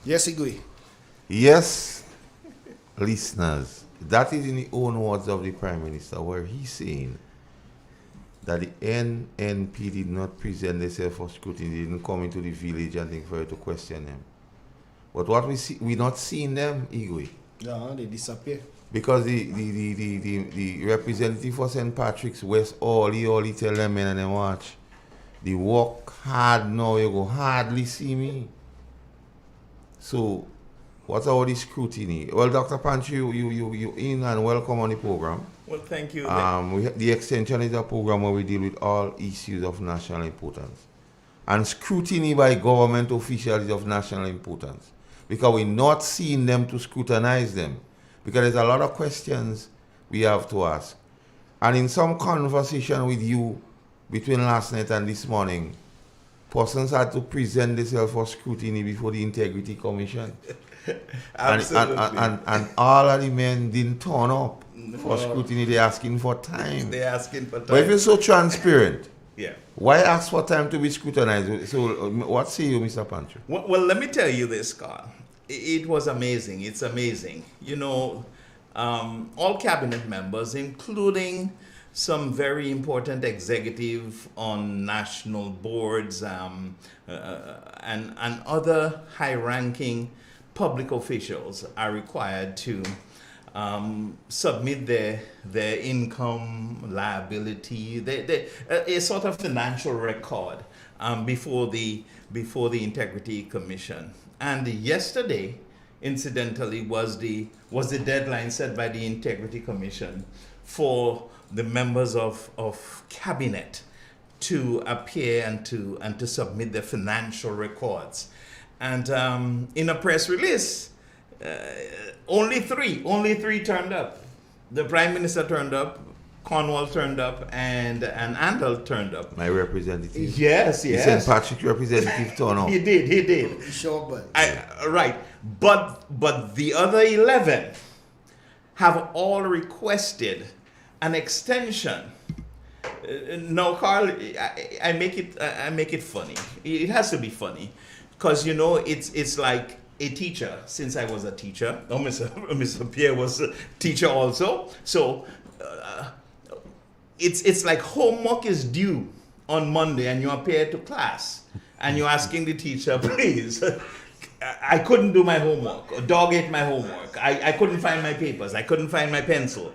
Yes, Igwe. Yes, listeners, that is in the own words of the Prime Minister, where he's saying that the NNP did not present themselves for scrutiny, they didn't come into the village and think for you to question them. But what we see, we're not seeing them, Igwe. Yeah, they disappear. Because the representative for St. Patrick's West, all he tell them men and they watch. They work hard now, you go hardly see me. So, what's all the scrutiny? Well, Dr. Pancho, you in and welcome on the program. Well, thank you. The Xtention is a program where we deal with all issues of national importance. And scrutiny by government officials is of national importance. because we're not seeing them to scrutinize them. Because there's a lot of questions we have to ask. And in some conversation with you between last night and this morning, persons had to present themselves for scrutiny before the Integrity Commission. Absolutely. And all of the men didn't turn up for scrutiny. They're asking for time. They're asking for time. But if you're so transparent, yeah, why ask for time to be scrutinized? So what say you, Mr. Pantry? Well, let me tell you this, Carl. It was amazing. It's amazing. You know, all cabinet members, including some very important executive on national boards and other high-ranking public officials are required to submit their income, liability, a sort of financial record before the Integrity Commission. And yesterday, incidentally, was the deadline set by the Integrity Commission for the members of cabinet to appear and to submit their financial records. And in a press release, only three turned up. The Prime Minister turned up, Cornwall turned up, and Andal turned up. My representative. Yes. The St. Patrick representative turned up. He did. Sure, right. But the other 11 have all requested an extension. No, Carl, I make it funny. It has to be funny, because you know it's like a teacher. Since I was a teacher, Mr. Pierre was a teacher also. So it's like homework is due on Monday, and you appear to class, and you're asking the teacher, please. I couldn't do my homework. A dog ate my homework. I couldn't find my papers. I couldn't find my pencil.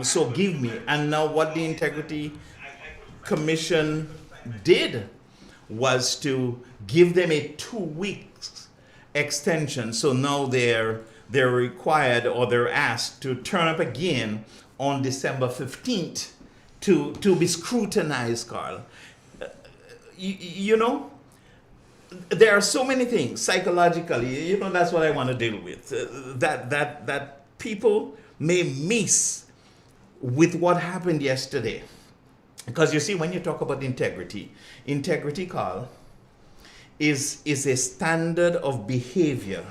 So give me. And now what the Integrity Commission did was to give them a 2 weeks extension. So now they're required, or they're asked to turn up again on December 15th to be scrutinized, Carl. You know, there are so many things psychologically, you know, that's what I want to deal with, that people may miss with what happened yesterday. Because you see, when you talk about integrity, Carl, is a standard of behavior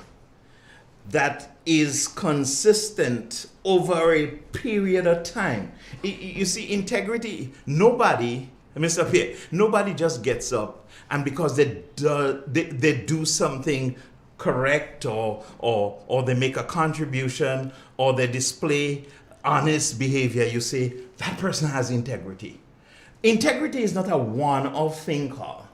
that is consistent over a period of time. You see, integrity, nobody, Mr. Pierre, nobody just gets up and because they do something correct or they make a contribution or they display honest behavior, you say, that person has integrity. Integrity is not a one-off thing, Carl.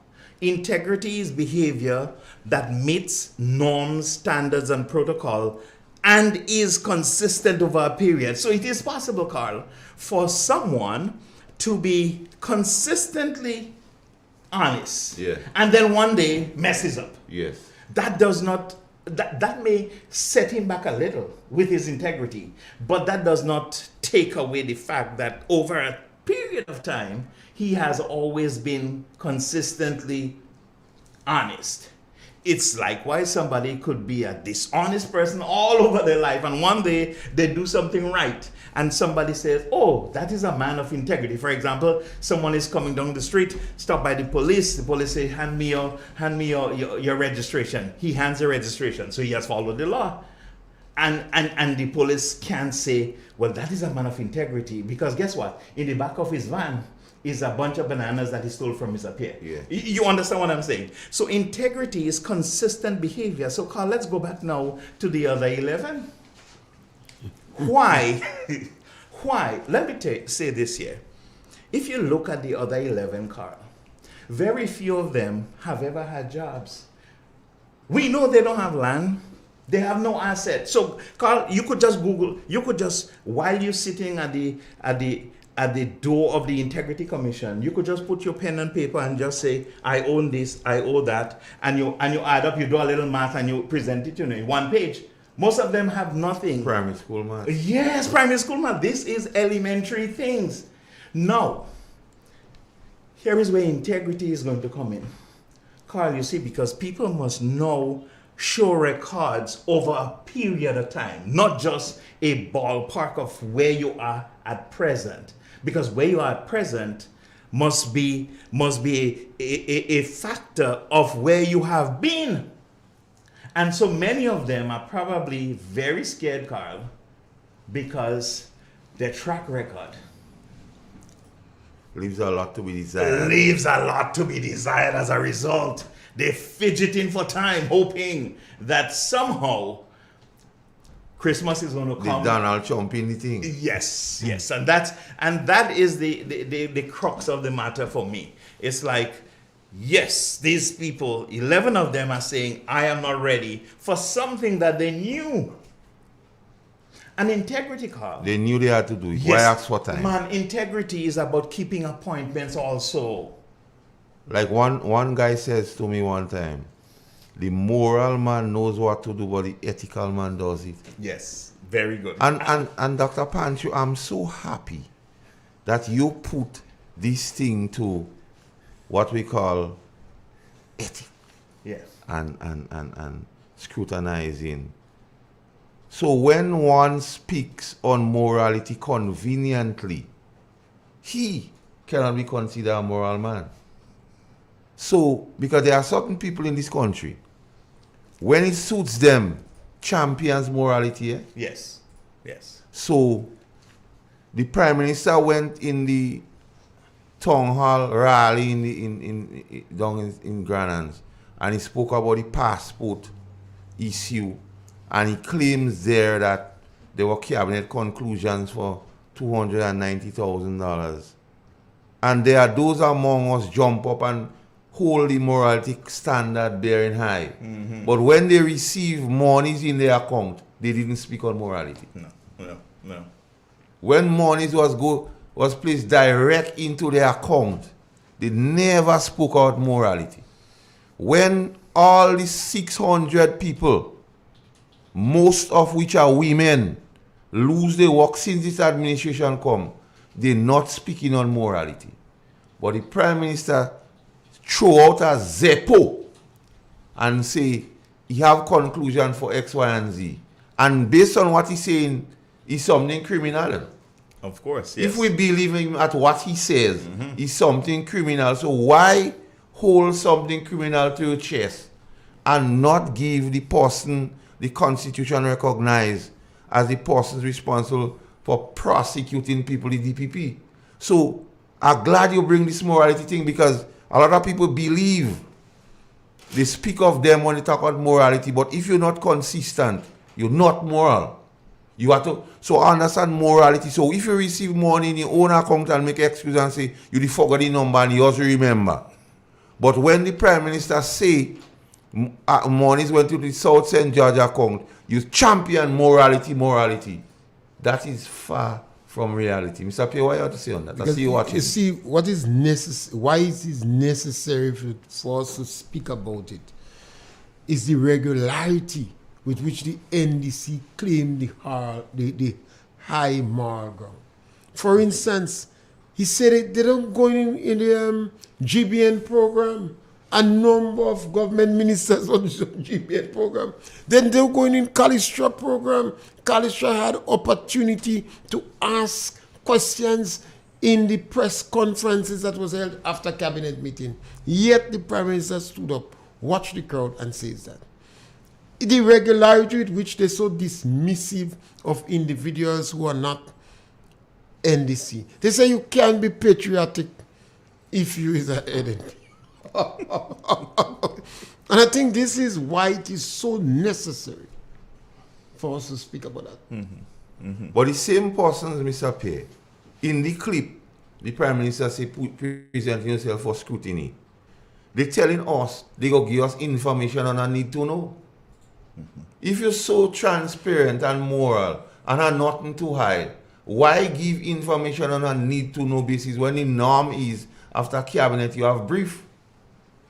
Integrity is behavior that meets norms, standards, and protocol and is consistent over a period. So it is possible, Carl, for someone to be consistently honest, and then one day messes up. Yes. That does not, that may set him back a little with his integrity, but that does not take away the fact that over a period of time, he has always been consistently honest. It's likewise somebody could be a dishonest person all over their life, and one day they do something right, and somebody says, oh, that is a man of integrity. For example, someone is coming down the street, stopped by the police say, hand me your registration. He hands the registration, so he has followed the law. And the police can say, well, that is a man of integrity, because guess what? In the back of his van is a bunch of bananas that he stole from Mr. Pierre. Yeah. You understand what I'm saying? So integrity is consistent behavior. So Carl, let's go back now to the other 11. Why? Why? Let me say this here. If you look at the other 11, Carl, very few of them have ever had jobs. We know they don't have land. They have no assets. So, Carl, you could just Google, while you're sitting at the door of the Integrity Commission, you could just put your pen and paper and just say, I own this, I owe that, and you add up, you do a little math, and you present it, in 1 page. Most of them have nothing. Primary school math. Yes, primary school math. This is elementary things. Now, here is where integrity is going to come in. Carl, you see, because people must know show records over a period of time, not just a ballpark of where you are at present. Because where you are at present must be a factor of where you have been. And so many of them are probably very scared, Carl, because their track record leaves a lot to be desired. Leaves a lot to be desired as a result. They're fidgeting for time, hoping that somehow Christmas is going to come. The Donald Trump in the thing. Yes, yes. And that is the crux of the matter for me. It's like, yes, these people, 11 of them are saying, I am not ready for something that they knew. And integrity, Carl. They knew they had to do it. Yes, Why ask for time? Man, integrity is about keeping appointments also. Like one guy says to me one time, the moral man knows what to do, but the ethical man does it. Yes, very good. And Dr. Pancho, I'm so happy that you put this thing to what we call ethics. Yes. And scrutinizing. So when one speaks on morality conveniently, he cannot be considered a moral man. So, because there are certain people in this country, when it suits them, champions morality. Yes, yes. So, the Prime Minister went in the town hall rally down in Grenada, and he spoke about the passport issue. And he claims there that there were cabinet conclusions for $290,000. And there are those among us jump up and hold the morality standard bearing high. Mm-hmm. But when they receive monies in their account, they didn't speak on morality. No. When monies was placed direct into their account, they never spoke about morality. When all the 600 people, most of which are women, lose their work since this administration come, they're not speaking on morality. But the Prime Minister throw out a Zeppo and say he have conclusion for X, Y, and Z. And based on what he's saying, is something criminal. Of course, yes. If we believe him at what he says, is something criminal. So why hold something criminal to your chest and not give the person the Constitution recognized as the person responsible for prosecuting people in DPP? So I'm glad you bring this morality thing, because a lot of people believe they speak of them when they talk about morality, but if you're not consistent, you're not moral. You have to understand morality. So if you receive money in your own account and make excuse and say you forgot the number and you also remember. But when the Prime Minister say monies went to the South St. George account, you champion morality. That is far from reality. Mr. P, what you have to say on that? Because I see you watching. You see, what is necessary? Why it is necessary for us to speak about it is the regularity with which the NDC claimed the high moral ground. For instance, he said they don't go in the GBN program. A number of government ministers on the GBN program. Then they were going in Kalistra program. Kalistra had opportunity to ask questions in the press conferences that was held after cabinet meeting. Yet the Prime Minister stood up, watched the crowd and says that. The regularity with which they so dismissive of individuals who are not NDC. They say you can't be patriotic if you is an NDC. And I think this is why it is so necessary for us to speak about that. But the same persons, Mr. P, in the clip, the Prime Minister say presenting himself for scrutiny. They're telling us they go give us information on a need to know. If you're so transparent and moral and have nothing to hide, why give information on a need to know basis when the norm is after cabinet you have brief?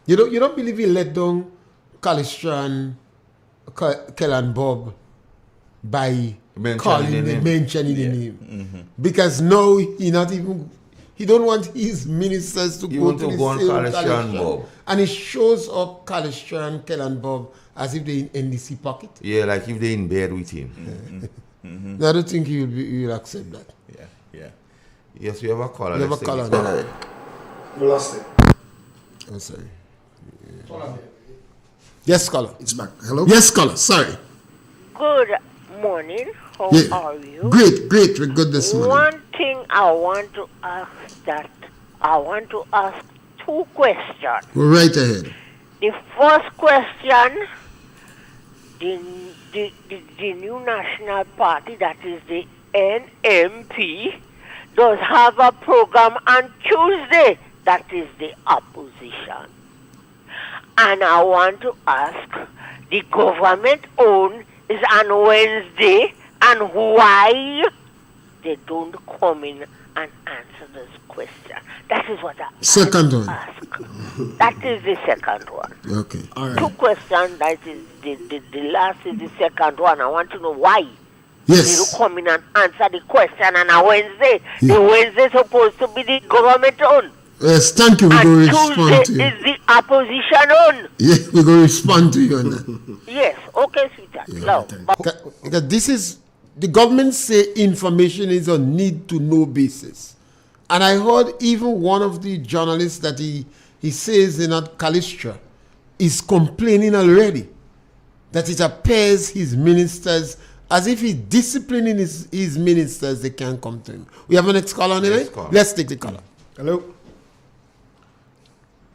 You don't believe he let down Kalistra and Kellan Bob by mentioning the name. Because now he He don't want his ministers to go to the on same Calistran Bob. And it shows up Calistran, Kellan Bob as if they're in NDC pocket. Yeah, like if they're in bed with him. I don't think he will accept that. Yeah. Yes, we have a caller. We have a Let's caller take now. it. We lost it. I'm sorry. Yes, caller. It's back. Hello? Yes, caller. Sorry. Good morning. How Yeah. are you? Great. We're good this morning. One thing I want to ask two questions. Go right ahead. The first question, the new national party, that is the NMP, does have a program on Tuesday, that is the opposition. And I want to ask, the government own is on Wednesday, and why they don't come in and answer this question? That is what I Second one. ask. That is the second one. Okay. All right. Two questions, that is the last is the second one. I want to know why. Yes. They don't come in and answer the question on a Wednesday. The Wednesday is supposed to be the government own. Yes, thank you. We're going to respond to Tuesday you. is the opposition own. Yeah, we're going to respond to you on that. Yes, okay, sweetheart. No, but This is, the government say information is on need to know basis. And I heard even one of the journalists that he says in that Calistra is complaining already that it appears his ministers, as if he's disciplining his ministers, they can't come to him. We have a next caller on the line? Let's take the caller. Hello?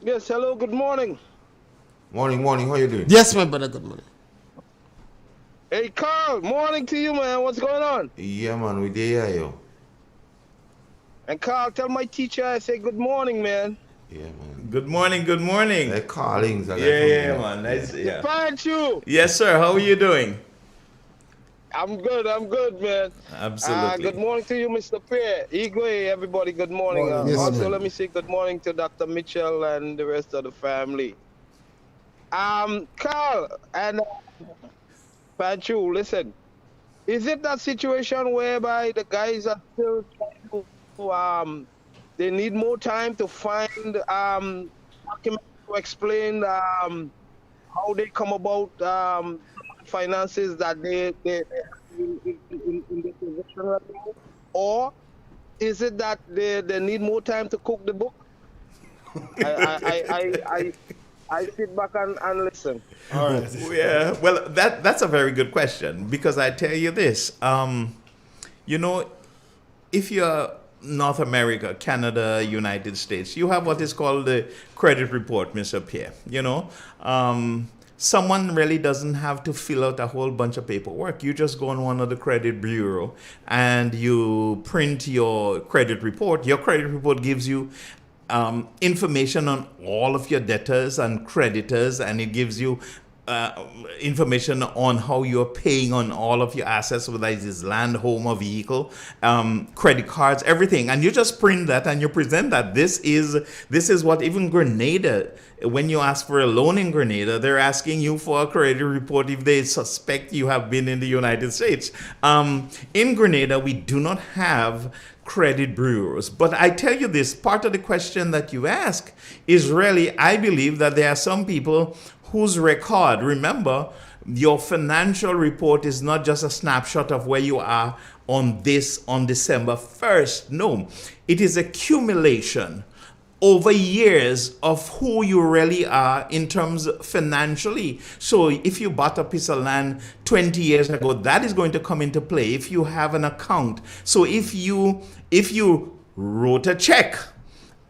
Yes, hello, good morning. Morning. How you doing? Yes, my brother, good morning. Hey, Carl, morning to you, man. What's going on? Yeah, man, we there, yo. And Carl, tell my teacher I say good morning, man. Yeah, man. Good morning. They're callings. Yeah, man. Nice. Yeah. Find you. Yes, sir. How are you doing? I'm good, man. Absolutely. Good morning to you, Mr. Pierre. Igwe, everybody, good morning. Yes, Also, man. let me say good morning to Dr. Mitchell and the rest of the family. Carl and Panchu, listen. Is it that situation whereby the guys are still trying to, they need more time to find documents to explain how they come about finances that they in the position right now? Or is it that they need more time to cook the book? I sit back and listen. All right. Yeah. Well, that's a very good question, because I tell you this. If you're North America, Canada, United States, you have what is called the credit report, Mr. Pierre. Someone really doesn't have to fill out a whole bunch of paperwork. You just go on one of the credit bureau and you print your credit report. Your credit report gives you information on all of your debtors and creditors, and it gives you information on how you're paying on all of your assets, whether it is land, home, or vehicle, credit cards, everything. And you just print that and you present that. This is what even Grenada, when you ask for a loan in Grenada, they're asking you for a credit report if they suspect you have been in the United States. In Grenada, we do not have credit bureaus. But I tell you this, part of the question that you ask is really, I believe that there are some people whose record, remember, your financial report is not just a snapshot of where you are on December 1st. No, it is accumulation over years of who you really are in terms of financially. So if you bought a piece of land 20 years ago, that is going to come into play if you have an account. So if you wrote a check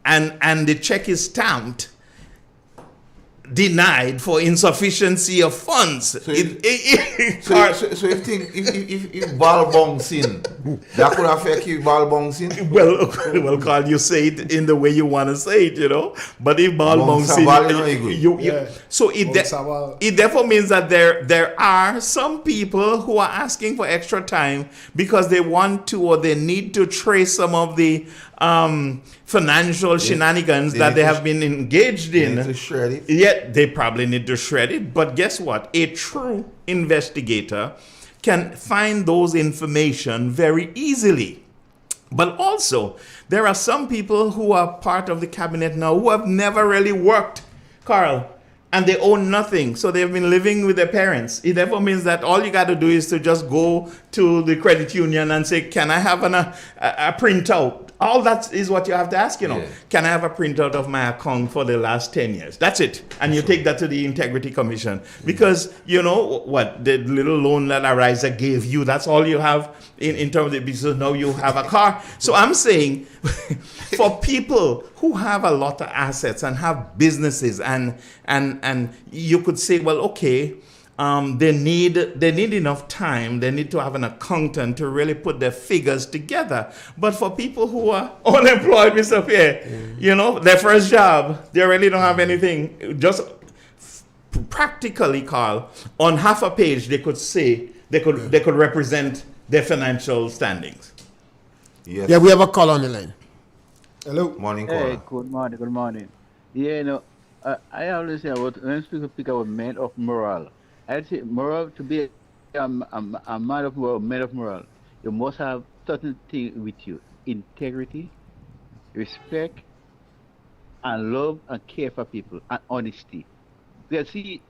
and the check is stamped, denied for insufficiency of funds. So if ball bouncing, that could affect you, ball bouncing? Well, Carl, you say it in the way you want to say it, But if ball bouncing, so it therefore means that there are some people who are asking for extra time because they want to or they need to trace some of the financial shenanigans that they have been engaged in. They need to shred it. Yet they probably need to shred it. But guess what? A true investigator can find those information very easily. But also, there are some people who are part of the cabinet now who have never really worked, Carl, and they own nothing. So they've been living with their parents. It therefore means that all you got to do is to just go to the credit union and say, can I have a printout? All that is what you have to ask, you know. Yeah. Can I have a printout of my account for the last 10 years? That's it. And you take that to the Integrity Commission. Because, you know, what the little loan that Ariza gave you, that's all you have in terms of the business. Now you have a car. So I'm saying for people who have a lot of assets and have businesses and you could say, well, okay, they need enough time. They need to have an accountant to really put their figures together. But for people who are unemployed, Mr. Pierre, you know, their first job, they really don't have anything. Just practically, Carl, on half a page, they could say they could represent their financial standings. Yes. Yeah, we have a call on the line. Hello. Morning, Hey, caller. good morning, good morning. Yeah, you know, I always say about when people speak about men of moral, I say moral to be a man of moral, you must have certain things with you: integrity, respect, and love and care for people, and honesty. Because see,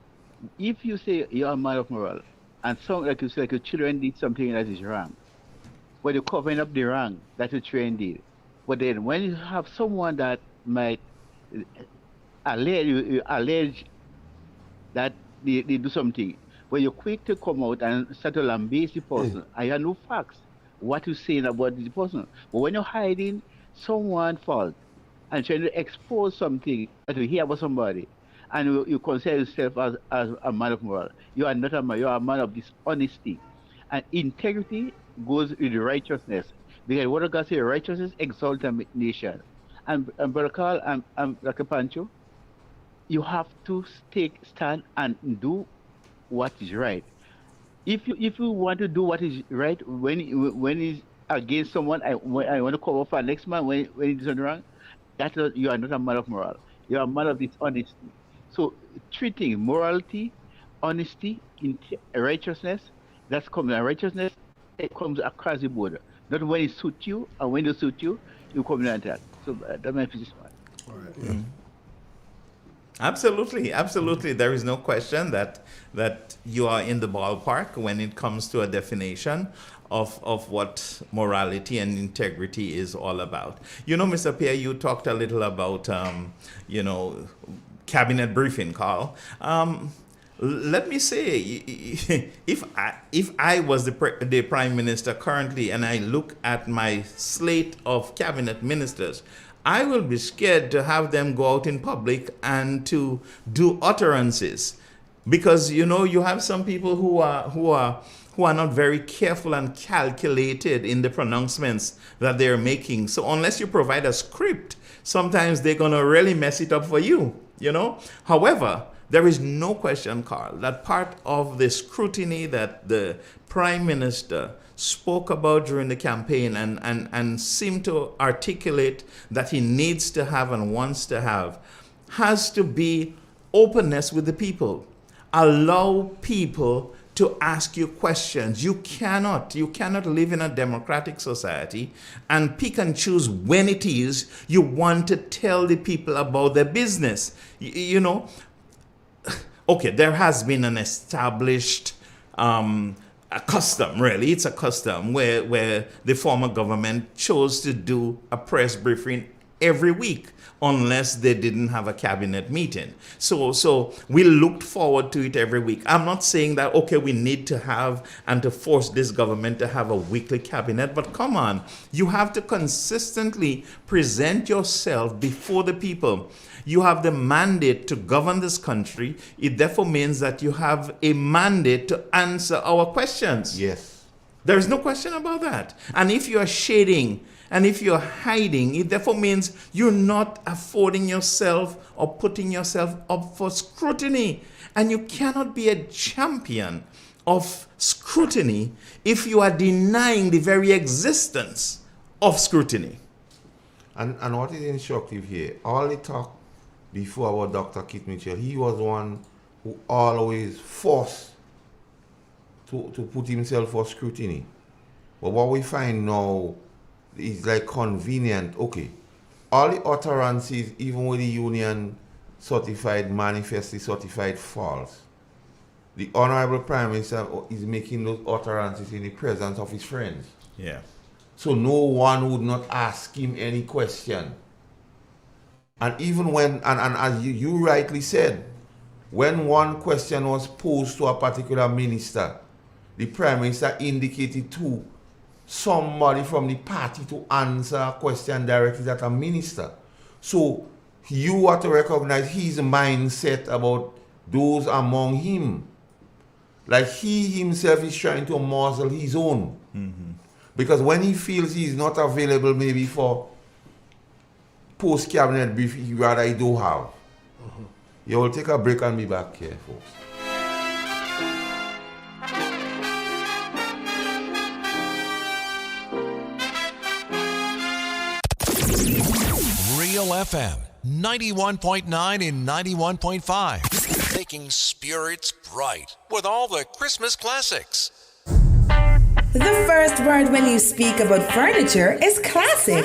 if you say you're a man of moral, and some like you say, like your children did something that is wrong, but you're covering up the wrong that your children did. But then when you have someone that might allege that they do something, but you're quick to come out and start to lambaste the person, and you have no facts, what you're saying about the person. But when you're hiding someone's fault and trying to expose something that you hear about somebody, and you consider yourself as a man of moral, you are not a man, you are a man of dishonesty. And integrity goes with righteousness. Because what God says, righteousness exalts a nation. And Brother Carl and Dr. Pancho, you have to take stand and do what is right. If you want to do what is right, when it's against someone, I want to cover for next man when it is wrong, you are not a man of moral. You are a man of dishonesty. So treating morality, honesty, righteousness, that's coming. And righteousness, it comes across the board. Not when it suits you, and when it suits you, you come in that. So that's my position. All right. Mm. Absolutely, absolutely. There is no question that you are in the ballpark when it comes to a definition of what morality and integrity is all about. You know, Mr. Pierre, you talked a little about cabinet briefing, Carl. Let me say, if I was the prime minister currently and I look at my slate of cabinet ministers, I will be scared to have them go out in public and to do utterances, because you have some people who are not very careful and calculated in the pronouncements that they're making. So unless you provide a script, sometimes they're gonna really mess it up for you. However, there is no question, Carl, that part of the scrutiny that the Prime Minister spoke about during the campaign and seemed to articulate that he needs to have and wants to have has to be openness with the people. Allow people to ask you questions. You cannot live in a democratic society and pick and choose when it is you want to tell the people about their business. Okay, there has been an established a custom, really. It's a custom where the former government chose to do a press briefing every week unless they didn't have a cabinet meeting. So we looked forward to it every week. I'm not saying that, okay, we need to have and to force this government to have a weekly cabinet, but come on, you have to consistently present yourself before the people. You have the mandate to govern this country. It therefore means that you have a mandate to answer our questions. Yes. There is no question about that. And if you are shading and if you're hiding, it therefore means you're not affording yourself or putting yourself up for scrutiny. And you cannot be a champion of scrutiny if you are denying the very existence of scrutiny. And what is instructive here, all the talk before about Dr. Kit Mitchell, he was one who always forced to put himself for scrutiny. But what we find now, is like convenient. Okay, all the utterances, even with the union certified, manifestly certified false. The Honorable Prime Minister is making those utterances in the presence of his friends. Yeah. So no one would not ask him any question. And even when, and as you rightly said, when one question was posed to a particular minister, the Prime Minister indicated to somebody from the party to answer a question directly at a minister. So you have to recognize his mindset about those among him. Like he himself is trying to muzzle his own. Mm-hmm. Because when he feels he's not available maybe for post-cabinet brief, he rather he do have. You will take a break and be back here, folks. Real FM 91.9 and 91.5, making spirits bright with all the Christmas classics. The first word when you speak about furniture is classic.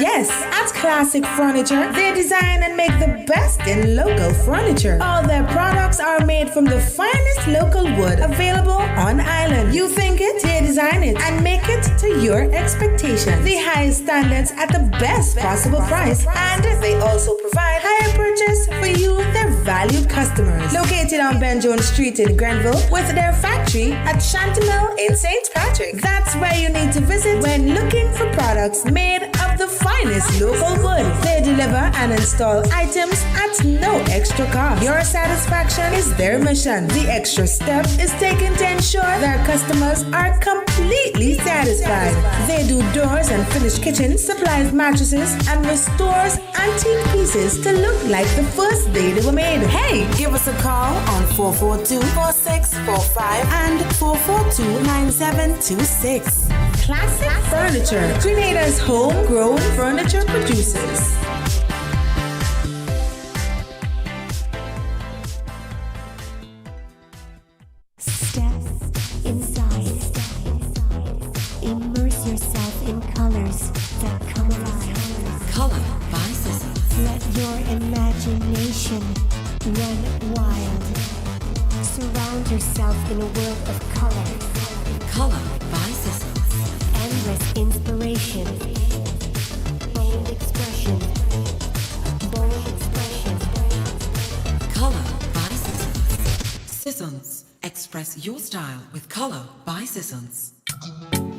Yes, at Classic Furniture, they design and make the best in local furniture. All their products are made from the finest local wood available on island. You think it, they design it and make it to your expectations. The highest standards at the best possible price, and they also provide higher purchase for you, their valued customers. Located on Ben Jones Street in Grenville, with their factory at Chantemelle in St. Patrick. That's where you need to visit when looking for products made of the finest local wood. They deliver and install items at no extra cost. Your satisfaction is their mission. The extra step is taken to ensure their customers are completely satisfied. They do doors and finished kitchen, supplies mattresses, and restores antique pieces to look like the first day they were made. Hey, give us a call on 442-4645 and 442-9726. Classic Furniture, Grenada's homegrown furniture producers. Step inside. Immerse yourself in colors that come alive. Color by Seasons. Let your imagination run wild. Surround yourself in a world of color. Color by Seasons. Endless inspiration. Bold expression. Bold expression. Color by Seasons. Seasons. Express your style with Color by Seasons.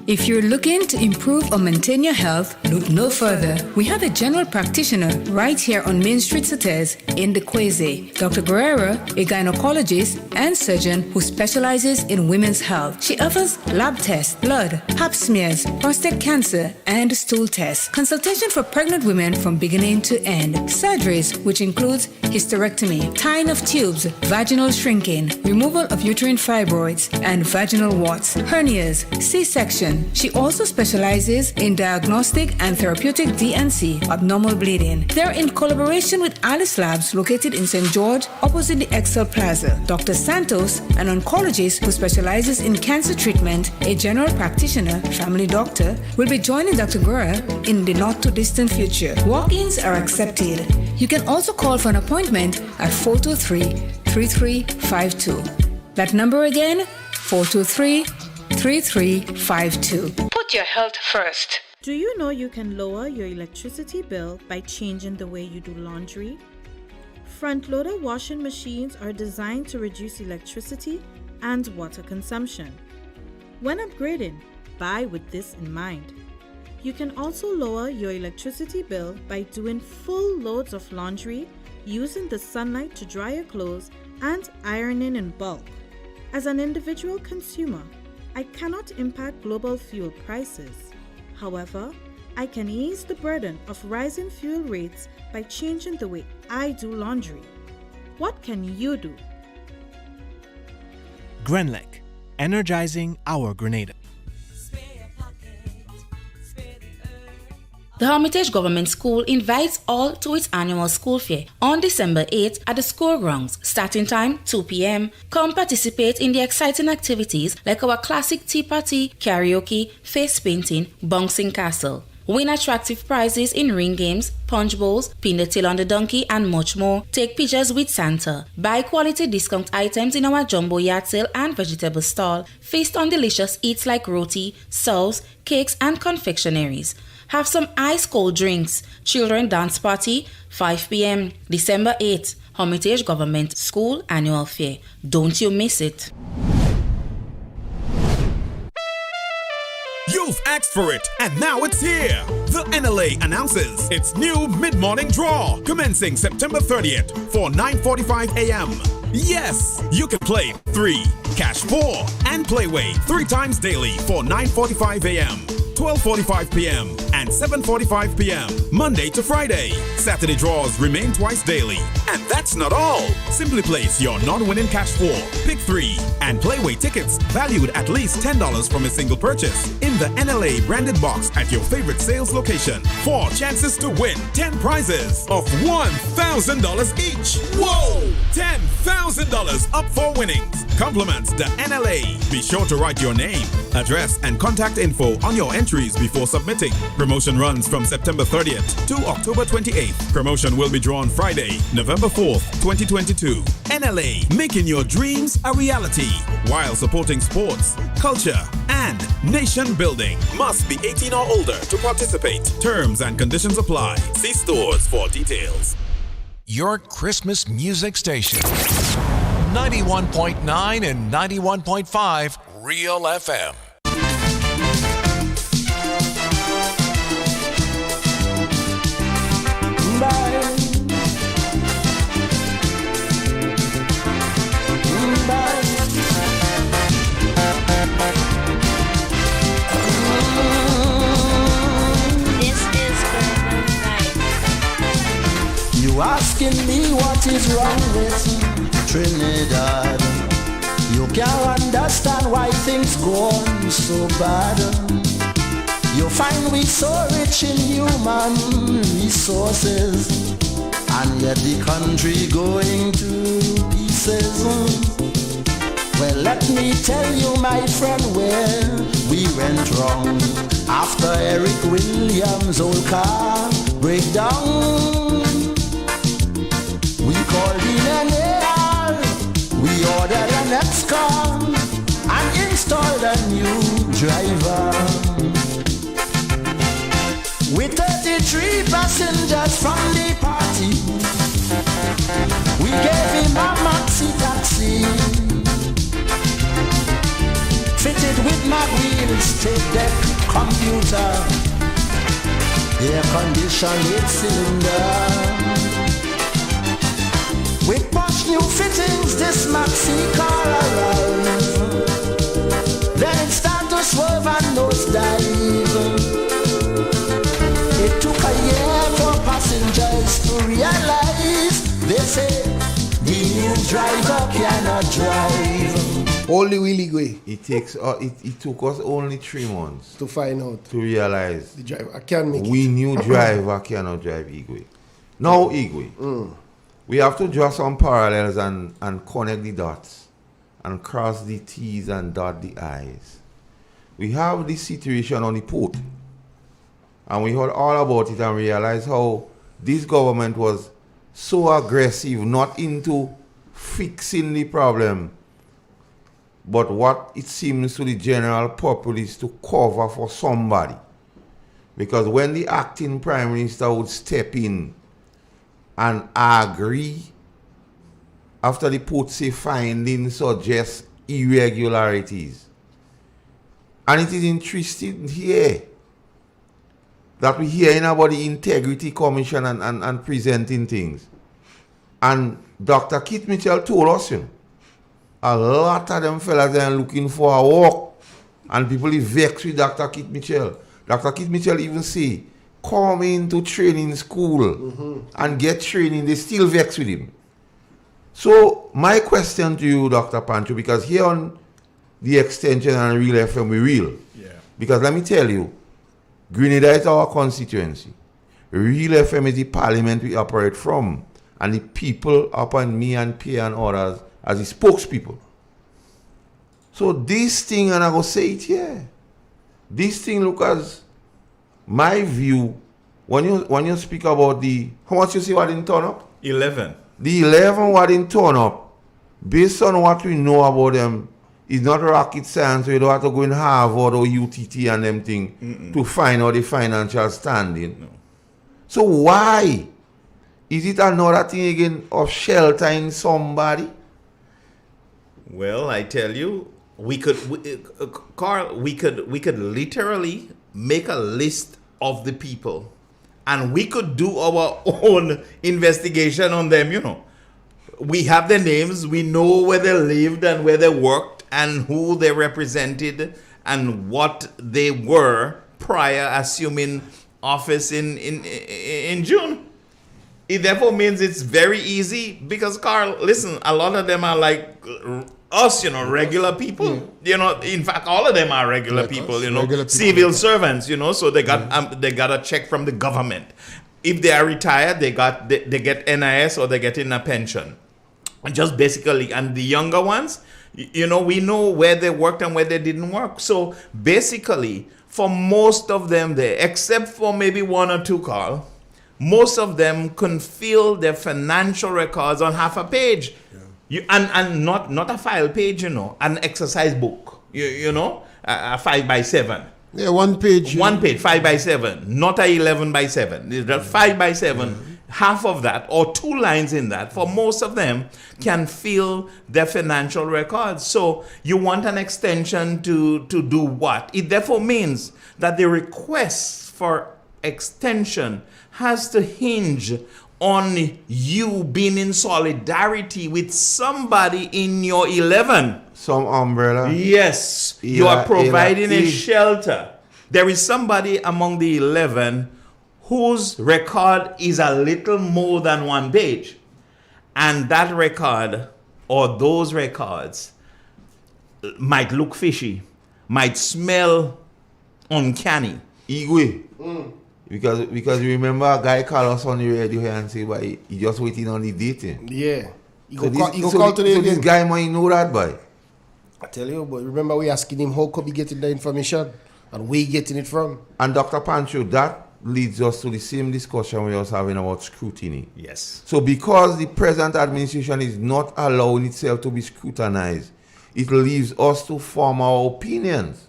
If you're looking to improve or maintain your health, look no further. We have a general practitioner right here on Main Street Sautez in the Kweze. Dr. Guerrero, a gynecologist and surgeon who specializes in women's health. She offers lab tests, blood, pap smears, prostate cancer, and stool tests. Consultation for pregnant women from beginning to end. Surgeries, which includes hysterectomy, tying of tubes, vaginal shrinking, removal of uterine fibroids, and vaginal warts, hernias, C-section. She also specializes in diagnostic and therapeutic DNC, abnormal bleeding. They're in collaboration with Alice Labs, located in St. George, opposite the Excel Plaza. Dr. Santos, an oncologist who specializes in cancer treatment, a general practitioner, family doctor, will be joining Dr. Guerra in the not-too-distant future. Walk-ins are accepted. You can also call for an appointment at 423-3352. That number again, 423-3352. Put your health first. Do you know you can lower your electricity bill by changing the way you do laundry? Front-loader washing machines are designed to reduce electricity and water consumption. When upgrading, buy with this in mind. You can also lower your electricity bill by doing full loads of laundry, using the sunlight to dry your clothes, and ironing in bulk. As an individual consumer, I cannot impact global fuel prices. However, I can ease the burden of rising fuel rates by changing the way I do laundry. What can you do? Grenlec, energizing our Grenada. The Hermitage Government School invites all to its annual school fair on December 8th at the school grounds. Starting time 2 p.m. Come participate in the exciting activities like our classic tea party, karaoke, face painting, bouncing castle. Win attractive prizes in ring games, punch bowls, pin the tail on the donkey, and much more. Take pictures with Santa. Buy quality discount items in our jumbo yard sale and vegetable stall. Feast on delicious eats like roti, sauce, cakes, and confectionaries. Have some ice cold drinks. Children dance party, 5 p.m. December 8th. Hermitage Government School Annual Fair. Don't you miss it. You've asked for it, and now it's here. The NLA announces its new mid-morning draw, commencing September 30th for 9:45 a.m. Yes, you can play 3, cash 4, and playway 3 times daily for 9:45 a.m., 12:45 p.m., and 7:45 p.m. Monday to Friday. Saturday draws remain twice daily. And that's not all. Simply place your non-winning cash 4, pick 3, and playway tickets valued at least $10 from a single purchase in the NLA branded box at your favorite sales location. 4 chances to win 10 prizes of $1,000 each. Whoa! $10,000 up for winnings. Compliments the NLA. Be sure to write your name, address, and contact info on your entries before submitting. Promotion runs from September 30th to October 28th. Promotion will be drawn Friday, November 4th, 2022. NLA, making your dreams a reality while supporting sports, culture, and nation building. Must be 18 or older to participate. Terms and conditions apply. See stores for details. Your Christmas music station. 91.9 and 91.5 Real FM. You asking me what is wrong with Trinidad? You can't understand why things go on so bad. You find we so rich in human resources, and yet the country going to pieces. Well, let me tell you, my friend, where we went wrong. After Eric Williams' old car breakdown, we called in an AR, we ordered an X-car and installed a new driver. With 33 passengers from the party, we gave him a maxi taxi, fitted with my wheels, tape deck, computer, air conditioned 8 cylinder. With posh new fittings, this maxi car arrived. Then it started to swerve and nosedive. It took a year for passengers to realize. They say the new driver cannot drive. Only Willie Gwe. It took us only 3 months to find out, to realize the driver can't make we it. knew driver cannot drive Igwe. Now Igwe, we have to draw some parallels and connect the dots and cross the T's and dot the I's. We have this situation on the port, and we heard all about it and realized how this government was so aggressive, not into fixing the problem, but what it seems to the general populace is to cover for somebody. Because when the acting prime minister would step in and agree after the Putsi findings suggest irregularities, and it is interesting here that we hear about the Integrity Commission and presenting things. And Dr. Keith Mitchell told us, a lot of them fellas are looking for a work, and people is vexed with Dr. Keith Mitchell. Dr. Keith Mitchell even say, come into training school and get training, they still vex with him. So my question to you, Dr. Pancho, because here on the Xtention and Real FM, we real. Yeah. Because let me tell you, Grenada is our constituency. Real FM is the parliament we operate from, and the people upon me and Pierre and others as the spokespeople. So this thing, and I go say it here, this thing look as my view, when you speak about the, how much you see what didn't turn up? 11. The 11 what didn't turn up, based on what we know about them, is not rocket science. We don't have to go in Harvard or UTT and them thing to find out the financial standing. No. So why? Is it another thing again of sheltering somebody? Well, I tell you, Carl, we could literally make a list of the people, and we could do our own investigation on them. You know, we have their names, we know where they lived and where they worked and who they represented and what they were prior assuming office in June. It therefore means it's very easy because, Carl, listen, a lot of them are like us, regular people. In fact, all of them are regular people, civil servants, so they got a check from the government. If they are retired, they get NIS or they get in a pension. Just basically, and the younger ones, we know where they worked and where they didn't work. So basically, for most of them there, except for maybe one or two, Carl, most of them can fill their financial records on half a page. And not a file page, an exercise book, a 5x7. Yeah, 1 page. 1 page, 5x7, not a 11x7. It's just 5x7. Half of that, or 2 lines in that, for most of them, can fill their financial records. So you want an extension to do what? It therefore means that the request for extension has to hinge on you being in solidarity with somebody in your 11. Some umbrella. Yes. You are providing a shelter. There is somebody among the 11 whose record is a little more than 1 page. And that record, or those records, might look fishy, might smell uncanny. Igwe. Because you remember a guy called us on the radio here and say, but he just waiting on the dating. Yeah. So this guy might know that, boy. I tell you, but remember we asking him how could he getting the information and where he getting it from. And Dr. Pancho, that leads us to the same discussion we was having about scrutiny. Yes. So because the present administration is not allowing itself to be scrutinized, it leaves us to form our opinions.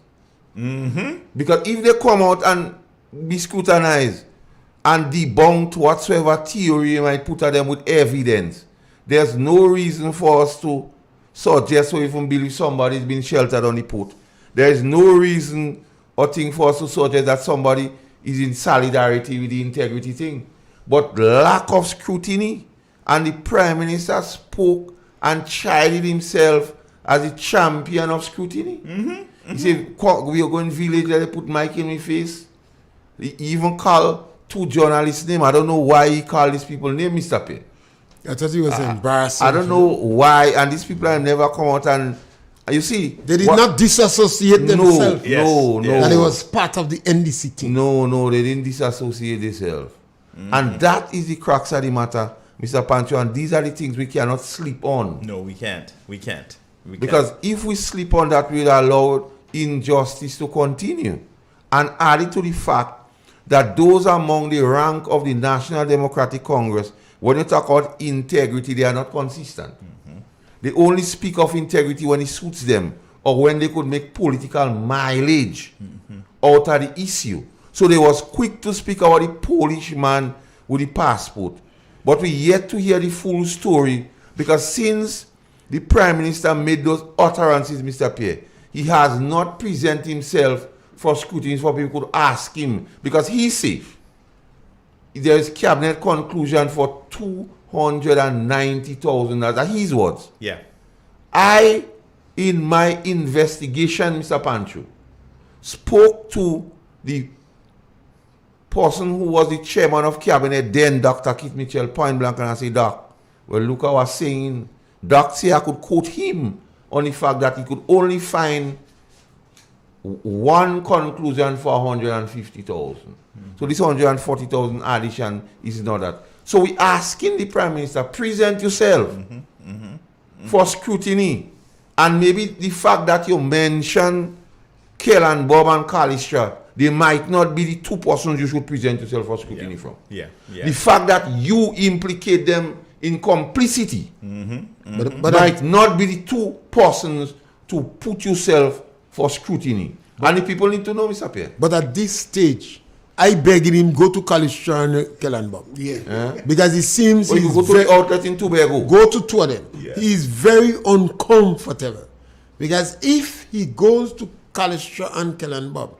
Because if they come out and be scrutinized and debunked whatsoever theory you might put at them with evidence, there's no reason for us to suggest or even believe somebody's been sheltered on the put. There is no reason or thing for us to suggest that somebody is in solidarity with the integrity thing. But lack of scrutiny, and the Prime Minister spoke and chided himself as a champion of scrutiny. He said, we are going village, they put mic in my face. He even called 2 journalists' name. I don't know why he called these people name, Mr. P. I thought he was embarrassing. I don't know why, and these people have never come out and you see, they did not disassociate themselves. No. And it was part of the NDC thing. No, they didn't disassociate themselves. And that is the crux of the matter, Mr. Pancho, and these are the things we cannot sleep on. No, we can't. Because if we sleep on that, we'll allow injustice to continue. And added to the fact that those among the rank of the National Democratic Congress, when you talk about integrity, they are not consistent. They only speak of integrity when it suits them or when they could make political mileage out of the issue. So they was quick to speak about the Polish man with the passport. But we yet to hear the full story, because since the Prime Minister made those utterances, Mr. Pierre, he has not presented himself for scrutiny for people could ask him, because he safe. There is cabinet conclusion for $290,000. That's his words. Yeah. I, in my investigation, Mr. Pancho, spoke to the person who was the chairman of cabinet then, Dr. Keith Mitchell, point blank, and I said, Doc, well, look, I was saying, Doc say I could quote him on the fact that he could only find one conclusion for 150,000. So this 140,000 addition is not that. So we asking the Prime Minister, present yourself for scrutiny. And maybe the fact that you mention Kellan Bob and Callistra, they might not be the two persons you should present yourself for scrutiny from. Yeah. The fact that you implicate them in complicity But might not be the two persons to put yourself for scrutiny. And the people need to know, Mr. Pierre. But at this stage, I beg him go to Callistra and Kellan Bob. Yeah. Because it seems Or you he's go to the outlet in Tobago. Go to two of them. Yeah. He is very uncomfortable. Because if he goes to Callistra and Kellan Bob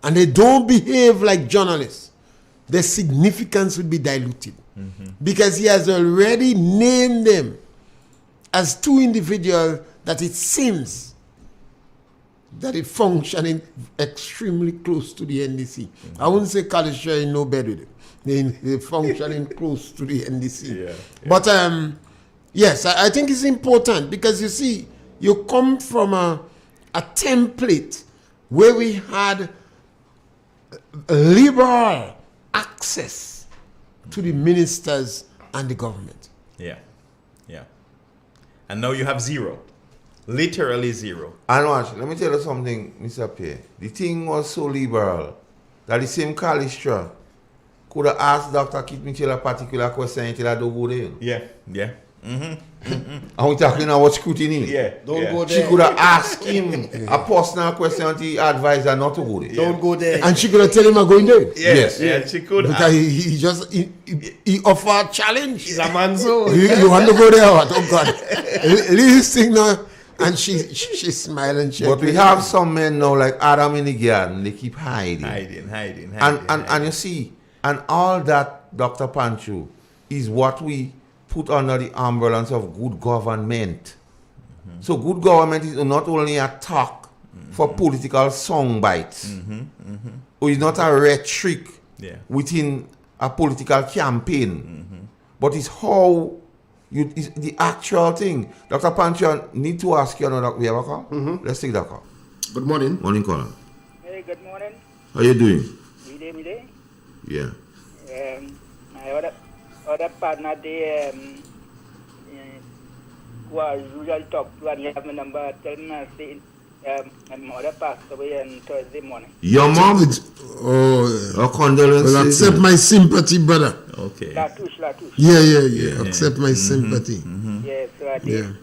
and they don't behave like journalists, their significance will be diluted. Because he has already named them as two individuals that it seems that it functioning extremely close to the NDC. I wouldn't say Callistra is no better with it. They're functioning close to the NDC. But yes, I think it's important because you see, you come from a template where we had liberal access to the ministers and the government. Yeah. And now you have zero. Literally zero. And watch, let me tell you something, Mr. Pierre. The thing was so liberal that the same Callistra could have asked Dr. Kit Mitchell a particular question until I don't go there. Yeah. Are we talking about scrutiny? Yeah. Don't go there. She could have asked him a personal question until he advised her not to go there. Don't go there. And she could have told him I'm going there. Yes. Yeah, she could. Because he just he offered a challenge. He's a man, so. You want to go there or what? Oh God. Leave this thing now. And she smiling. But we have some men now like Adam in the garden. They keep hiding. And you see, and all that, Dr. Pancho, is what we put under the umbrella of good government. So good government is not only a talk for political song bites, or is not a rhetoric within a political campaign, but it's how it's the actual thing. Dr. Pancho, need to ask you another. We have a call? Let's take that call. Good morning. Morning, caller. Hey, good morning. How you doing? Me day. Yeah. My other partner, they who I usually talk to, and you have my number. Tell me, I say, my mother passed away on Thursday morning. Your mom? Condolences. Well, accept my sympathy, brother. Okay. Latouche. Yeah. Accept my sympathy. Yeah, so I did.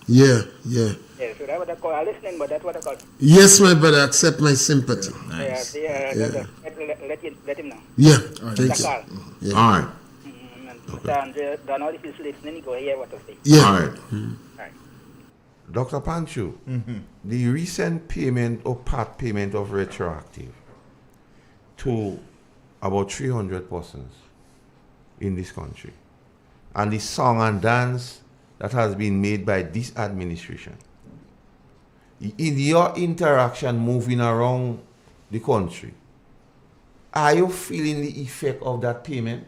Yeah. Yeah, so that's what I call. I'm listening, but that's what I call. Yes, my brother, accept my sympathy. Nice. Let him know. Yeah. Thank you. Yeah. All right. Don't know if he's listening, go hear what I say. Yeah. All right. Dr. Pancho, the recent payment or part payment of retroactive to about 300 persons in this country, and the song and dance that has been made by this administration, in your interaction moving around the country, are you feeling the effect of that payment?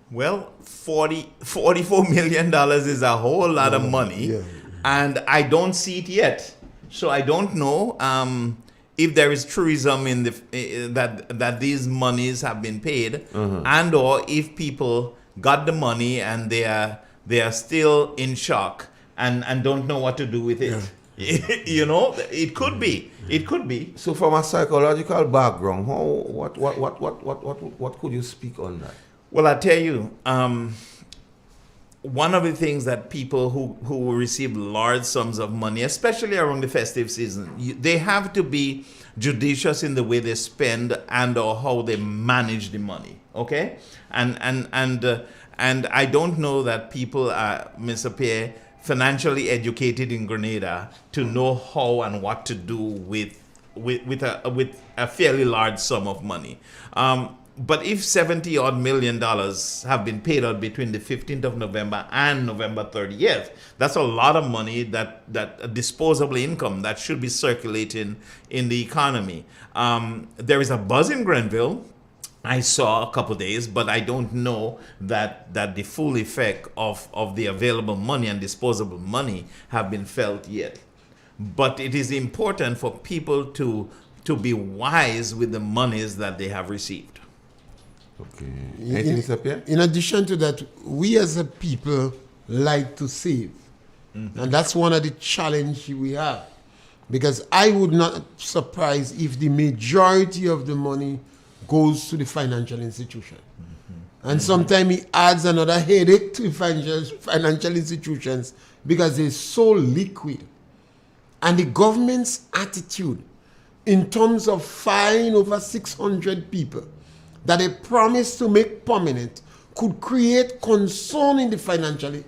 Well, $44 million is a whole lot of money, and I don't see it yet. So I don't know if there is truism in that these monies have been paid, and or if people got the money and they are still in shock and don't know what to do with it. You know, it could be. It could be. So, from a psychological background, what could you speak on that? Well, I tell you, one of the things that people who receive large sums of money, especially around the festive season, they have to be judicious in the way they spend and or how they manage the money. Okay, and I don't know that people are, Mr. Pierre, financially educated in Grenada to know how and what to do with a fairly large sum of money. But if $70-odd million have been paid out between the 15th of November and November 30th, that's a lot of money, that disposable income that should be circulating in the economy. There is a buzz in Grenville. I saw a couple of days, but I don't know that the full effect of the available money and disposable money have been felt yet. But it is important for people to be wise with the monies that they have received. Okay. In addition to that, we as a people like to save. And that's one of the challenges we have. Because I would not surprise if the majority of the money goes to the financial institution. And sometimes he adds another headache to financial institutions because they're so liquid. And the government's attitude in terms of firing over 600 people that they promised to make permanent could create concern in the financial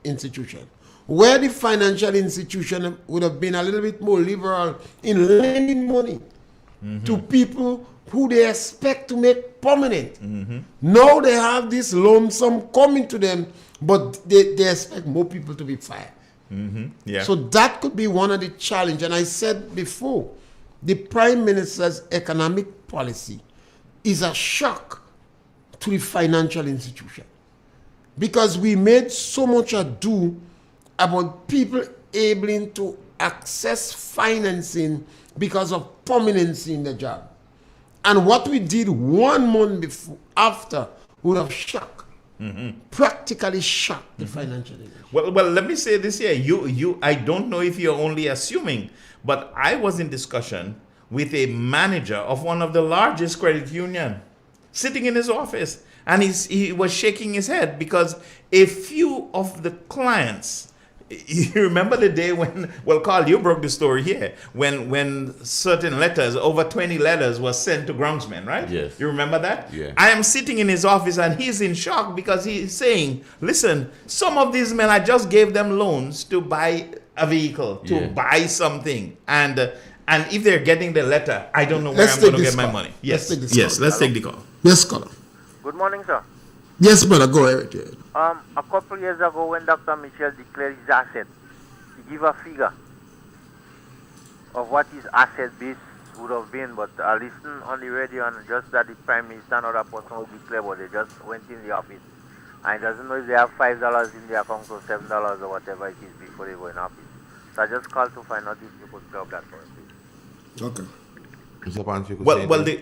institution, where the financial institution would have been a little bit more liberal in lending money to people who they expect to make permanent. Now they have this lump sum coming to them, but they expect more people to be fired. Yeah. So that could be one of the challenges. And I said before, the Prime Minister's economic policy is a shock to the financial institution, because we made so much ado about people able to access financing because of permanency in the job. And what we did 1 month before, after, would have shocked, practically shocked the financial industry. Well, let me say this here. I don't know if you're only assuming, but I was in discussion with a manager of one of the largest credit union, sitting in his office, and he was shaking his head because a few of the clients. You remember the day when, well, Carl, you broke the story here, when certain letters, over 20 letters, was sent to groundsmen, right? Yes. You remember that? Yeah. I am sitting in his office and he's in shock because he's saying, listen, some of these men, I just gave them loans to buy a vehicle, to buy something. And if they're getting the letter, I don't know where I'm going to get my money. Yes, let's take the call. Yes, caller. Good morning, sir. Yes, brother, go ahead. A couple years ago, when Dr. Michel declared his asset, he gave a figure of what his asset base would have been, but I listened on the radio and just that the Prime Minister and other person would declare, but they just went in the office. And he doesn't know if they have $5 in their account or $7 or whatever it is before they go in office. So I just called to find out if you could plug that for us, please. Okay.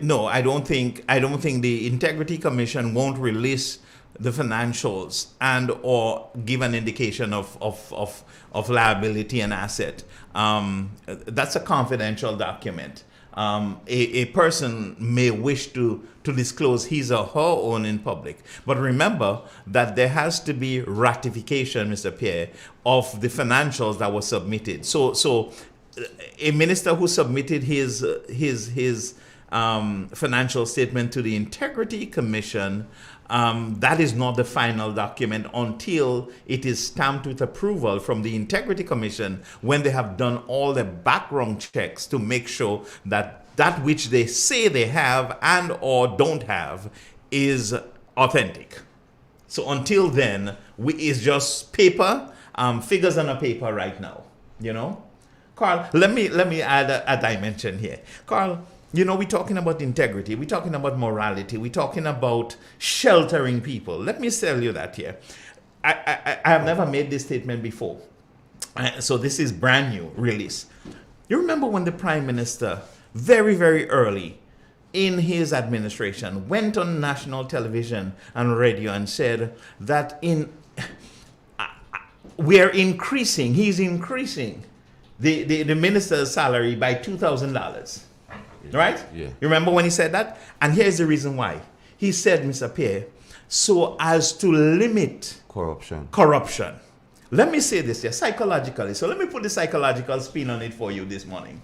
No, I don't think the Integrity Commission won't release the financials and or give an indication of liability and asset. That's a confidential document. A person may wish to disclose his or her own in public. But remember that there has to be ratification, Mr. Pierre, of the financials that were submitted. So a minister who submitted his financial statement to the Integrity Commission, that is not the final document until it is stamped with approval from the Integrity Commission, when they have done all the background checks to make sure that that which they say they have and or don't have is authentic. So until then, it's just paper, figures on a paper right now, you know. Carl, let me add a dimension here. Carl, you know, we're talking about integrity, we're talking about morality, we're talking about sheltering people. Let me tell you that here. I have never made this statement before. So this is brand new release. You remember when the Prime Minister, very, very early in his administration, went on national television and radio and said that he's increasing the minister's salary by $2,000. Right? Yeah. You remember when he said that? And here's the reason why. He said, Mr. Pierre, so as to limit corruption. Let me say this here, psychologically. So let me put the psychological spin on it for you this morning.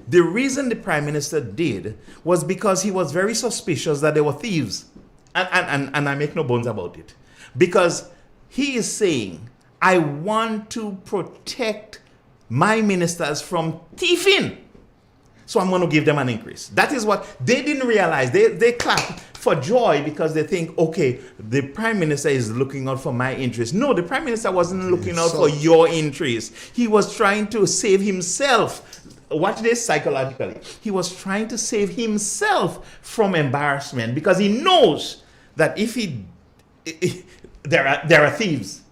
The reason the Prime Minister did was because he was very suspicious that there were thieves. And I make no bones about it. Because he is saying, I want to protect my ministers from thieving. So I'm going to give them an increase. That is what they didn't realize. They clap for joy because they think, okay, the Prime Minister is looking out for my interest. No, the Prime Minister wasn't looking out for your interest. He was trying to save himself. Watch this psychologically. He was trying to save himself from embarrassment because he knows that if there are thieves.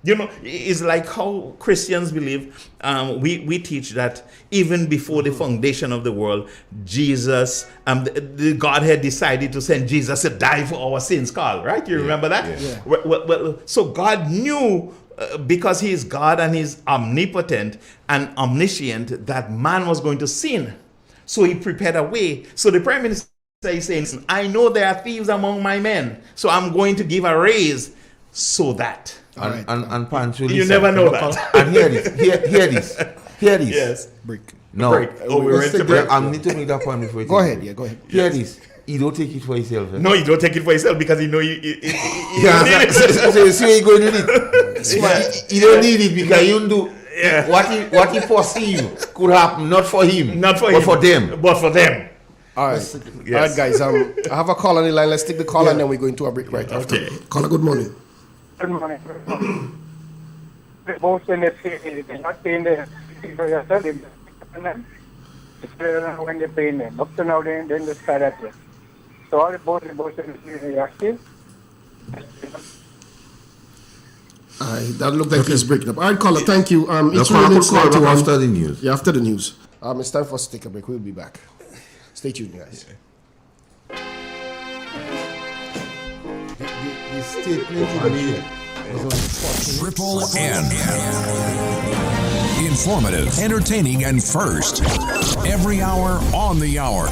You know, it's like how Christians believe. We teach that even before the foundation of the world, Jesus, the Godhead decided to send Jesus to die for our sins, Carl, right? You remember that? Yeah. Well, so God knew because he is God and he's omnipotent and omniscient, that man was going to sin. So he prepared a way. So the prime minister is saying, I know there are thieves among my men, so I'm going to give a raise so that. And Pancho, you never know that. And hear this. Yes. Break. No. Break. Oh, we're ready to break. I need to make that point before you Go ahead. Go ahead. Hear this. He don't take it for himself. No, he don't take it for himself because he know he don't need it. So you see where he going with it. He don't need it because you do what he perceive could happen, not for him, but for them. But for them. All right. All right, guys. I have a call on the line. Let's take the call and then we're going to a break right after. Okay. Caller, good morning. Good morning. Both in the city, they're not paying the for yourself. When they're paying them. Up to now, then they start at it. So all the both in the city are still. That looked like he's breaking up. All right, caller, thank you. It's call back after after the news. Yeah, after the news. It's time for us to take a break. We'll be back. Stay tuned, guys. The statement he made was unfortunate. Triple N. Informative, entertaining, and first. Every hour on the hour.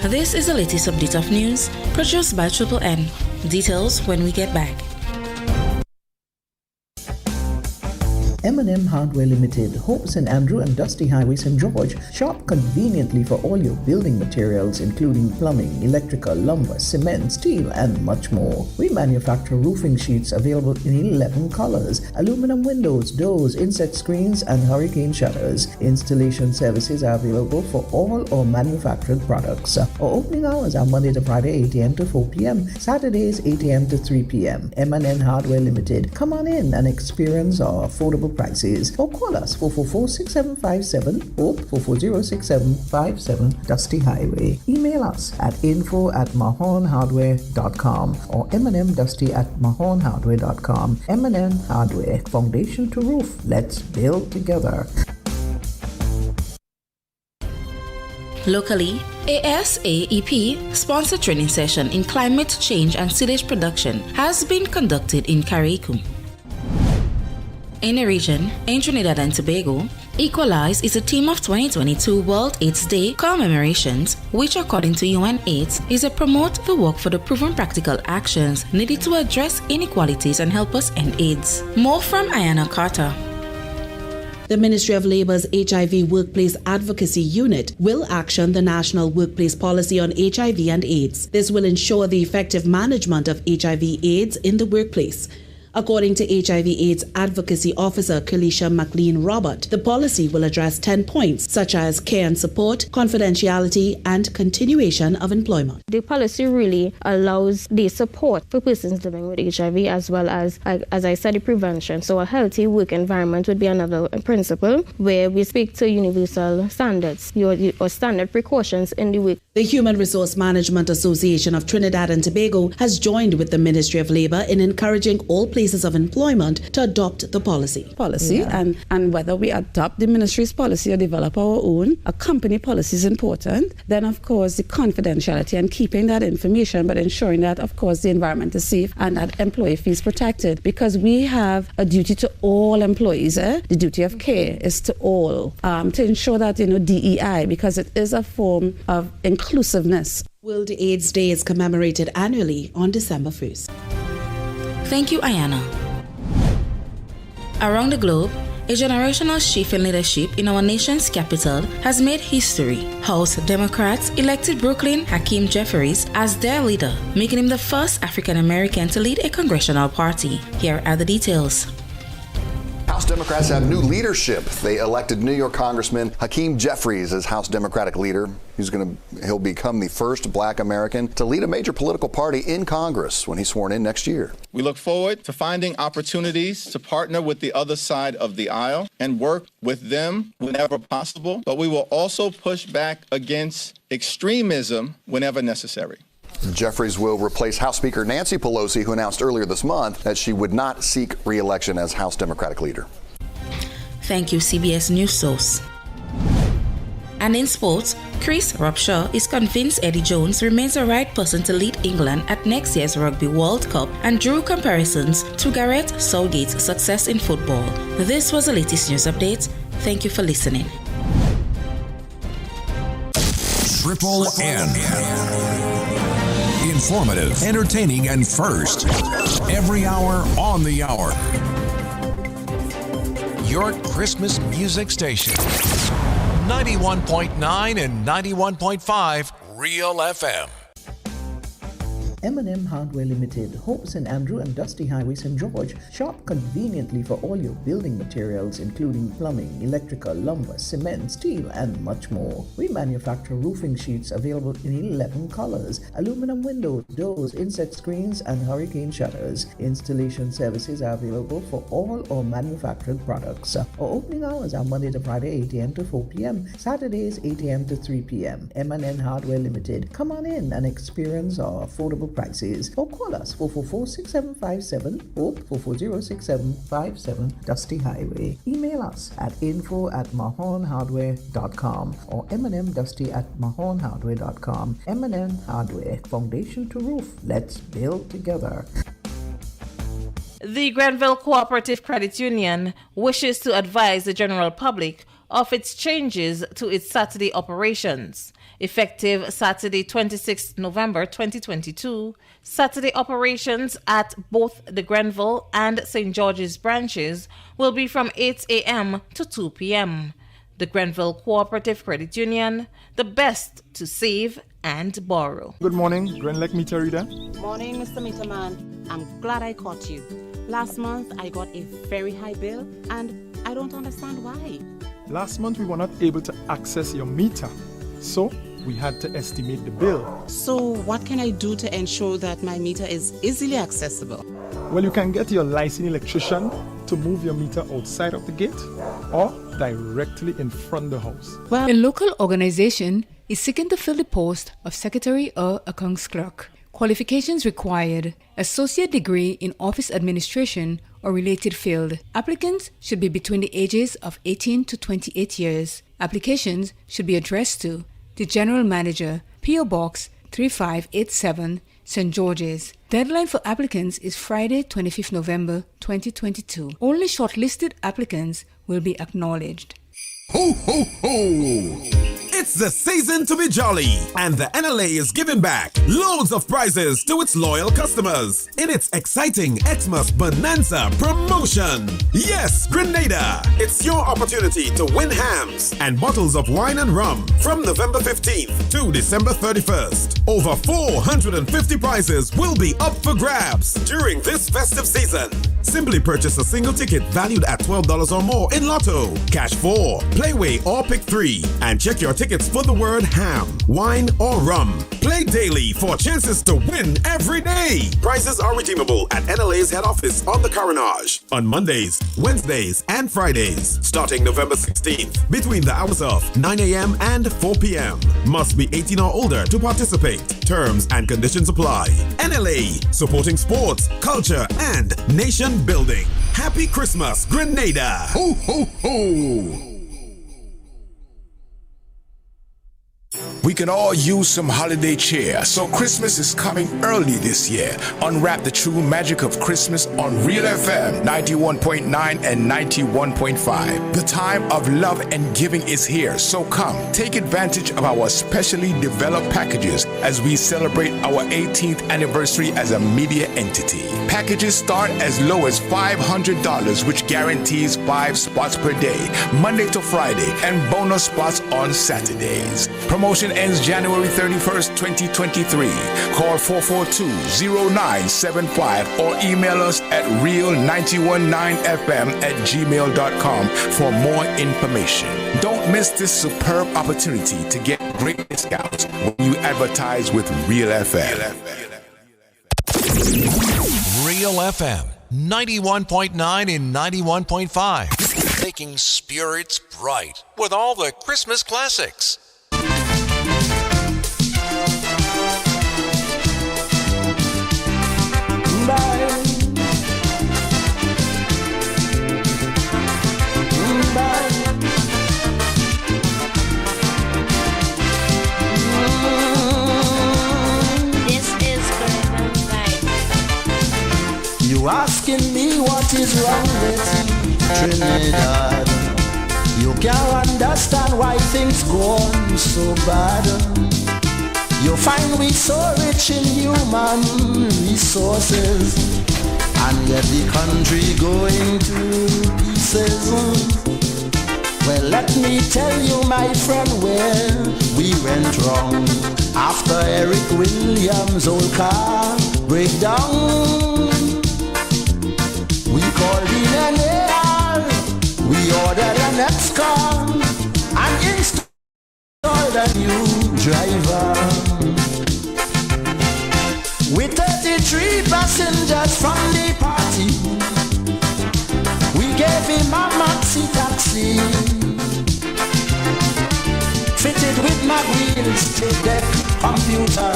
This is the latest update of news produced by Triple N. Details when we get back. M&M Hardware Limited, Hope St. Andrew and Dusty Highway, St. George. Shop conveniently for all your building materials, including plumbing, electrical, lumber, cement, steel, and much more. We manufacture roofing sheets available in 11 colors, aluminum windows, doors, insect screens, and hurricane shutters. Installation services are available for all our manufactured products. Our opening hours are Monday to Friday, 8 a.m. to 4 p.m., Saturdays, 8 a.m. to 3 p.m. M&M Hardware Limited. Come on in and experience our affordable prices, or call us 444-6757 or 440-6757 Dusty Highway. Email us at info@mahonhardware.com or mnmdusty@mahonhardware.com. M&M Hardware, foundation to roof. Let's build together. Locally, ASAEP sponsored training session in climate change and silage production has been conducted in Carriacou. In the region, in Trinidad and Tobago, Equalize is a theme of 2022 World AIDS Day commemorations, which according to UNAIDS is to promote the work for the proven practical actions needed to address inequalities and help us end AIDS. More from Ayana Carter. The Ministry of Labor's HIV Workplace Advocacy Unit will action the National Workplace Policy on HIV and AIDS. This will ensure the effective management of HIV/AIDS in the workplace. According to HIV/AIDS Advocacy Officer Kalisha McLean Robert, the policy will address 10 points such as care and support, confidentiality, and continuation of employment. The policy really allows the support for persons living with HIV as well as I said, the prevention. So a healthy work environment would be another principle where we speak to universal standards or standard precautions in the work. The Human Resource Management Association of Trinidad and Tobago has joined with the Ministry of Labor in encouraging all places of employment to adopt the policy. And whether we adopt the ministry's policy or develop our own, a company policy is important. Then, of course, the confidentiality and keeping that information, but ensuring that, of course, the environment is safe and that employee feels protected. Because we have a duty to all employees. The duty of care is to all, to ensure that, DEI, because it is a form of inclusiveness. World AIDS Day is commemorated annually on December 1st. Thank you, Ayana. Around the globe, a generational shift in leadership in our nation's capital has made history. House Democrats elected Brooklyn Hakeem Jeffries as their leader, making him the first African American to lead a congressional party. Here are the details. House Democrats have new leadership. They elected New York Congressman Hakeem Jeffries as House Democratic leader. He'll become the first black American to lead a major political party in Congress when he's sworn in next year. We look forward to finding opportunities to partner with the other side of the aisle and work with them whenever possible, but we will also push back against extremism whenever necessary. Jeffries will replace House Speaker Nancy Pelosi, who announced earlier this month that she would not seek re-election as House Democratic leader. Thank you, CBS News Source. And in sports, Chris Robshaw is convinced Eddie Jones remains the right person to lead England at next year's Rugby World Cup and drew comparisons to Gareth Southgate's success in football. This was the latest news update. Thank you for listening. Triple N. Informative, entertaining, and first. Every hour on the hour. Your Christmas music station. 91.9 and 91.5 Real FM. M&M Hardware Limited, Hope St. Andrew and Dusty Highway, St. George. Shop conveniently for all your building materials, including plumbing, electrical, lumber, cement, steel, and much more. We manufacture roofing sheets available in 11 colors, aluminum windows, doors, insect screens, and hurricane shutters. Installation services are available for all our manufactured products. Our opening hours are Monday to Friday, 8 a.m. to 4 p.m., Saturdays, 8 a.m. to 3 p.m. M&M Hardware Limited. Come on in and experience our affordable prices, or call us 444-6757 or 440-6757 Dusty Highway. Email us at info@mahonhardware.com or mnmdusty@mahonhardware.com. M&M Hardware, foundation to roof. Let's build together. The Grenville Cooperative Credit Union wishes to advise the general public of its changes to its Saturday operations. Effective Saturday, 26 November 2022, Saturday operations at both the Grenville and St. George's branches will be from 8 a.m. to 2 p.m. The Grenville Cooperative Credit Union, the best to save and borrow. Good morning, Grenlec Meter Reader. Morning, Mr. Meterman. I'm glad I caught you. Last month, I got a very high bill and I don't understand why. Last month, we were not able to access your meter, so we had to estimate the bill. So what can I do to ensure that my meter is easily accessible? Well, you can get your licensed electrician to move your meter outside of the gate or directly in front of the house. Well, a local organization is seeking to fill the post of secretary or accounts clerk. Qualifications required: associate degree in office administration or related field. Applicants should be between the ages of 18 to 28 years. Applications should be addressed to the General Manager, P.O. Box 3587, St. George's. Deadline for applicants is Friday, 25th November 2022. Only shortlisted applicants will be acknowledged. Ho, ho, ho! It's the season to be jolly, and the NLA is giving back loads of prizes to its loyal customers in its exciting Xmas Bonanza promotion. Yes, Grenada! It's your opportunity to win hams and bottles of wine and rum from November 15th to December 31st. Over 450 prizes will be up for grabs during this festive season. Simply purchase a single ticket valued at $12 or more in Lotto, Cash 4, Playway or Pick 3, and check your tickets for the word ham, wine or rum. Play daily for chances to win every day. Prizes are redeemable at NLA's head office on the Carenage on Mondays, Wednesdays, and Fridays, starting November 16th between the hours of 9 a.m. and 4 p.m. Must be 18 or older to participate. Terms and conditions apply. NLA, supporting sports, culture, and nation building. Happy Christmas, Grenada! Ho, ho, ho! We can all use some holiday cheer, so Christmas is coming early this year. Unwrap the true magic of Christmas on Real FM 91.9 and 91.5. The time of love and giving is here, so come, take advantage of our specially developed packages as we celebrate our 18th anniversary as a media entity. Packages start as low as $500, which guarantees 5 spots per day, Monday to Friday, and bonus spots on Saturdays. Promotion ends January 31st, 2023. Call 442-0975 or email us at real919fm@gmail.com for more information. Don't miss this superb opportunity to get great discounts when you advertise with Real FM. Real FM 91.9 and 91.5. Making spirits bright with all the Christmas classics. what is wrong with Trinidad. You can't understand why things go on so bad. You find we so rich in human resources, and yet the country going to pieces. Well, let me tell you, my friend, where we went wrong. After Eric Williams' old car breakdown, we called in an AR, we ordered an X-car, and installed a new driver. With 33 passengers from the party, we gave him a maxi taxi, fitted with mag wheels, tape deck, computer,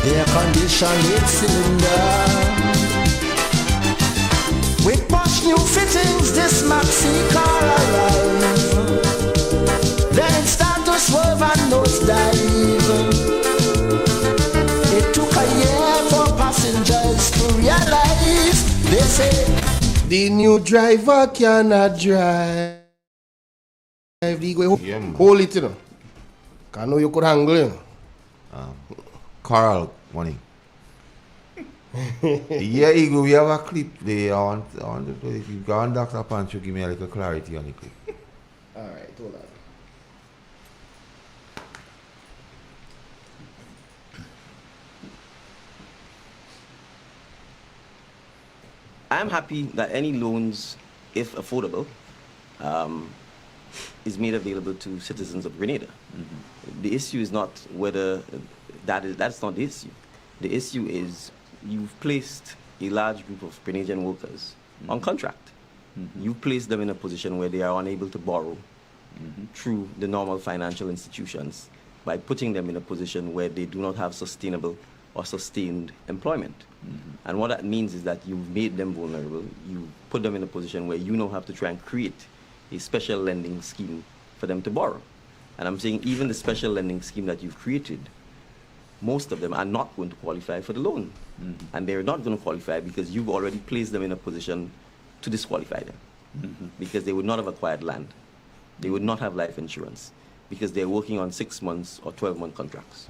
air conditioned 8-cylinder. With posh new fittings, this maxi car arrived. Then it started to swerve and nosedive. It took a year for passengers to realize. They say the new driver cannot drive. Hold it, you know. I know you could handle it. Carl, morning. Yeah, Eagle, we have a clip there. I want to play. If you go on Dr. Pancho, give me a little clarity on the clip. Alright, hold on. I'm happy that any loans, if affordable, is made available to citizens of Grenada. Mm-hmm. The issue is not whether that's not the issue. The issue is you've placed a large group of Grenadian workers on contract. Mm-hmm. You've placed them in a position where they are unable to borrow through the normal financial institutions by putting them in a position where they do not have sustainable or sustained employment. And what that means is that you've made them vulnerable. You put them in a position where you now have to try and create a special lending scheme for them to borrow. And I'm saying even the special lending scheme that you've created, most of them are not going to qualify for the loan. And they're not going to qualify because you've already placed them in a position to disqualify them. Because they would not have acquired land. They would not have life insurance because they're working on 6 months or 12-month contracts.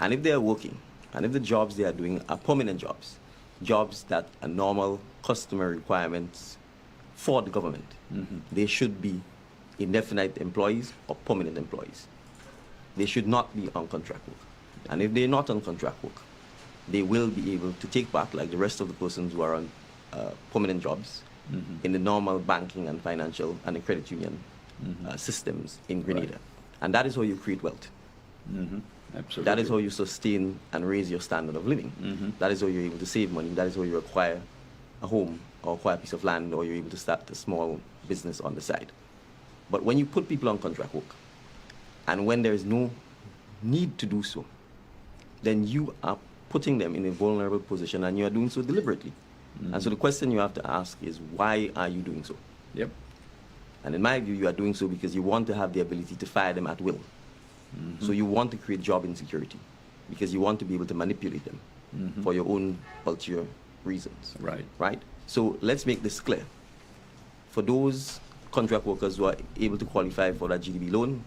And if they're working, and if the jobs they are doing are permanent jobs, jobs that are normal customer requirements for the government, they should be indefinite employees or permanent employees. They should not be on contract work. And if they're not on contract work, they will be able to take part, like the rest of the persons who are on permanent jobs, in the normal banking and financial and the credit union systems in Grenada. Right. And that is how you create wealth. Absolutely. That is how you sustain and raise your standard of living. That is how you're able to save money. That is how you acquire a home or acquire a piece of land, or you're able to start a small business on the side. But when you put people on contract work, and when there is no need to do so, then you are putting them in a vulnerable position, and you are doing so deliberately. And so the question you have to ask is, why are you doing so? Yep. And in my view, you are doing so because you want to have the ability to fire them at will. So you want to create job insecurity because you want to be able to manipulate them for your own ulterior reasons. Right? So let's make this clear. For those contract workers who are able to qualify for that GDB loan,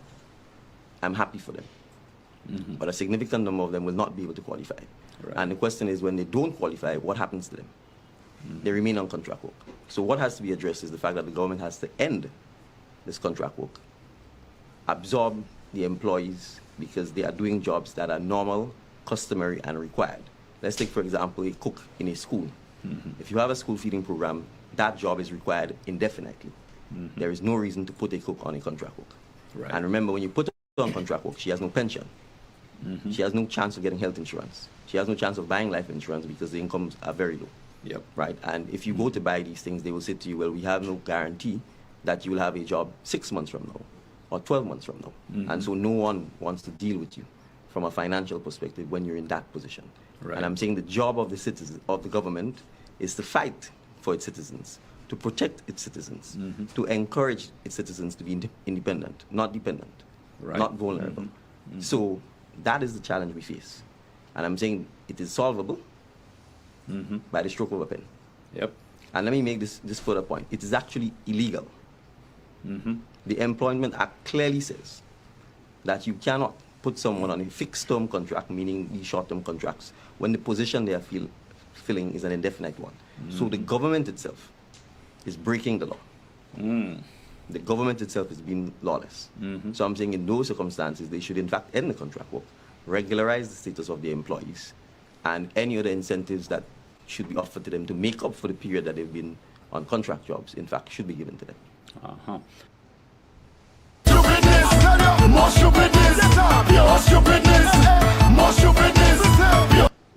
I'm happy for them. But a significant number of them will not be able to qualify. And the question is, when they don't qualify, what happens to them? They remain on contract work. So what has to be addressed is the fact that the government has to end this contract work, absorb the employees because they are doing jobs that are normal, customary, and required. Let's take, for example, a cook in a school. If you have a school feeding program, that job is required indefinitely. There is no reason to put a cook on a contract work. And remember, when you put her on contract work, she has no pension. She has no chance of getting health insurance. She has no chance of buying life insurance because the incomes are very low. Right? And if you go to buy these things, they will say to you, well, we have no guarantee that you will have a job 6 months from now or 12 months from now. And so no one wants to deal with you from a financial perspective when you're in that position. And I'm saying the job of the citizens, of the government, is to fight for its citizens, to protect its citizens, to encourage its citizens to be independent, not dependent, not vulnerable. So that is the challenge we face. And I'm saying it is solvable by the stroke of a pen. And let me make this further point. It is actually illegal. The Employment Act clearly says that you cannot put someone on a fixed-term contract, meaning these short-term contracts, when the position they are filling is an indefinite one. So the government itself is breaking the law. The government itself is being lawless. So I'm saying in those circumstances, they should in fact end the contract work, regularize the status of their employees, and any other incentives that should be offered to them to make up for the period that they've been on contract jobs, in fact, should be given to them.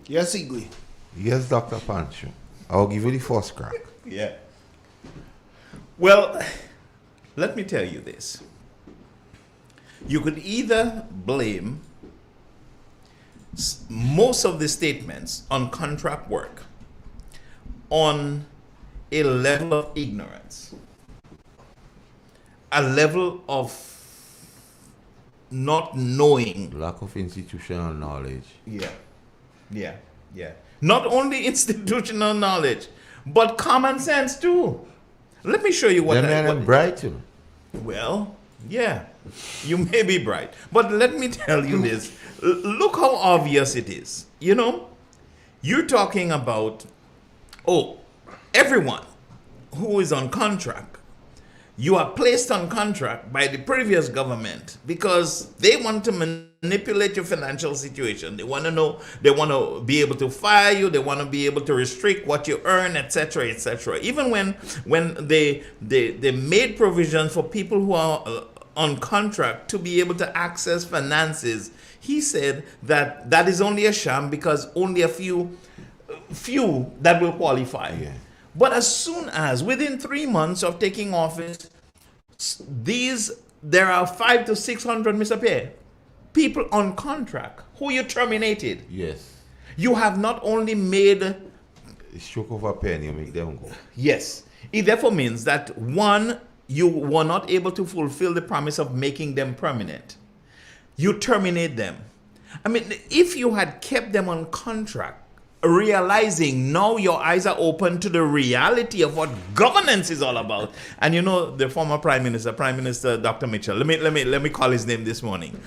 Yes, Igwe. Yes, Dr. Pancho. I'll give you the first crack. Yeah. Well, let me tell you this. You could either blame most of the statements on contract work on a level of ignorance, a level of not knowing. Lack of institutional knowledge. Yeah. Not only institutional knowledge, but common sense too. Let me show you what I'm bright too. Well, yeah, you may be bright, but let me tell you this. Look how obvious it is. You know, you're talking about, everyone who is on contract, you are placed on contract by the previous government because they want to manipulate your financial situation. They want to know, they want to be able to fire you, they want to be able to restrict what you earn, etc., etc. Even when they made provisions for people who are on contract to be able to access finances, he said that that is only a sham because only a few that will qualify. Yeah. But as soon as, within 3 months of taking office, there are 500 to 600, Mr. PM, people on contract who you terminated. Yes. You have not only made a stroke of a pen, you make them go. Yes. It therefore means that, one, you were not able to fulfill the promise of making them permanent. You terminate them. I mean, if you had kept them on contract, realizing now your eyes are open to the reality of what governance is all about. And you know, the former Prime Minister Dr. Mitchell, let me call his name this morning.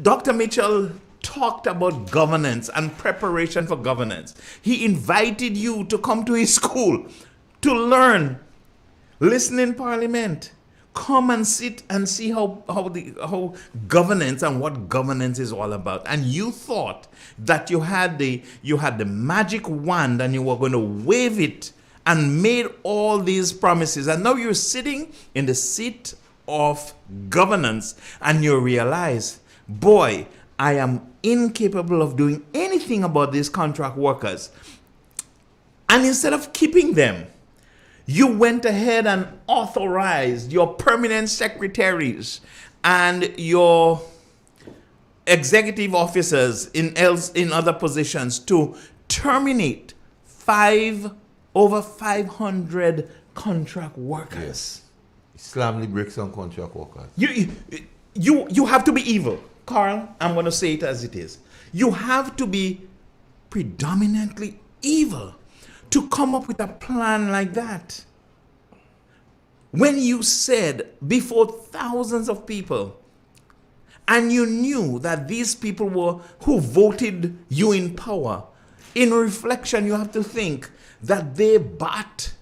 Dr. Mitchell talked about governance and preparation for governance. He invited you to come to his school to learn, listen in Parliament, come and sit and see how governance and what governance is all about. And you thought that you had the magic wand and you were going to wave it and made all these promises. And now you're sitting in the seat of governance and you realize, boy, I am incapable of doing anything about these contract workers. And instead of keeping them, you went ahead and authorized your permanent secretaries and your executive officers in other positions to terminate over 500 contract workers. Yes. Slam the brakes on contract workers. You have to be evil. Carl, I'm going to say it as it is. You have to be predominantly evil to come up with a plan like that. When you said before thousands of people, and you knew that these people were who voted you in power, in reflection, you have to think that they bought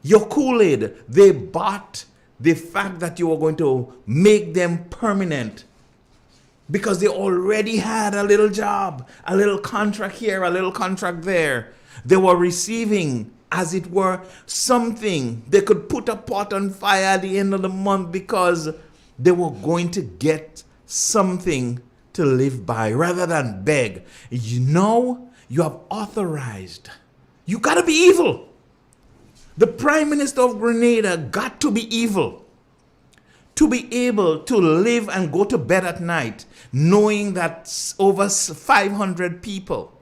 your Kool-Aid. They bought the fact that you were going to make them permanent because they already had a little job, a little contract here, a little contract there. They were receiving, as it were, something. They could put a pot on fire at the end of the month because they were going to get something to live by rather than beg. You know, you have authorized. You got to be evil. The Prime Minister of Grenada got to be evil to be able to live and go to bed at night knowing that over 500 people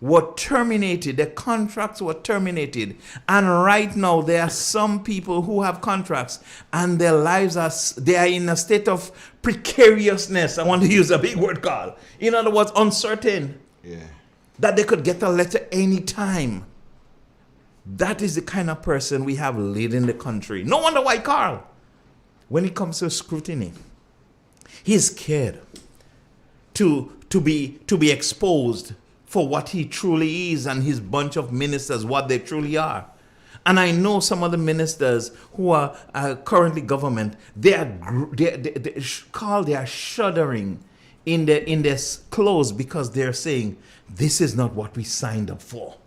were terminated, their contracts were terminated. And right now there are some people who have contracts and their lives they are in a state of precariousness. I want to use a big word, Carl. In other words, uncertain. Yeah. That they could get a letter any time. That is the kind of person we have leading the country. No wonder why Carl, when it comes to scrutiny, he's scared to be exposed for what he truly is and his bunch of ministers, what they truly are. And I know some of the ministers who are currently government, they are shuddering in their clothes because they're saying, this is not what we signed up for.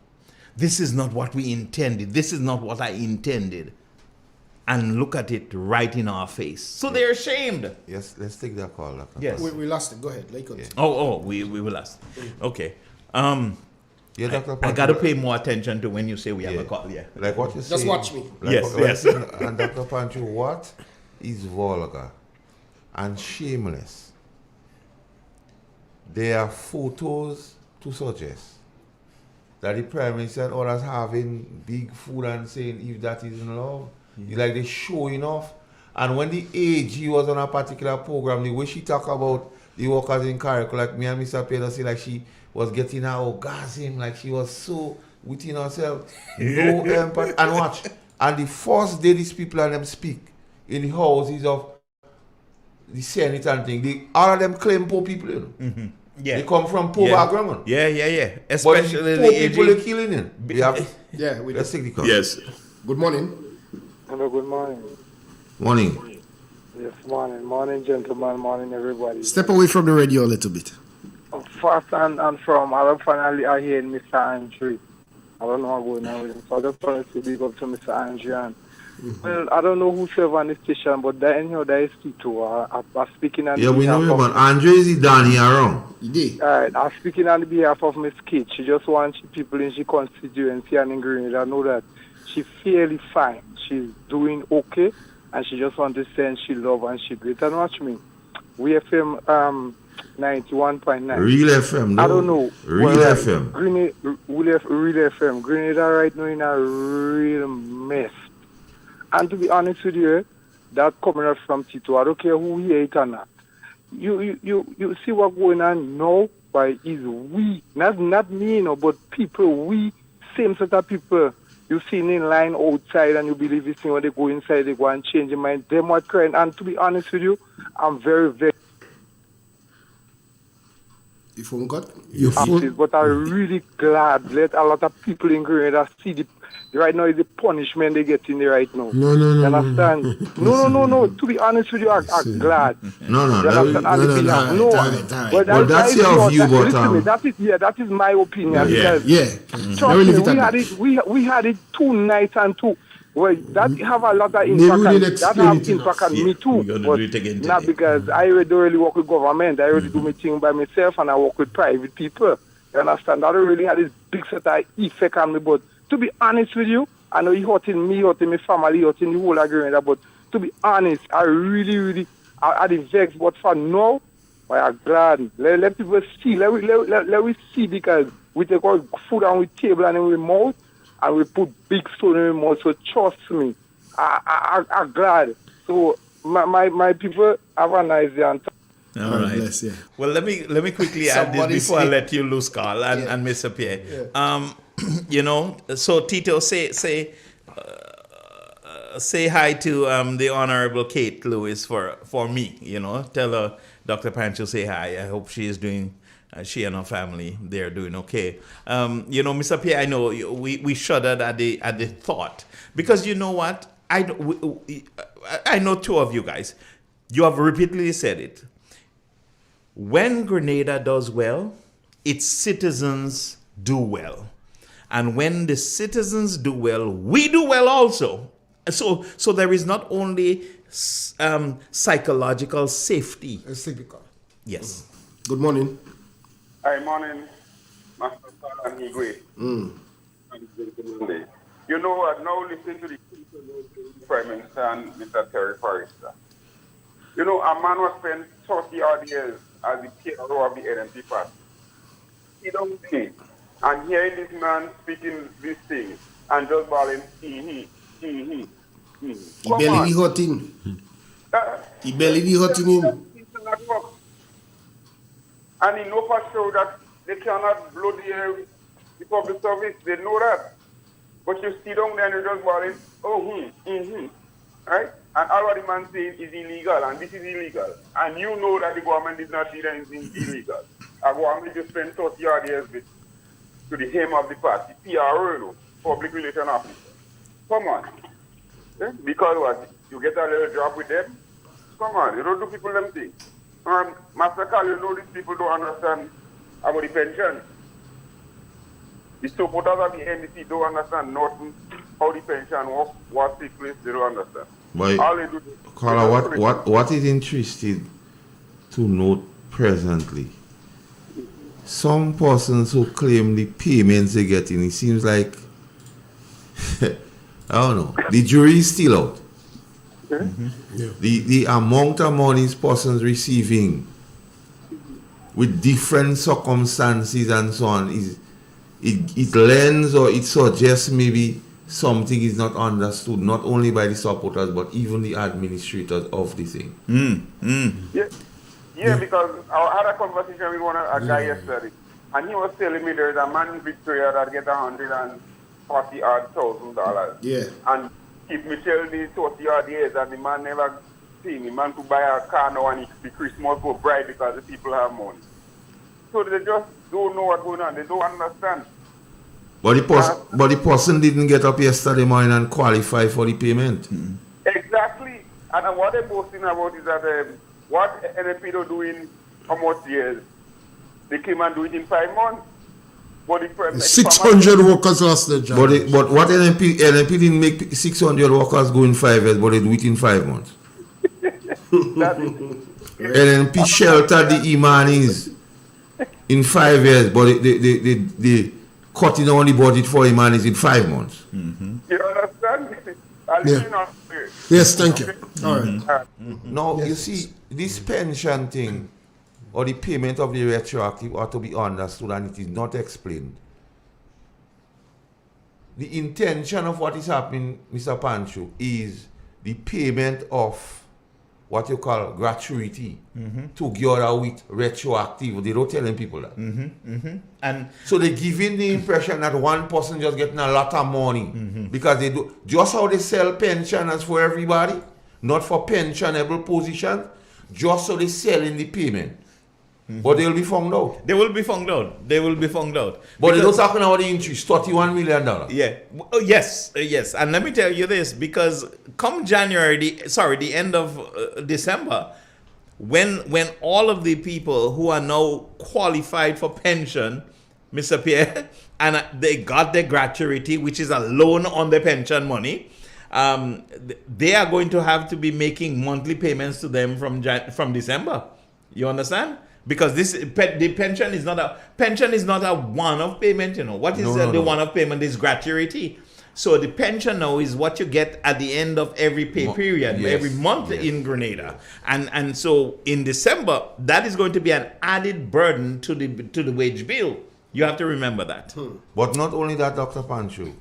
This is not what we intended. This is not what I intended. And look at it right in our face. So they're ashamed. Yes, let's take that call. Yes. We lost it. Go ahead. Like we will lost. Okay. I got to pay more attention to when you say we have a call. Yeah. Like what you say. Just watch me. Yes. And Dr. Pancho, what is vulgar and shameless? There are photos to suggest that the Prime Minister and others having big food and saying if that isn't love, you like they showing off. And when the AG was on a particular program, the way she talk about the workers in Carrick, like me and Mr. Pedro say like she was getting her orgasm, like she was so within herself, no empathy. And watch, and the first day these people and them speak in the houses of the Senate and thing, all of them claim poor people, you know. Mm-hmm. Yeah. They come from poor background. Yeah. Especially but the poor people are killing it. Let's take the call. Yes. Good morning. Hello, good morning. Morning. Yes, morning. Morning, gentlemen. Morning, everybody. Step away from the radio a little bit. First and from, I love finally I hear Mr. Andrew. I don't know what's going on with him. So I just wanted to big up to Mr. Andrew. And, well, I don't know who serve on the station, but there is Tito. I'm speaking on we know you, but Andre is down here around. He did. All right, I'm speaking on behalf of Miss Kate. She just wants people in her constituency and in Grenada. I know that she's fairly fine. She's doing okay, and she just wants to say she love and she great. And watch me. We FM 91.9. Real FM, no. I don't know. Real FM. Real FM. Grenada right now in a real mess. And to be honest with you, that coming out from Tito, I don't care who he is or not. You see what's going on now by is we, not me, but people, we, same set of people you see in line outside and you believe this thing when they go inside, they go and change their mind. Them what crying. And to be honest with you, I'm very, very your phone cut? But I'm really glad let a lot of people in Grenada see the right now is the punishment they get in there right now. No. You understand? No. To be honest with you, I'm glad. No. But that's your view, but that is my opinion. We had it 2 nights and 2. Well, that have a lot of impact. That have impact on me too. But not because I don't really work with government. I really do my thing by myself, and I work with private people. You understand? That don't really have this big set of effect on me. But to be honest with you, I know you hurting me, hurting my family, hurting the whole agreement. But to be honest, I really, I did vex. But for now, I am glad. Let people see. Let we see because we take all food on the table and in the mouth. And we put big stone in my mouth, so trust me, I'm glad. So my people have a nice day. All right. Bless, yeah. Well, let me quickly add this before I let you loose, Carl and Mr. Pierre. Yeah. So Tito, say hi to the Honorable Kate Lewis for me. Tell her Dr. Pancho say hi. I hope she is doing. She and her family, they're doing okay. Mr. Pierre, I know we shuddered at the thought because you know what? I know 2 of you guys. You have repeatedly said it. When Grenada does well, its citizens do well, and when the citizens do well, we do well also. So there is not only psychological safety. Yes. Good morning. Hi, morning, Master and Igwe. You know what? Now listen to the Prime Minister and Mr. Terry Forrester. A man was spent 30 odd years as the PRO of the NMP party. He don't think. And hearing this man speaking these things and just bawling, he. He barely hurting. He barely hurting him. And he know for sure that they cannot blow the public service. They know that. But you sit down there and you just ball right? And all what the man says is illegal, and this is illegal. And you know that the government is not doing anything illegal. The government just spend 30 odd years to the aim of the party, PRO, Public Relations Officer. Come on. Because what? You get a little job with them? Come on, you don't do people them things. Master Carl, you know these people don't understand about the pension. The supporters of the NDC don't understand nothing how the pension works, what takes place, they don't understand. But, all they do is... Carla, what is interesting to note presently, some persons who claim the payments they're getting, it seems like, I don't know, the jury is still out. The amount of money persons receiving with different circumstances and so on is it lends or it suggests maybe something is not understood, not only by the supporters but even the administrators of the thing. Yeah, because I had a conversation with a guy yesterday, and he was telling me there's a man in Victoria that get $140,000. Yeah. And if Michelle did 30 odd years and the man never seen the man to buy a car now and the Christmas go bright because the people have money. So they just don't know what's going on. They don't understand. But the person didn't get up yesterday morning and qualify for the payment. Exactly. And what they're boasting about is that what NMP do in how much years? They came and do it in 5 months. But 600 workers lost their job. But what NMP didn't make 600 workers go in 5 years, but they do it in 5 months. NMP sheltered the Imanis in 5 years, but they cut in on the budget for Imanis in 5 months. You understand? Yes, thank you. All right. Now, you see, this pension thing, or the payment of the retroactive ought to be understood, and it is not explained. The intention of what is happening, Mr. Pancho, is the payment of what you call gratuity together with retroactive. They don't telling people that. And so they're giving the impression that one person just getting a lot of money because they do just how they sell pensioners for everybody, not for pensionable position, just so they sell in the payment. But they'll be found out. They will be found out. They will be found out. But they're not talking about the interest, $31 million. Yeah. Yes. And let me tell you this, because come January, the end of December, when all of the people who are now qualified for pension, Mr. Pierre, and they got their gratuity, which is a loan on their pension money, they are going to have to be making monthly payments to them from December. You understand? Because the pension is not a one-off payment, you know. What is the one-off payment is gratuity. So the pension now is what you get at the end of every pay period, every month in Grenada. And so in December, that is going to be an added burden to the wage bill. You have to remember that. But not only that, Dr. Pancho,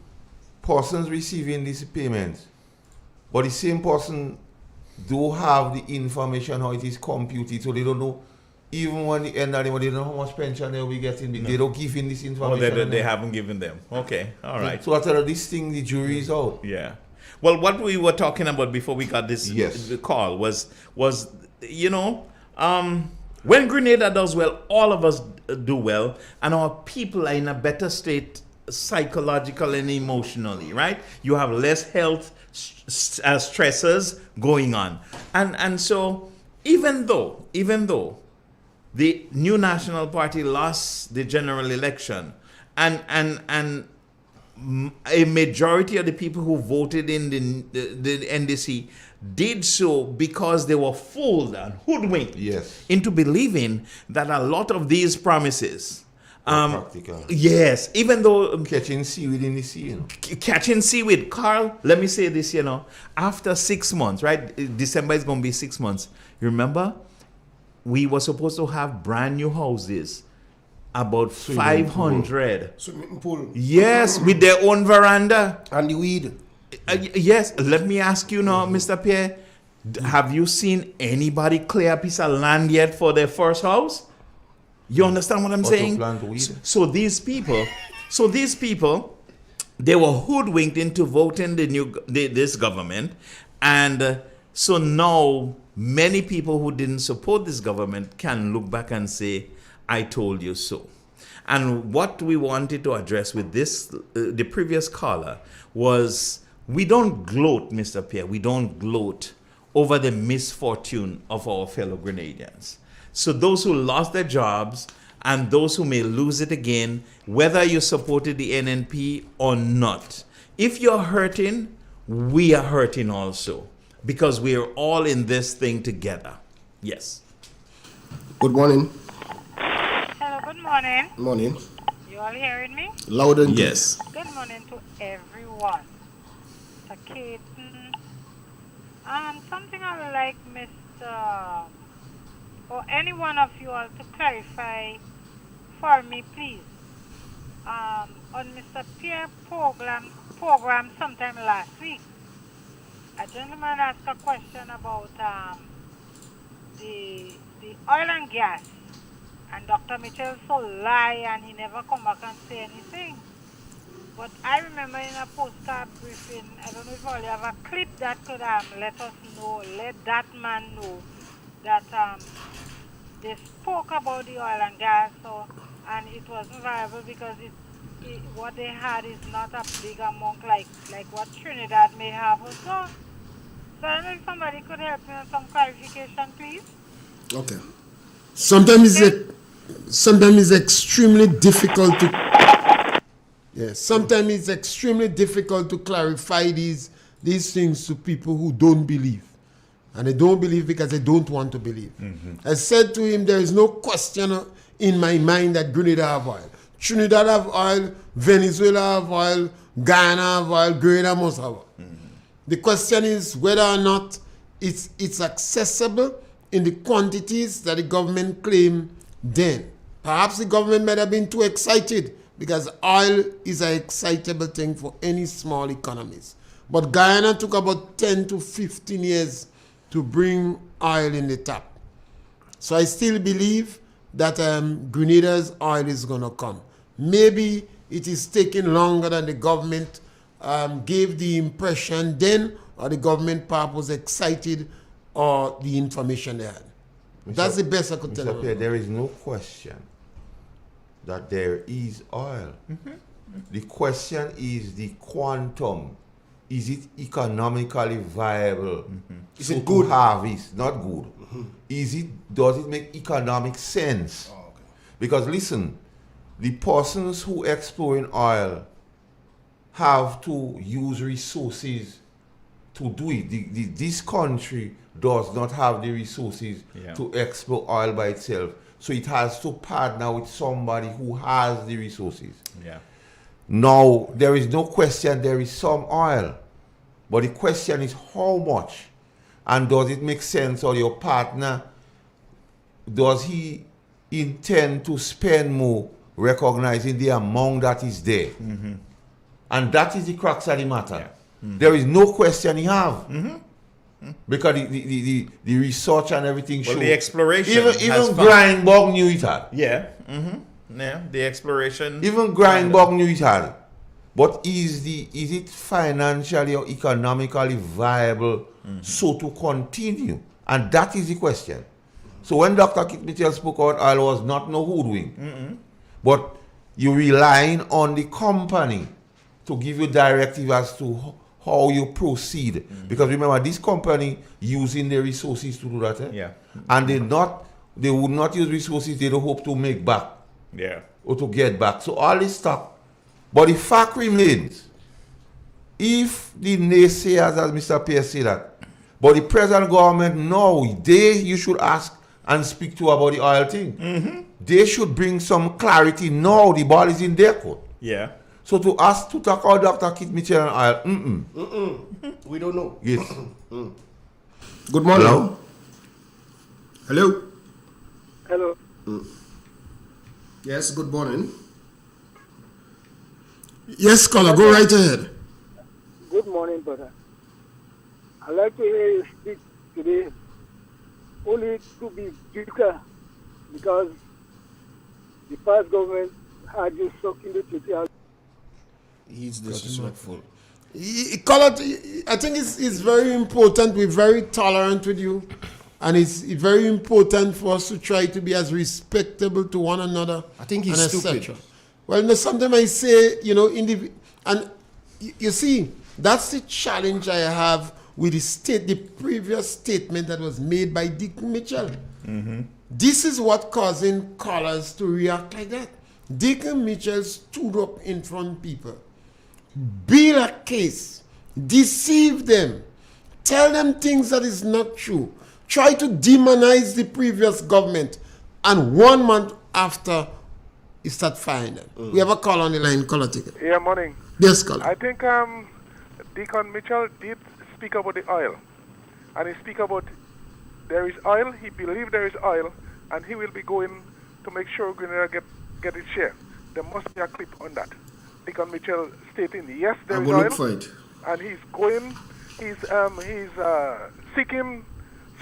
persons receiving these payments, but the same person do have the information how it is computed, so they don't know. Even when the end of the month, they don't know how much pension they will be getting. No. They don't give in this information. Oh, they haven't given them. Okay, all right. So after this thing, the jury is out. Yeah. Well, what we were talking about before we got this call was you know, when Grenada does well, all of us do well, and our people are in a better state psychologically and emotionally, right? You have less health stressors going on. And so even though the new National Party lost the general election, and a majority of the people who voted in the NDC did so because they were fooled and hoodwinked into believing that a lot of these promises practical. Yes, even though catching seaweed in the sea, you know. Catching seaweed. Carl, let me say this, you know, after 6 months, right? December is going to be 6 months. You remember? We were supposed to have brand new houses, about 500. Swimming pool. Yes, with their own veranda. And the weed. Yes, let me ask you now, Mr. Pierre, have you seen anybody clear a piece of land yet for their first house? You understand what I'm saying? So these people, they were hoodwinked into voting this government, and so now many people who didn't support this government can look back and say, "I told you so." And what we wanted to address with this, the previous caller, was we don't gloat, Mr. Pierre, we don't gloat over the misfortune of our fellow Grenadians. So those who lost their jobs and those who may lose it again, whether you supported the NNP or not, if you're hurting, we are hurting also, because we are all in this thing together. Yes. Good morning. Hello, good morning. Morning. You all hearing me? Loud and clear. Yes. Good morning to everyone. To Keaton. Something I would like Mr. or any one of you all to clarify for me, please. On Mr. PM program sometime last week, a gentleman asked a question about the oil and gas. And Dr. Mitchell so lie and he never come back and say anything. But I remember in a postcard briefing, I don't know if all you have a clip that could let us know, let that man know that they spoke about the oil and gas, and it wasn't viable because what they had is not a big amount like what Trinidad may have or so. So I don't know if somebody could help me with some clarification, please. Okay. Sometimes it's extremely difficult to. Yes. Sometimes it's extremely difficult to clarify these things to people who don't believe, and they don't believe because they don't want to believe. I said to him, there is no question in my mind that Grenada have oil, Trinidad have oil, Venezuela have oil, Guyana have oil, Grenada must have oil. The question is whether or not it's accessible in the quantities that the government claimed then. Perhaps the government might have been too excited because oil is an excitable thing for any small economies. But Guyana took about 10 to 15 years to bring oil in the tap. So I still believe that Grenada's oil is going to come. Maybe it is taking longer than the government gave the impression then, or the government perhaps was excited, or the information they had. That's the best I could tell you. There is no question that there is oil. The question is the quantum. Is it economically viable? Is it good? To harvest? Not good. Does it make economic sense? Oh, okay. Because listen, the persons who exploring oil have to use resources to do it. This country does not have the resources to explore oil by itself. So it has to partner with somebody who has the resources. Yeah. Now, there is no question there is some oil. But the question is how much? And does it make sense, or your partner, does he intend to spend more recognizing the amount that is there? And that is the crux of the matter. There is no question he have. Because the research and everything shows. The exploration. Even Grindberg knew it had. Yeah. Yeah. The exploration. Even Grindberg knew it had. But is it financially or economically viable so to continue? And that is the question. So when Dr. Kit Mitchell spoke out, I was not no hoodwink. But you're relying on the company to give you directive as to how you proceed. Because remember, this company using their resources to do that. And they would not use resources they don't hope to make back. Or to get back. So all this stuff. But the fact remains, if the naysayers, as Mr. Pierce said that, but the present government, no, you should ask and speak to about the oil thing. They should bring some clarity. No, the ball is in their court. Yeah. So to ask to talk about Dr. Kit Mitchell and oil, we don't know. Yes. Good morning. Hello. Hello. Yes, good morning. Yes, caller, go right ahead. Good morning, brother. I'd like to hear you speak today only to be weaker because the past government had you stuck in the city. He's disrespectful. I think it's very important. We're very tolerant with you. And it's very important for us to try to be as respectable to one another. I think he's stupid. Well, sometimes I say, and you see, that's the challenge I have with the previous statement that was made by Dick Mitchell. Mm-hmm. This is what causing callers to react like that. Dick Mitchell stood up in front of people, build a case, deceive them, tell them things that is not true, try to demonize the previous government, and 1 month after, you start firing them. We have a call on the line, caller ticket. Yeah, morning. Yes, caller. I think Deacon Mitchell did speak about the oil, and he speak about there is oil. He believed there is oil, and he will be going to make sure Grenada get its share. There must be a clip on that. Deacon Mitchell stating yes, there is oil, look for it. and he's going. He's seeking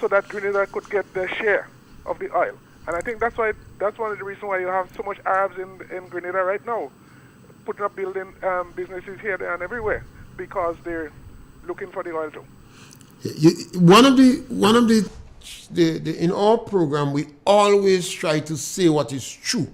so that Grenada could get their share of the oil. And I think that's one of the reasons why you have so much Arabs in Grenada right now, putting up building businesses here, there, and everywhere, because they're looking for the oil too. One of the in our program, we always try to say what is true.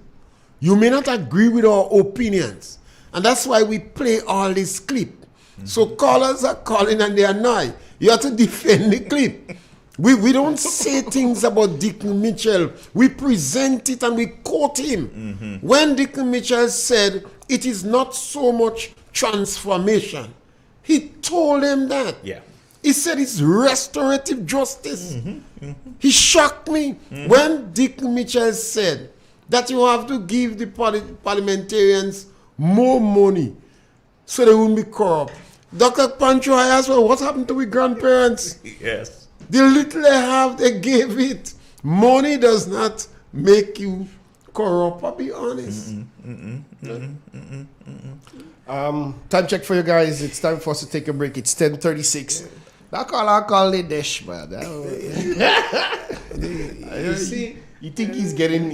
You may not agree with our opinions, and that's why we play all this clip. Mm-hmm. So callers are calling and they are annoyed. You have to defend the clip. We don't say things about Dick Mitchell. We present it and we quote him. Mm-hmm. When Dick Mitchell said it is not so much transformation, he told them that. Yeah. He said it's restorative justice. Mm-hmm. Mm-hmm. He shocked me when Dick Mitchell said that you have to give the parliamentarians more money so they won't be corrupt. Dr. Pancho, I asked, well, what happened to our grandparents? Yes. The little they have, they gave it. Money does not make you corrupt, I'll be honest. Time check for you guys. It's time for us to take a break. It's 10:36. I call it Dish, man. You see, you think he's getting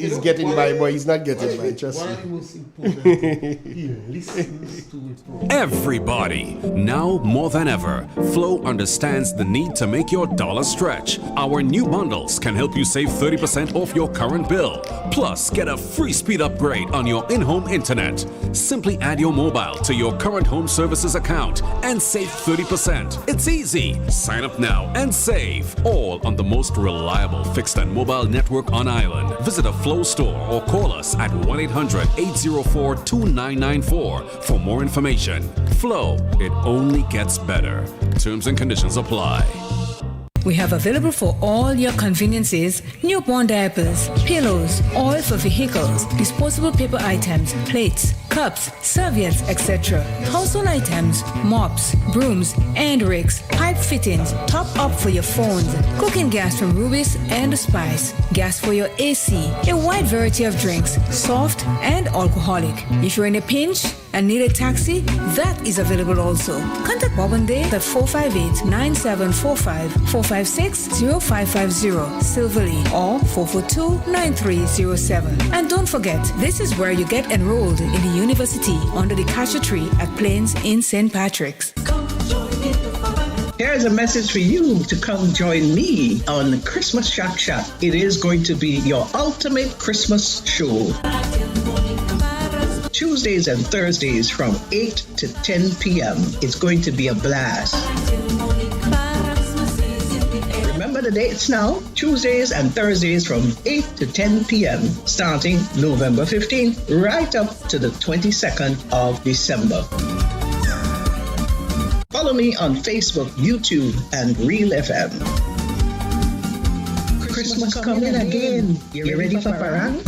by, but he's not getting by. Trust me. One of the most important, he listens to it. Everybody, now more than ever, Flow understands the need to make your dollar stretch. Our new bundles can help you save 30% off your current bill. Plus, get a free speed upgrade on your in-home internet. Simply add your mobile to your current home services account and save 30%. It's easy. Sign up now and save. All on the most reliable fixed and mobile network on island. Visit a Flow store or call us at 1-800-804-2994 for more information. Flow, it only gets better. Terms and conditions apply. We have available for all your conveniences newborn diapers, pillows, oil for vehicles, disposable paper items, plates, cups, serviettes, etc. Household items, mops, brooms, and rakes, pipe fittings, top up for your phones, cooking gas from Rubis and Spice, gas for your AC, a wide variety of drinks, soft and alcoholic. If you're in a pinch and need a taxi, that is available also. Contact Bob and Dave at 458-9745, 456-0550, Silverly, or 442-9307. And don't forget, this is where you get enrolled in the university under the cashew tree at Plains in St. Patrick's. Here's a message for you to come join me on Christmas Shack Shack. It is going to be your ultimate Christmas show. Tuesdays and Thursdays from 8 to 10 p.m. It's going to be a blast. Remember the dates now? Tuesdays and Thursdays from 8 to 10 p.m. starting November 15th right up to the 22nd of December. Follow me on Facebook, YouTube, and Real FM. Christmas coming again. You ready for parang?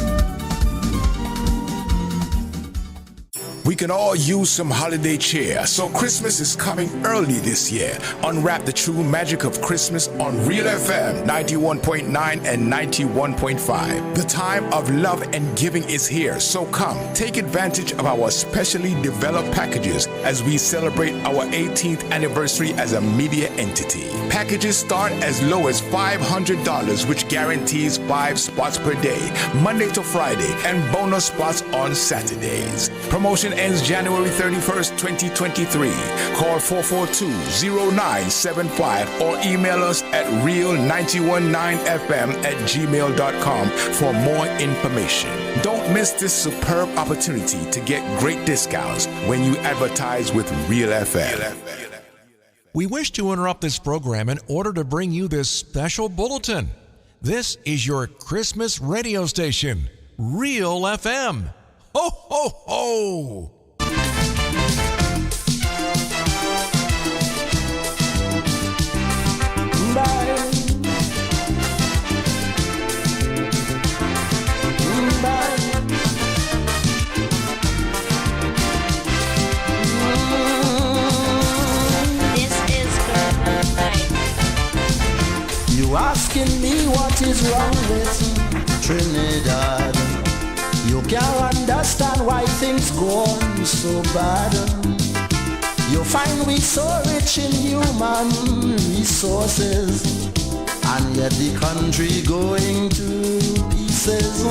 We can all use some holiday cheer, so Christmas is coming early this year. Unwrap the true magic of Christmas on Real FM 91.9 and 91.5. The time of love and giving is here, so come, take advantage of our specially developed packages as we celebrate our 18th anniversary as a media entity. Packages start as low as $500, which guarantees 5 spots per day, Monday to Friday, and bonus spots on Saturdays. Promotion ends January 31st, 2023. Call 442-0975 or email us at real919fm@gmail.com for more information. Don't miss this superb opportunity to get great discounts when you advertise with Real FM. We wish to interrupt this program in order to bring you this special bulletin. This is your Christmas radio station, Real FM. Ho, ho, ho! You asking me what is wrong with Trinidad? You can't understand why things go on so bad. You find we so rich in human resources, and yet the country going to pieces.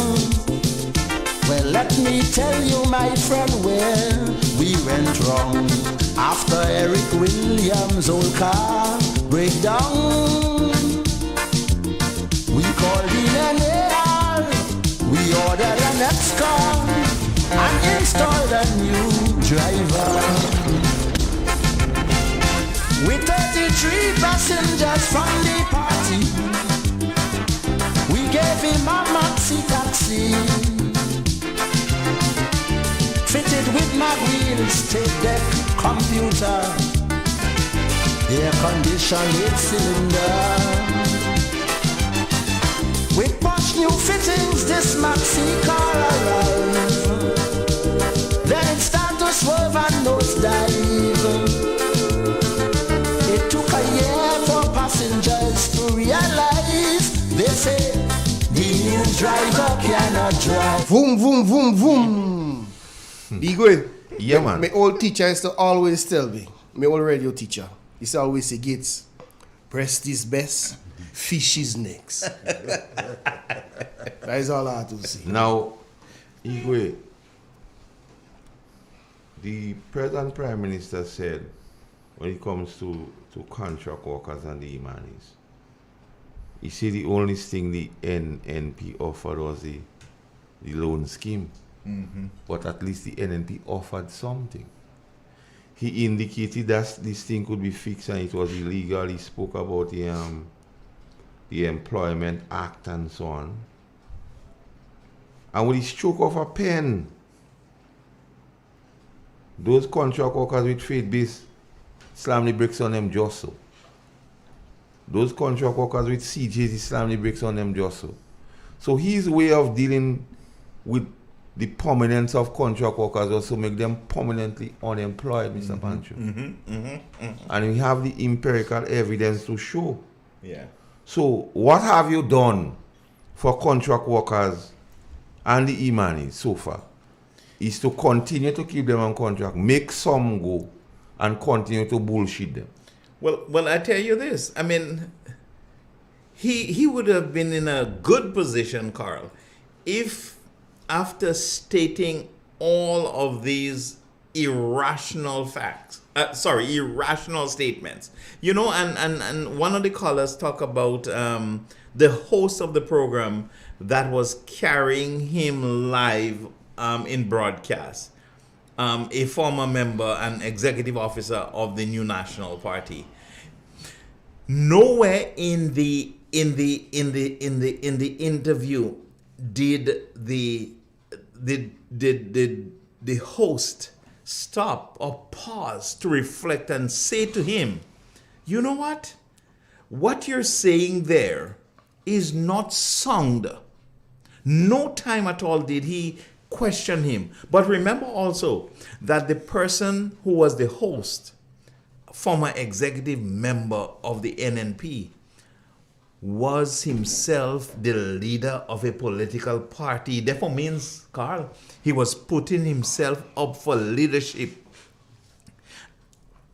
Well, let me tell you, my friend, where we went wrong. After Eric Williams' old car breakdown, we called in an AR, we ordered an X-Con and installed a new driver. With 33 passengers from the party, we gave him a maxi taxi, fitted with mag wheels, tape deck, computer, air conditioned 8-cylinder. With posh new fittings, this maxi car arrived. Then it started to swerve and nosedive. It took a year for passengers to realize. They say the new driver cannot drive. Vroom, vroom, vroom, vroom. Bigwe. Yeah, man. My old teacher used to always tell me, my old radio teacher, he used to always say, Gates, breast is best, fish is next. That is all I have to say. Now, Igwe, the present Prime Minister said, when it comes to contract workers and the Imanis, he said the only thing the NNP offered was the loan scheme. Mm-hmm. But at least the NNP offered something. He indicated that this thing could be fixed and it was illegal. He spoke about the Employment Act and so on. And with the stroke of a pen, those contract workers with faith-based slam the brakes on them just so. Those contract workers with CJs, he slam the brakes on them just so. So his way of dealing with the permanence of contract workers also make them permanently unemployed, Mr. Pancho. And we have the empirical evidence to show. Yeah. So what have you done for contract workers and the Imanis so far? Is to continue to keep them on contract, make some go, and continue to bullshit them. Well, I tell you this. I mean, he would have been in a good position, Carl, if after stating all of these irrational statements, you know, and one of the callers talk about the host of the program that was carrying him live in broadcast, a former member and executive officer of the New National Party. Nowhere in the interview did the host stop or pause to reflect and say to him, you know what? What you're saying there is not sound. No time at all did he question him. But remember also that the person who was the host, former executive member of the NNP, was himself the leader of a political party. Therefore means, Carl, he was putting himself up for leadership.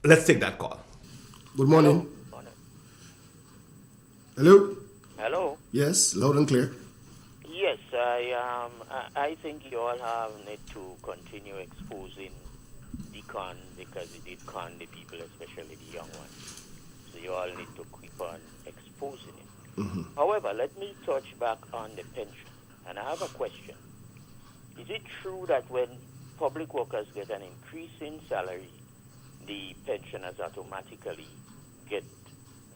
Let's take that call. Good morning. Hello? Hello? Yes, loud and clear. Yes, I think you all have need to continue exposing the con because it did con the people, especially the young ones. So you all need to keep on exposing it. Mm-hmm. However, let me touch back on the pension. And I have a question. Is it true that when public workers get an increase in salary, the pensioners automatically get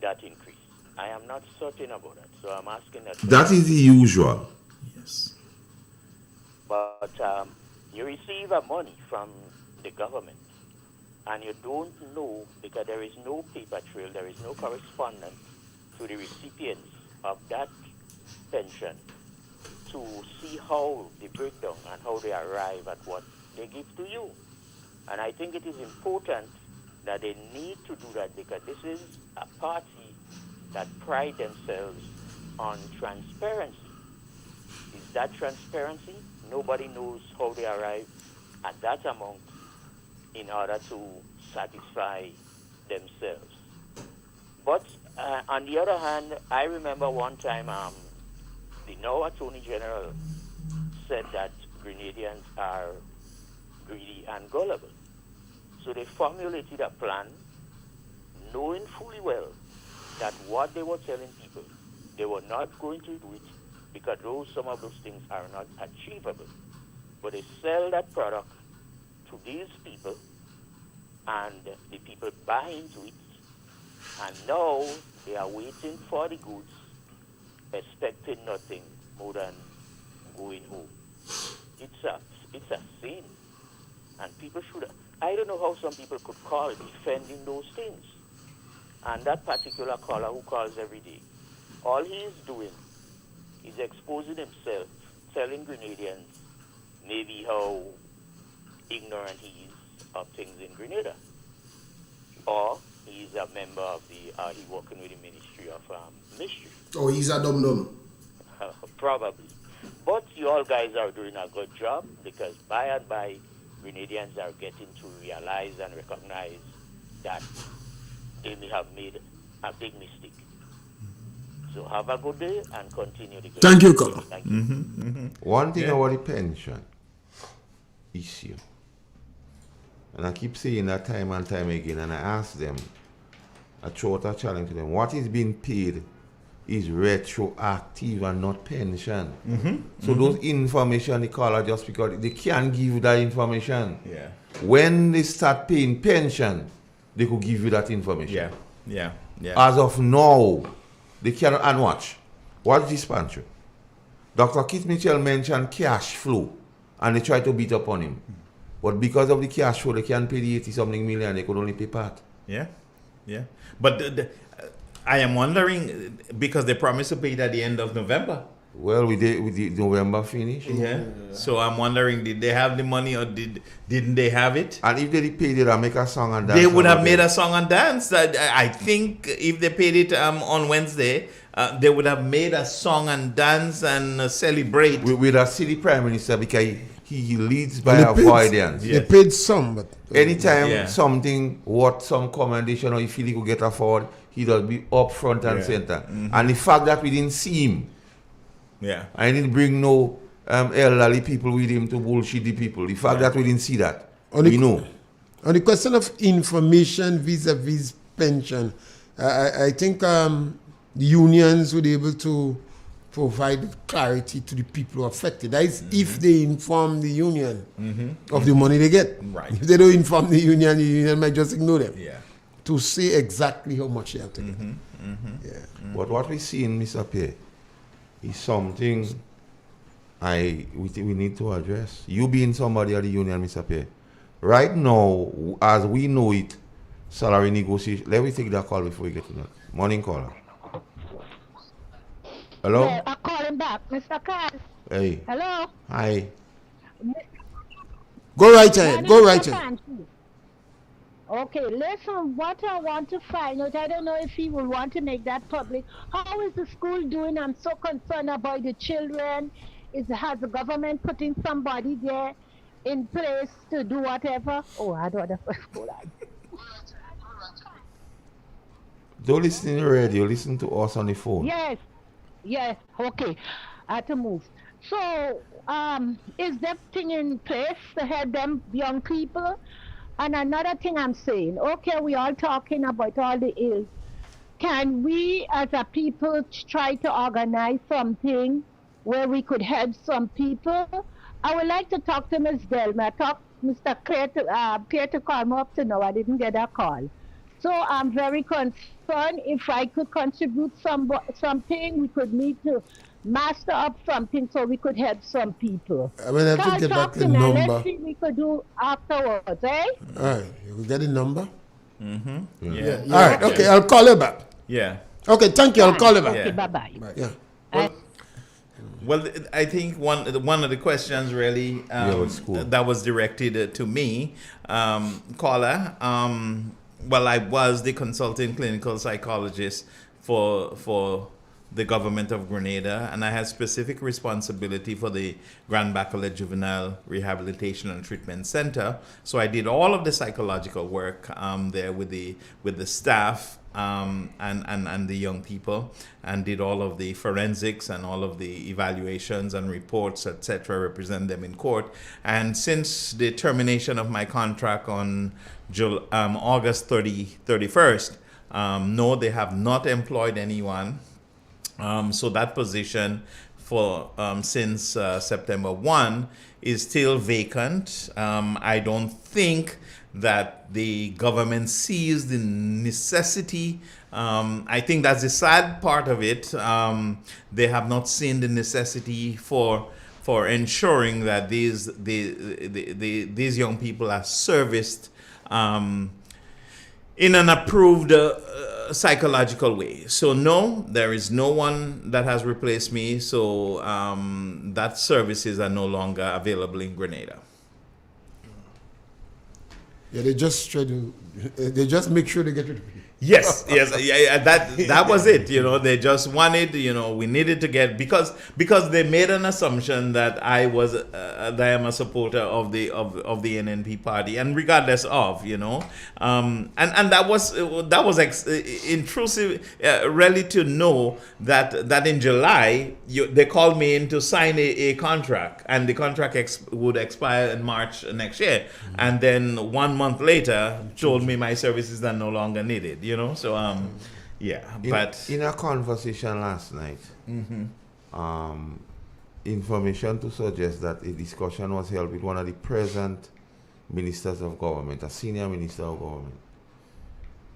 that increase? I am not certain about that, so I'm asking that. That is the usual. Yes. But you receive a money from the government, and you don't know, because there is no paper trail, there is no correspondence to the recipients of that pension to see how they break down and how they arrive at what they give to you. And I think it is important that they need to do that, because this is a party that pride themselves on transparency. Is that transparency? Nobody knows how they arrive at that amount in order to satisfy themselves. But on the other hand, I remember one time the now Attorney General said that Grenadians are greedy and gullible. So they formulated a plan knowing fully well that what they were telling people, they were not going to do it because some of those things are not achievable. But they sell that product to these people, and the people buy into it, and now they are waiting for the goods, expecting nothing more than going home. It's a sin, and people should. I don't know how some people could call defending those things. And that particular caller who calls every day, all he is doing is exposing himself, telling Grenadians maybe how ignorant he is of things in Grenada. Or he's a member of he's working with the Ministry of Mystery. Oh, he's a dum-dum. Probably. But you all guys are doing a good job, because by and by, Grenadians are getting to realize and recognize that they may have made a big mistake. So have a good day and continue the good Thank you, work. Colonel. Thank you. Mm-hmm, mm-hmm. One thing about the pension issue, and I keep saying that time and time again, and I ask them, I throw out a challenge to them, what is being paid is retroactive and not pension. Mm-hmm. So those information the caller, just because they can't give you that information. Yeah. When they start paying pension, they could give you that information. Yeah. As of now, they cannot. And watch. Watch this pantry. Dr. Keith Mitchell mentioned cash flow, and they tried to beat up on him. But because of the cash flow, they can't pay the 80-something million. They could only pay part. Yeah. But I am wondering, because they promised to pay it at the end of November. Well, we did November finish. Yeah. So I'm wondering, did they have the money or didn't they have it? And if they paid it and make a song and dance, they would have made a song and dance. I think if they paid it on Wednesday, they would have made a song and dance and celebrate. With a city prime minister, because he leads by avoidance. They paid some, but anytime something what some commendation or he feel he could get afford, he does be up front and center. Mm-hmm. And the fact that we didn't see him. Yeah. I didn't bring no elderly people with him to bullshit the people. The fact that we didn't see that, we know. On the question of information vis-a-vis pension, I think the unions would be able to provide clarity to the people affected. That is, if they inform the union of the money they get. Right. If they don't inform the union might just ignore them. Yeah. To say exactly how much they have to get. Yeah. But what we see in Mr. P is something we need to address. You being somebody at the union, Mr. P. Right now, as we know it, salary negotiation. Let me take that call before we get to that. Morning caller. Hello? Yeah, I'm calling back, Mr. Carl. Hey. Hello? Hi. Go right ahead. Go right ahead. Okay, listen, what I want to find out, I don't know if he will want to make that public. How is the school doing? I'm so concerned about the children. Has the government putting somebody there in place to do whatever? Oh, I don't know. Don't listen to the radio, listen to us on the phone. Yes, okay. I had to move. So, is that thing in place to help them young people? And another thing I'm saying, okay, we all talking about all the ills. Can we as a people try to organize something where we could help some people? I would like to talk to Ms. Delma. I talked to Mr. Claire to call me up to know. I didn't get a call. So I'm very concerned. If I could contribute something, we could need to master up something so we could help some people. I mean, I have to get back the me. number. Let's see what we could do afterwards, eh? All right, you will get the number? Mm-hmm. Yeah. All right, okay, I'll call you back. Yeah. Okay, thank you, I'll call you back. Okay, bye-bye. Yeah. Well, I think one of the questions really that was directed to me, caller. Well, I was the consulting clinical psychologist for the government of Grenada, and I had specific responsibility for the Grand Bacolet Juvenile Rehabilitation and Treatment Center. So I did all of the psychological work there with the staff and the young people, and did all of the forensics and all of the evaluations and reports, etc., represent them in court. And since the termination of my contract on August 31st, no, they have not employed anyone. So that position for since September 1 is still vacant. I don't think that the government sees the necessity. I think that's the sad part of it. They have not seen the necessity for ensuring that these young people are serviced in an approved psychological way. So no, there is no one that has replaced me. So that services are no longer available in Grenada. Yeah, they just try to. They just make sure they get rid of you. Yes, yeah, that was it. You know, they just wanted. You know, we needed to get because they made an assumption that I am a supporter of the NNP party, and regardless of, you know, and that was intrusive, really, to know that in July they called me in to sign a contract, and the contract would expire in March next year, and then 1 month later told me my services are no longer needed. You know, so but in a conversation last night, information to suggest that a discussion was held with one of the present ministers of government, a senior minister of government,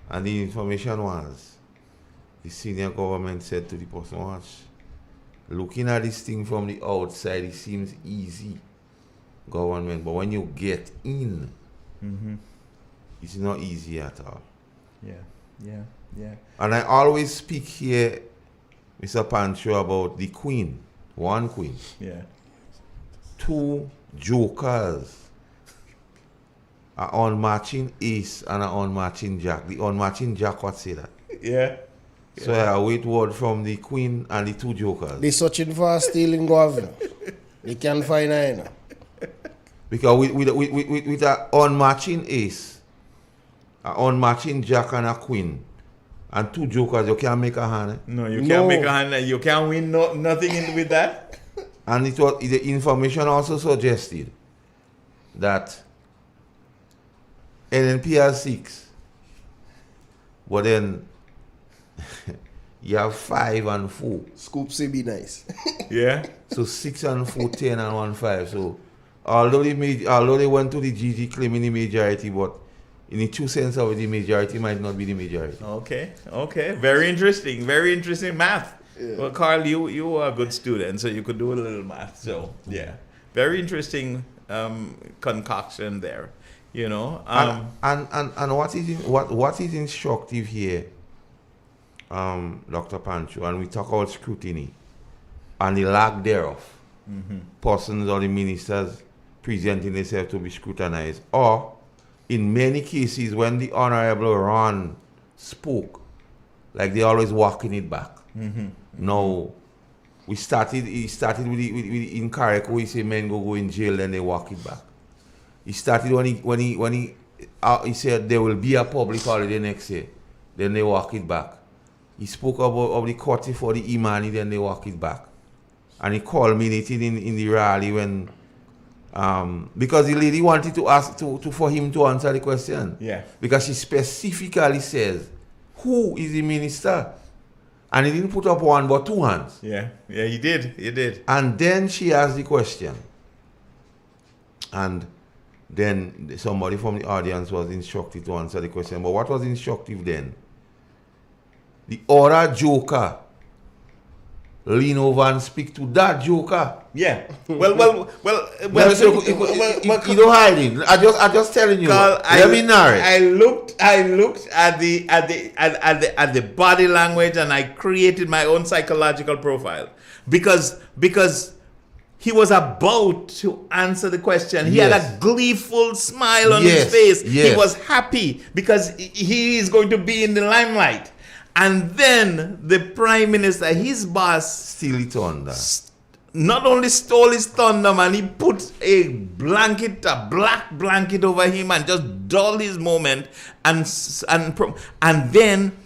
and the information was the senior government said to the person, "Watch, looking at this thing from the outside, it seems easy, government, but when you get in, it's not easy at all." Yeah. And I always speak here, Mr. Pancho, about the queen. One queen. Yeah. Two jokers. An unmatching ace and an unmatching jack. The unmatching jack, what say that? Yeah. So I wait word from the queen and the two jokers. They searching for a stealing governor. They can't find her. Because with an unmatching ace, an unmatching jack and a queen, and two jokers, you can't make a hand. No, you can't make a hand. You can't win nothing with that. And the information also suggested that NNP has 6, but then you have 5 and 4. Scoop say be nice. Yeah. So 6 and 4, 10 and 1, 5. So although they went to the GG claiming the majority, but in the true sense of it, the majority might not be the majority. Okay. Very interesting math. Yeah. Well, Carl, you are a good student, so you could do a little math. So yeah, very interesting concoction there. You know, and what is instructive here, Dr. Pancho, and we talk about scrutiny and the lack thereof. Persons or the ministers presenting themselves to be scrutinized, or in many cases when the Honorable Ron spoke, like they always walking it back. No, he started with in Carriacou, he said men go in jail, then they walk it back. He started when he said there will be a public holiday next year. then they walk it back. He spoke about the court for the Imani, then they walk it back. And he culminated in the rally when, because the lady wanted to ask for him to answer the question. Yeah. Because she specifically says, who is the minister? And he didn't put up one but two hands. Yeah, he did. And then she asked the question. And then somebody from the audience was instructed to answer the question. But what was instructive then? The other joker lean over and speak to that joker. Yeah. Well. You don't hide it. I just telling you. Let me narrate. I looked at the body language and I created my own psychological profile because he was about to answer the question. He had a gleeful smile on his face. He was happy because he is going to be in the limelight. And then the Prime Minister, his boss, steal his thunder. Not only stole his thunder, man, he put a black blanket over him and just dulled his moment. And then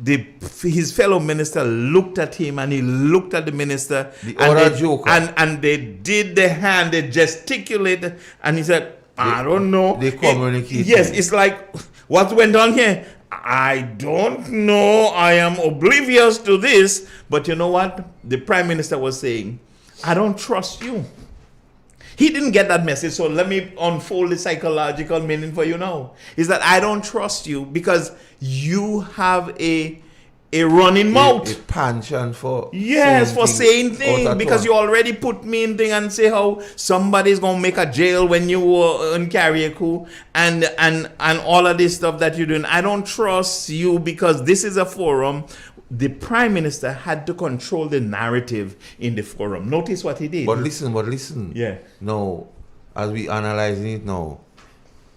his fellow minister looked at him and he looked at the minister. The other joker. And they did the hand, they gesticulated, and he said, I don't know. They communicated. Yes, it's like, what went on here? I don't know. I am oblivious to this. But you know what? The Prime Minister was saying, I don't trust you. He didn't get that message. So let me unfold the psychological meaning for you now. Is that I don't trust you because you have a running mouth. A penchant for saying things because you already put me in thing and say how somebody's gonna make a jail when you were in Carriacou and all of this stuff that you're doing. I don't trust you because this is a forum. The Prime Minister had to control the narrative in the forum. Notice what he did. But listen. Yeah. No, as we analyzing it now,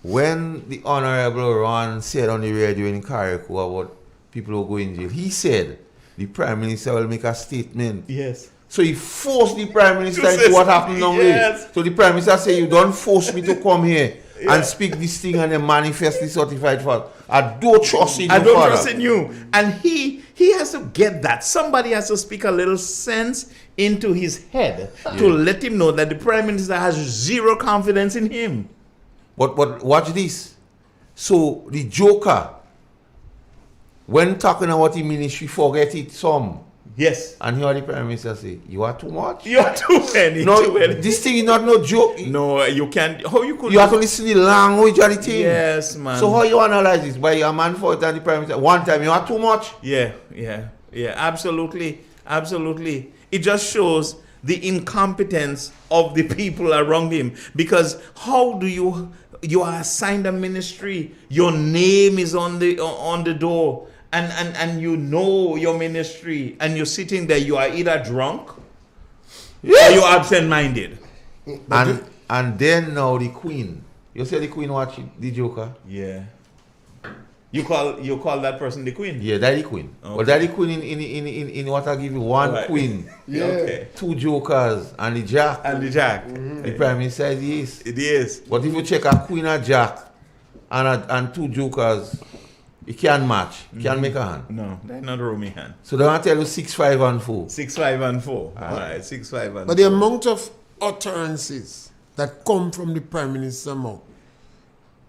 when the Honorable Ron said on the radio in Carriacou about people who go in jail, he said the Prime Minister will make a statement. Yes. So he forced the Prime Minister into what happened now. Yes. So the Prime Minister said, you don't force me to come here and speak this thing and then manifest the certified fault. I don't trust in you. I don't trust in you. And he has to get that. Somebody has to speak a little sense into his head to let him know that the Prime Minister has zero confidence in him. But watch this. So the joker, when talking about the ministry, forget it some. Yes. And here the Prime Minister say, you are too much. You are too many. No, too many. This thing is not no joke. No, you can't. How you could? You have to listen to the language of the thing. Yes, man. So how you analyze this? By a man for it and the Prime Minister, one time you are too much. Yeah. Absolutely. It just shows the incompetence of the people around him. Because how do you are assigned a ministry? Your name is on the door. And you know your ministry, and you're sitting there, you are either drunk or you're absent-minded. And then now the Queen. You say the Queen watching the Joker? Yeah. You call that person the Queen? Yeah, that the Queen. Okay. But that the Queen in what I give you, one Queen, Okay. two Jokers, and the Jack. Mm-hmm. The Prime Minister says yes. It is. But if you check a Queen and Jack and two Jokers, you can't match. You can't make a hand. No, they're not Romy hand. So they want to tell you 6, 5, and 4. 6, 5, and 4. All right, 6, 5, and 4. But the amount of utterances that come from the Prime Minister's mouth,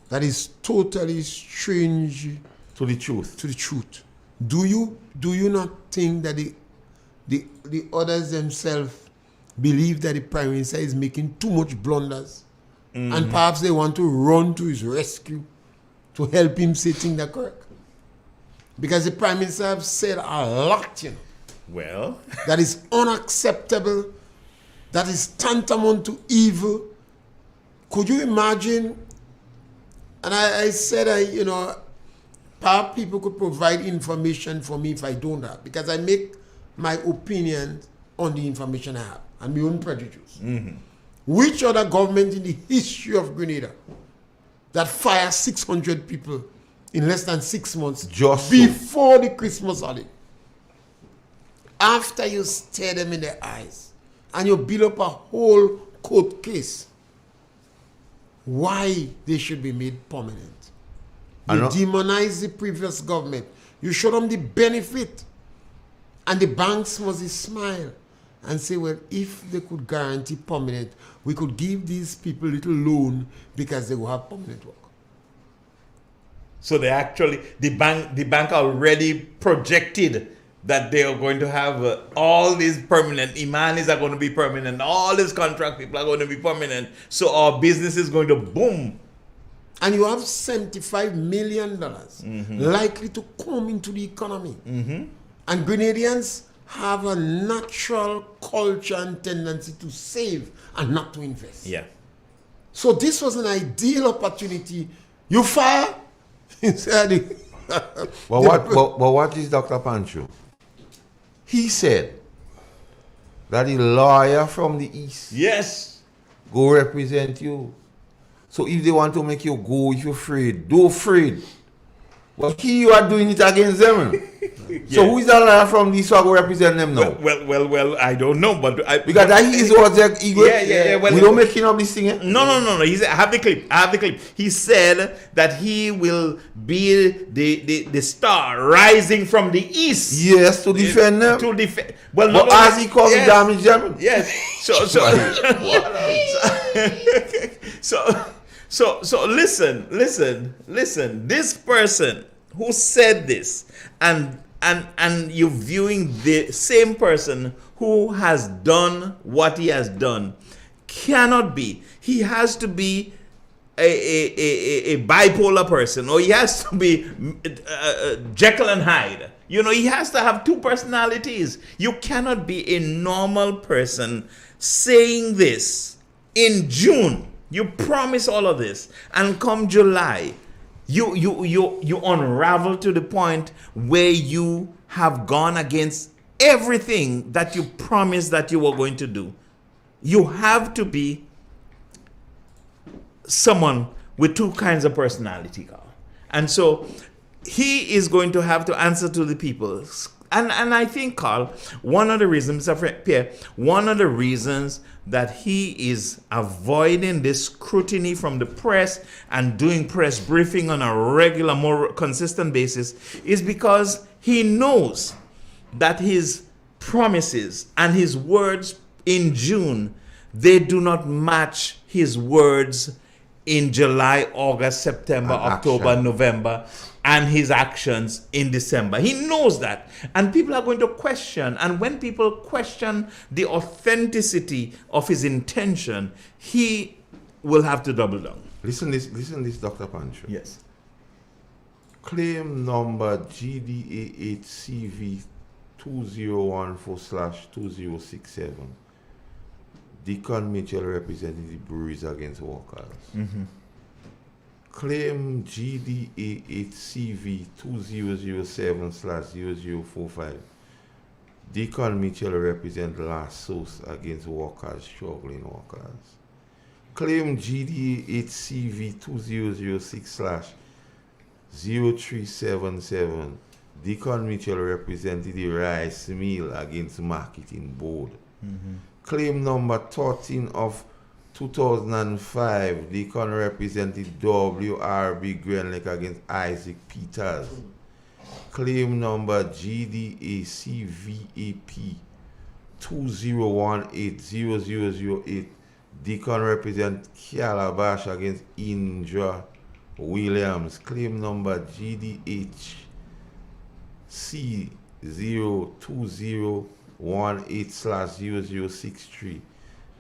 that is totally strange to the truth. Do you not think that the others themselves believe that the Prime Minister is making too much blunders, and perhaps they want to run to his rescue to help him say things that correct? Because the Prime Minister has said a lot, Well, that is unacceptable, that is tantamount to evil. Could you imagine? And I said, perhaps people could provide information for me if I don't have, because I make my opinion on the information I have and my own prejudice. Mm-hmm. Which other government in the history of Grenada that fires 600 people in less than 6 months just before the Christmas holiday, after you stare them in the eyes and you build up a whole court case, why they should be made permanent? You demonize the previous government. You show them the benefit. And the banks must smile and say, well, if they could guarantee permanent, we could give these people little loan because they will have permanent work. So they actually, the bank already projected that they are going to have all these permanent, Imanis are going to be permanent, all these contract people are going to be permanent, so our business is going to boom. And you have $75 million likely to come into the economy. And Grenadians have a natural culture and tendency to save and not to invest. Yeah. So this was an ideal opportunity. You fire? But what is Dr. Pancho? He said that the lawyer from the East go represent you. So if they want to make you go, if you're afraid, do afraid. But you are doing it against them. So who is the lawyer from the East who go represent them now? Well, I don't know, but because that is what he we don't make up this thing. No. He said, I have the clip. He said that he will be the star rising from the East. Yes, to defend them. To defend. Well, but as he calls it, damage them. Yes. So listen. This person who said this, and you're viewing the same person who has done what he has done, cannot be. He has to be a bipolar person, or he has to be Jekyll and Hyde. You know, he has to have two personalities. You cannot be a normal person saying this in June. You promise all of this, and come July, you unravel to the point where you have gone against everything that you promised that you were going to do. You have to be someone with two kinds of personality, Carl. And so he is going to have to answer to the people. And I think, Carl, one of the reasons, Mr. Pierre, one of the reasons that he is avoiding this scrutiny from the press and doing press briefing on a regular, more consistent basis is because he knows that his promises and his words in June, they do not match his words in July, August, September, October, November, and his actions in December. He knows that. And people are going to question. And when people question the authenticity of his intention, he will have to double down. Listen this, Dr. Pancho. Yes. Claim number GDA8CV 2014/2067. Deacon Mitchell representing the breweries against workers. Claim GDA8CV 2007/0045. Deacon Mitchell represent last source against workers, struggling workers. Claim GDA8CV 2006/0377. Deacon Mitchell represented the rice mill against marketing board. Claim number 13 of 2005, Deacon represented WRB Grenlake against Isaac Peters. Claim number GDACVAP 2018-0008, Deacon represent Calabash against Indra Williams. Claim number GDHC02018/0063.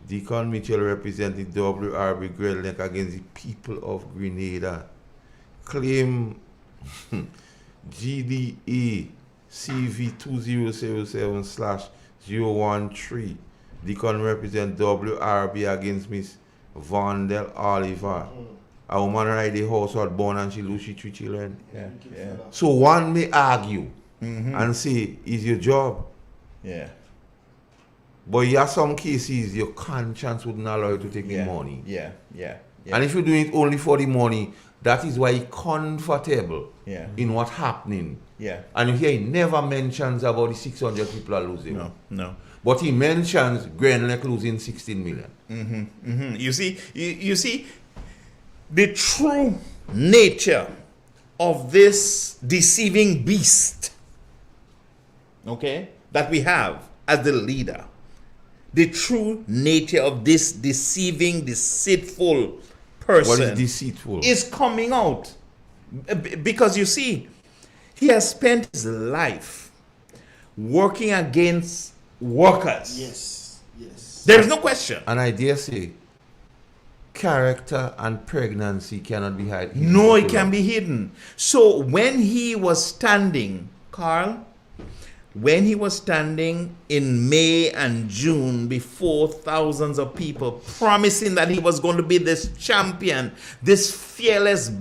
Deacon Mitchell represented WRB Grenlake against the people of Grenada. Claim GDA CV 2007/013. Deacon represent WRB against Miss Vondel Oliver. A woman ride the house was born and she lose 3 children. So one may argue and say, is your job? But you have some cases your conscience wouldn't allow you to take the money. And if you're doing it only for the money, that is why you're comfortable in what's happening. And you hear he never mentions about the 600 people are losing. No. But he mentions Grenlake losing 16 million. You see, the true nature of this deceiving beast, okay, that we have as the leader, the true nature of this deceiving, deceitful person, What is deceitful? is coming out. Because you see, he has spent his life working against workers. Yes, yes. There is no question. And I dare say, character and pregnancy cannot be hidden. No, it can be hidden. So when he was standing, Carl, when he was standing in May and June before thousands of people, promising that he was going to be this champion, this fearless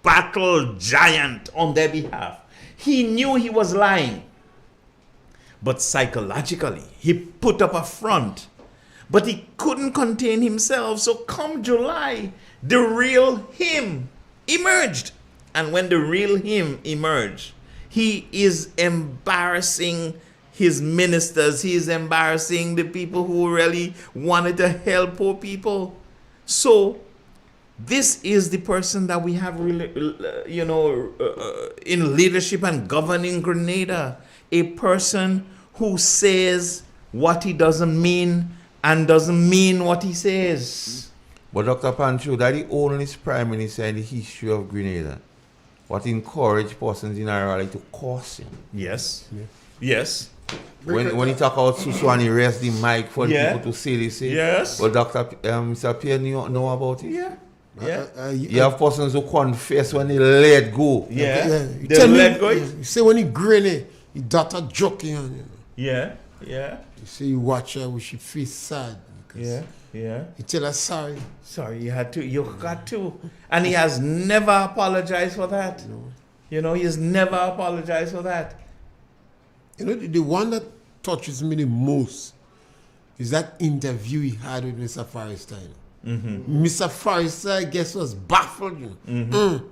battle giant on their behalf, he knew he was lying. But psychologically, he put up a front. But he couldn't contain himself. So come July, the real him emerged. And when the real him emerged, he is embarrassing his ministers. He is embarrassing the people who really wanted to help poor people. So this is the person that we have really, in leadership and governing Grenada. A person who says what he doesn't mean and doesn't mean what he says. But Dr. Pancho, that the only prime minister in the history of Grenada what encouraged persons in our rally to curse him. Yes. Yes. When he talk about Susu and he raised the mic for the people to say this. Yes. But Mr. PM, you know about it? Yeah. Yeah. You have persons who confess when they let go. Yeah. They let go. You say when he grinning, he daughter joking on you. Yeah. Yeah. You say you watch her, she feels sad. Yeah. Yeah. You tell her sorry. Sorry, you had to. You got to. And he has never apologized for that. No. You know, he has never apologized for that. You know, the one that touches me the most is that interview he had with Mr. Forrester. Mm-hmm. Mr. Forrester, I guess, was baffled. You know.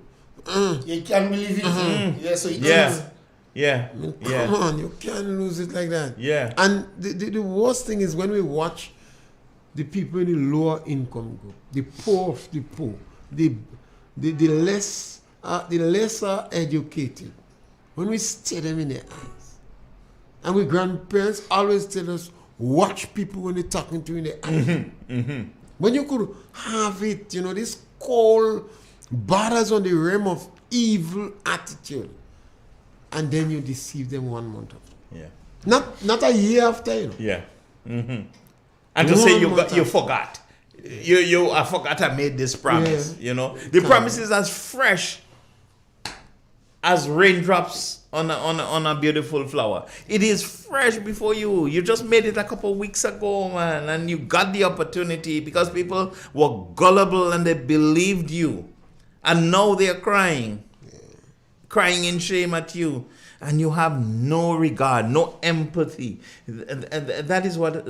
You can't believe it. Yeah, so I mean, come on, you can't lose it like that. Yeah. And the worst thing is when we watch the people in the lower income group, the poor of the poor, the lesser educated, when we stare them in the eyes, and we grandparents always tell us, watch people when they're talking to you in the eyes. When you could have it, you know, this cold batters on the realm of evil attitude, and then you deceive them 1 month after. Yeah. Not a year after, you know. Yeah. And to say you forgot. I forgot I made this promise. Yeah. You know, the promise is as fresh as raindrops on a beautiful flower. It is fresh before you. You just made it a couple weeks ago, man, and you got the opportunity because people were gullible and they believed you, and now they are crying in shame at you. And you have no regard, no empathy. And that is what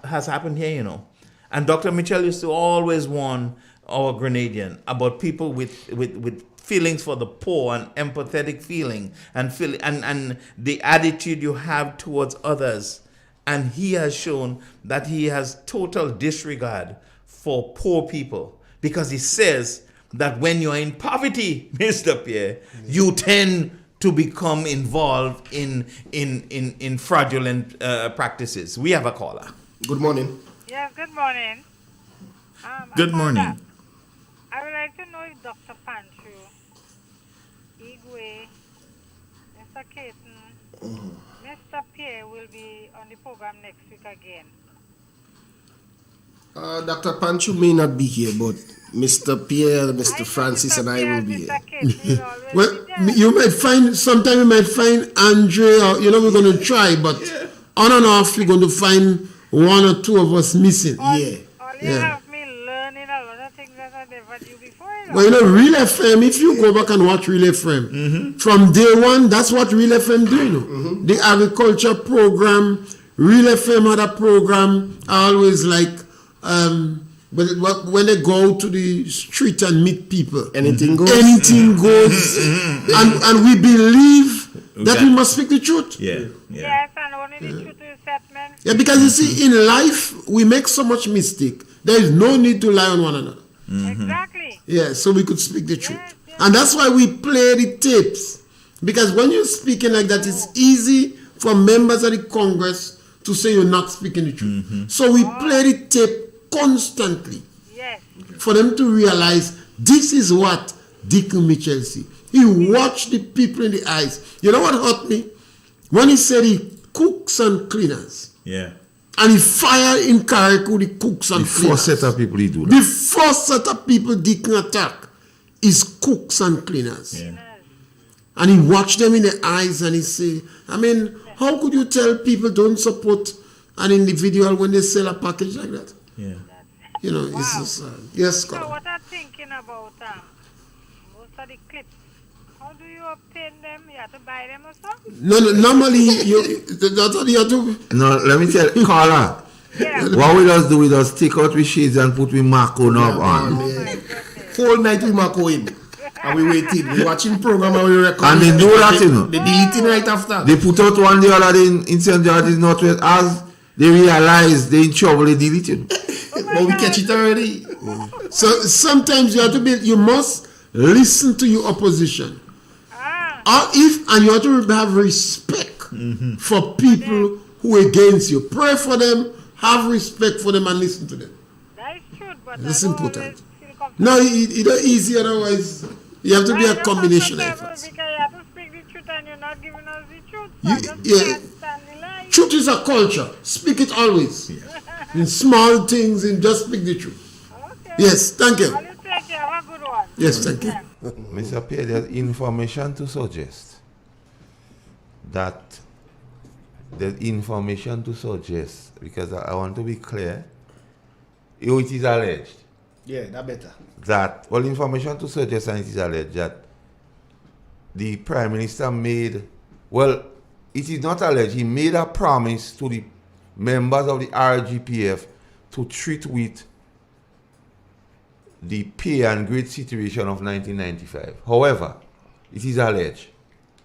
has happened here, you know. And Dr. Mitchell used to always warn our Grenadian about people with feelings for the poor and empathetic feeling and the attitude you have towards others. And he has shown that he has total disregard for poor people because he says that when you're in poverty, Mr. Pierre, you tend to become involved in fraudulent practices. We have a caller. Good morning. Yes, good morning. Good morning. I would like to know if Dr. Pancho, Igwe, Mr. Caton, Mr. Pierre will be on the program next week again. Dr. Pancho may not be here, but Mr. Pierre, Mr. Francis, and I will be here. Well, you might find, sometime you might find Andre, or, you know, we're going to try, but on and off, you're going to find one or two of us missing. You have me learning a lot of things that I never knew before. Well, you know, Real FM, if you go back and watch Real FM, from day one, that's what Real FM do, you know. The agriculture program, Real FM had a program, I always like, but when they go to the street and meet people, anything goes. Anything goes. And we believe that we must speak the truth. Yes, and only the truth is set, man. Yeah, because you see, in life, we make so much mistake. There is no need to lie on one another. Exactly. Yeah, so we could speak the truth. And that's why we play the tapes. Because when you're speaking like that, it's easy for members of the Congress to say you're not speaking the truth. So we play the tape constantly for them to realize this is what Deacon Mitchell see. He watched the people in the eyes. You know what hurt me? When he said he cooks and cleaners. Yeah. And he fired in Carriacou the cooks and cleaners. The first set of people he do that. The first set of people Deacon attack is cooks and cleaners. Yeah. And he watched them in the eyes and he say, I mean, how could you tell people don't support an individual when they sell a package like that? Yeah. You know, it's just, yes, So Scott. what I'm thinking about most of the clips, how do you obtain them? You have to buy them or something? No, normally, that's what you have to... No, let me tell you, Carla. What we just do, we just take out the shades and put we Marco knob on. Whole night we Marco in. And we waiting. We watching program and we record. And they do that, you know. They deleting right after. They put out one the other day in St. George's Northwest. As they realize they in trouble, they delete it. But we catch it already. So sometimes you have to be, you must listen to your opposition. And you have to have respect for people who are against you. Pray for them, have respect for them, and listen to them. That is true, but that's important. No, it's not easy otherwise. You have to be a combination of efforts. Because you have to speak the truth and you're not giving us the truth. So I just can't stand the lie. Truth is a culture. Speak it always. In small things, and just speak the truth. Okay. Yes, thank you. Have a good one. Yes, thank you. Mr. Pierre, there's information to suggest because I want to be clear, it is alleged. Yeah, that better. Information to suggest, and it is alleged that the Prime Minister made, it is not alleged, he made a promise to the members of the RGPF to treat with the pay and grade situation of 1995. However, it is alleged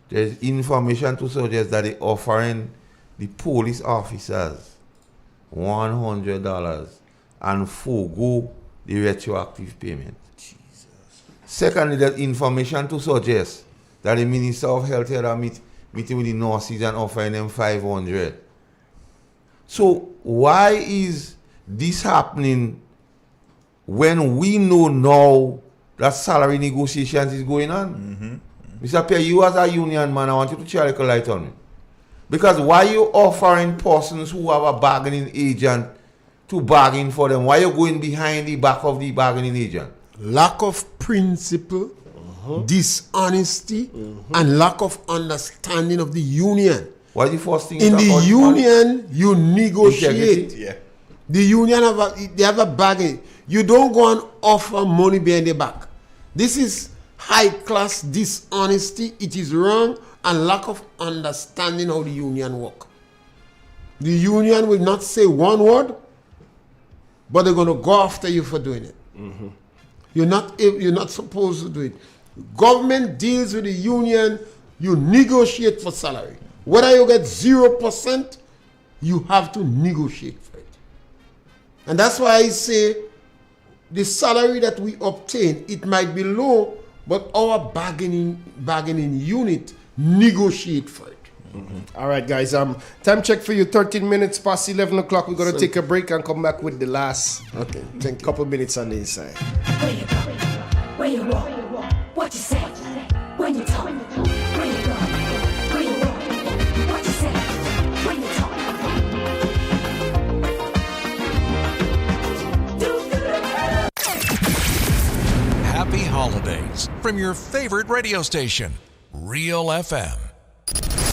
there is information to suggest that they're offering the police officers $100 and forego the retroactive payment. Jesus. Secondly, there's information to suggest that the Minister of Health had a meeting with the nurses and offering them $500. So why is this happening when we know now that salary negotiations is going on? Mr. Pierre, you as a union man, I want you to share a little light on me. Because why you offering persons who have a bargaining agent to bargain for them? Why you going behind the back of the bargaining agent? Lack of principle, dishonesty, and lack of understanding of the union. Why the first thing in the union you negotiate? The union have a bargain. You don't go and offer money behind the back. This is high class dishonesty. It is wrong and lack of understanding how the union work. The union will not say one word, but they're going to go after you for doing it. You're not supposed to do it. Government deals with the union. You negotiate for salary. Whether you get 0%, you have to negotiate for it. And that's why I say the salary that we obtain, it might be low, but our bargaining unit negotiate for it. All right, guys. Time check for you. 13 minutes past 11 o'clock. We're going to take a break and come back with the last couple minutes on the inside. Where you walk, what you say, when you talk, where you go, where you walk, what you say, when you talk. Happy holidays from your favorite radio station, Real FM.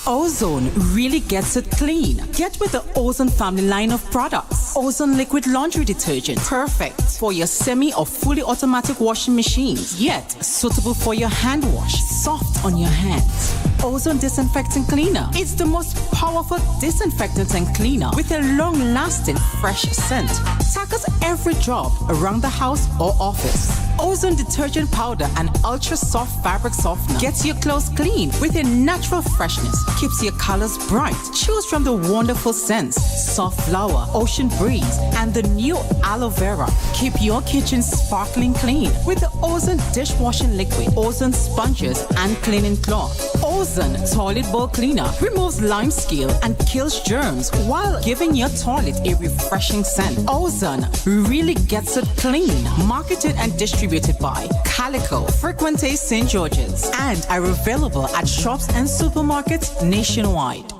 Ozone really gets it clean. Get with the Ozone family line of products. Ozone liquid laundry detergent. Perfect for your semi or fully automatic washing machines. Yet suitable for your hand wash. Soft on your hands. Ozone disinfectant cleaner. It's the most powerful disinfectant and cleaner with a long-lasting fresh scent. Tackles every job around the house or office. Ozone detergent powder and ultra soft fabric softener gets your clothes clean with a natural freshness, keeps your colors bright. Choose from the wonderful scents, soft flower, ocean breeze, and the new aloe vera. Keep your kitchen sparkling clean with the Ozone dishwashing liquid, Ozone sponges, and cleaning cloth. Ozone toilet bowl cleaner removes lime scale and kills germs while giving your toilet a refreshing scent. Ozone really gets it clean. Marketed and distributed by Calico, Frequente St. George's, and are available at shops and supermarkets nationwide.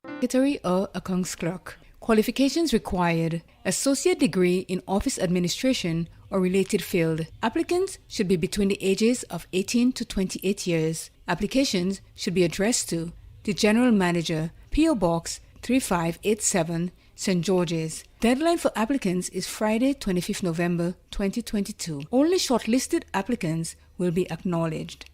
Secretary or accounts clerk. Qualifications required: associate degree in office administration or related field. Applicants should be between the ages of 18 to 28 years. Applications should be addressed to the General Manager, P.O. Box 3587, St. George's. Deadline for applicants is Friday, 25th November 2022. Only shortlisted applicants will be acknowledged.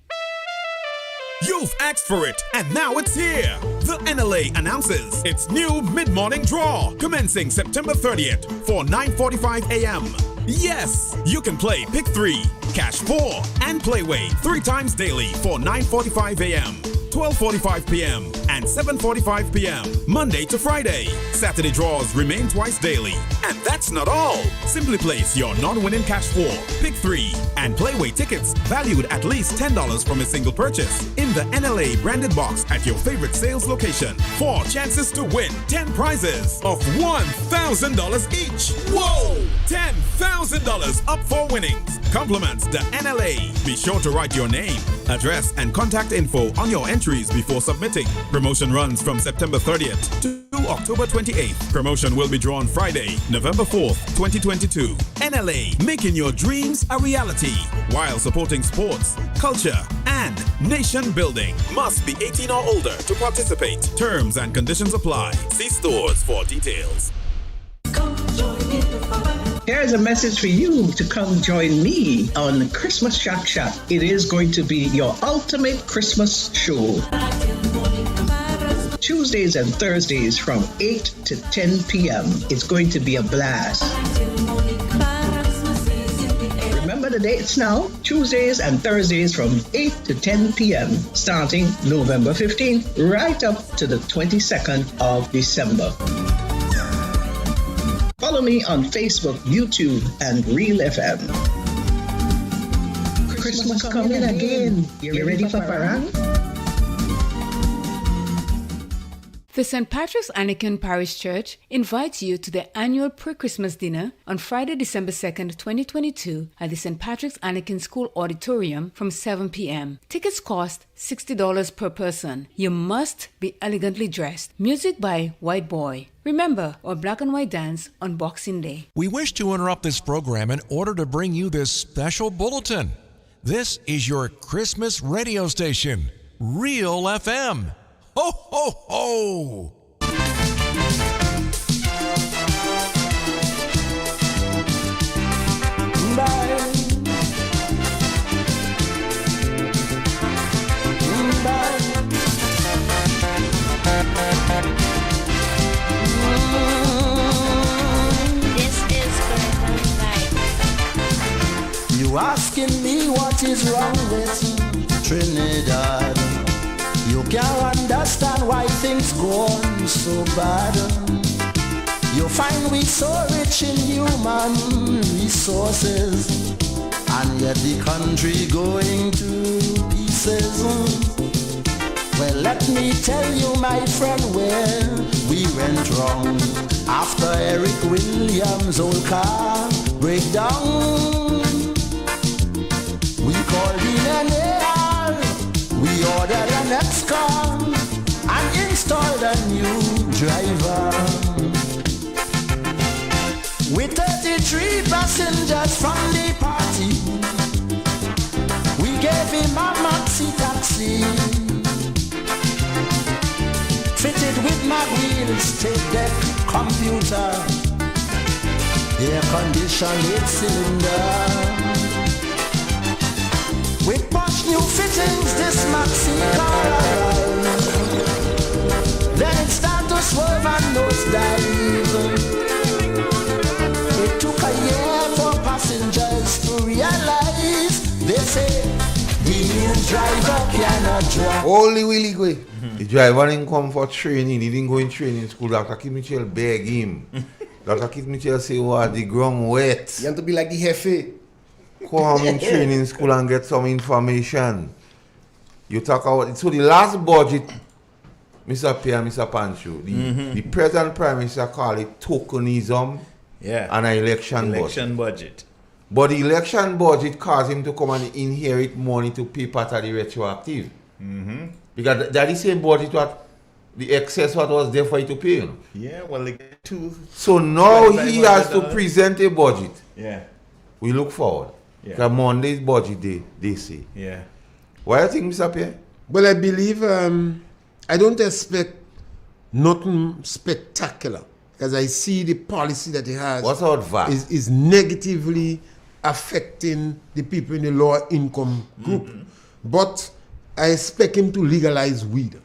You've asked for it, and now it's here. The NLA announces its new mid-morning draw, commencing September 30th for 9:45 a.m. Yes, you can play Pick 3, Cash 4, and Playway 3 times daily for 9:45 a.m., 12:45 p.m., and 7:45 p.m. Monday to Friday. Saturday draws remain twice daily. And that's not all. Simply place your non-winning Cash 4, Pick 3, and Playway tickets valued at least $10 from a single purchase in the NLA branded box at your favorite sales location. 4 chances to win 10 prizes of $1,000 each. Whoa! $10,000 up for winnings. Compliments the NLA. Be sure to write your name, address, and contact info on your entries before submitting. Promotion runs from September 30th to October 28th. Promotion will be drawn Friday, November 4th, 2022. NLA, making your dreams a reality while supporting sports, culture, and nation building. Must be 18 or older to participate. Terms and conditions apply. See stores for details. Here's a message for you to come join me on Christmas Shack Shack. It is going to be your ultimate Christmas show. Tuesdays and Thursdays from 8 to 10 p.m. It's going to be a blast. Remember the dates now? Tuesdays and Thursdays from 8 to 10 p.m. starting November 15th right up to the 22nd of December. Follow me on Facebook, YouTube, and Real FM. Christmas coming again. You ready for parang? The St. Patrick's Anglican Parish Church invites you to their annual pre-Christmas dinner on Friday, December 2nd, 2022 at the St. Patrick's Anglican School Auditorium from 7 p.m. Tickets cost $60 per person. You must be elegantly dressed. Music by White Boy. Remember, our black and white dance on Boxing Day. We wish to interrupt this program in order to bring you this special bulletin. This is your Christmas radio station, Real FM. Ho, ho, ho! Bye. Bye. This is Grenada Life. You asking me what is wrong with Trinidad? You can't understand why things go on so bad. You find we so rich in human resources, and yet the country going to pieces. Well, let me tell you, my friend, where we went wrong. After Eric Williams' old car breakdown, we called in an AR. We ordered an X-Con and installed a new driver. With 33 passengers from the party, we gave him a maxi taxi, fitted with my wheels, tape deck, computer, air-conditioned 8-cylinder. With posh new fittings, this maxi car arrived. Then it started to swerve and nosedive. It took a year for passengers to realize driver cannot drive. Only Willie go. The driver didn't come for training. He didn't go in training school. Dr. Keith Mitchell beg him. Dr. Keith Mitchell say, "What the ground wet." You have to be like the Hefe. Come in training school and get some information. You talk about it. So the last budget, Mr. P and Mr. Pancho, the present Prime Minister call it tokenism and an election budget. But the election budget caused him to come and inherit money to pay part of the retroactive. Because that is the same budget what the excess what was there for you to pay. You know? Yeah, well, like So now he has to present a budget. Yeah. We look forward. Yeah. Because Monday's budget they say. Yeah. What do you think, Mr. Pierre? Well, I believe I don't expect nothing spectacular because I see the policy that he has. What's about VAT? Is negatively affecting the people in the lower income group. But I expect him to legalize weed.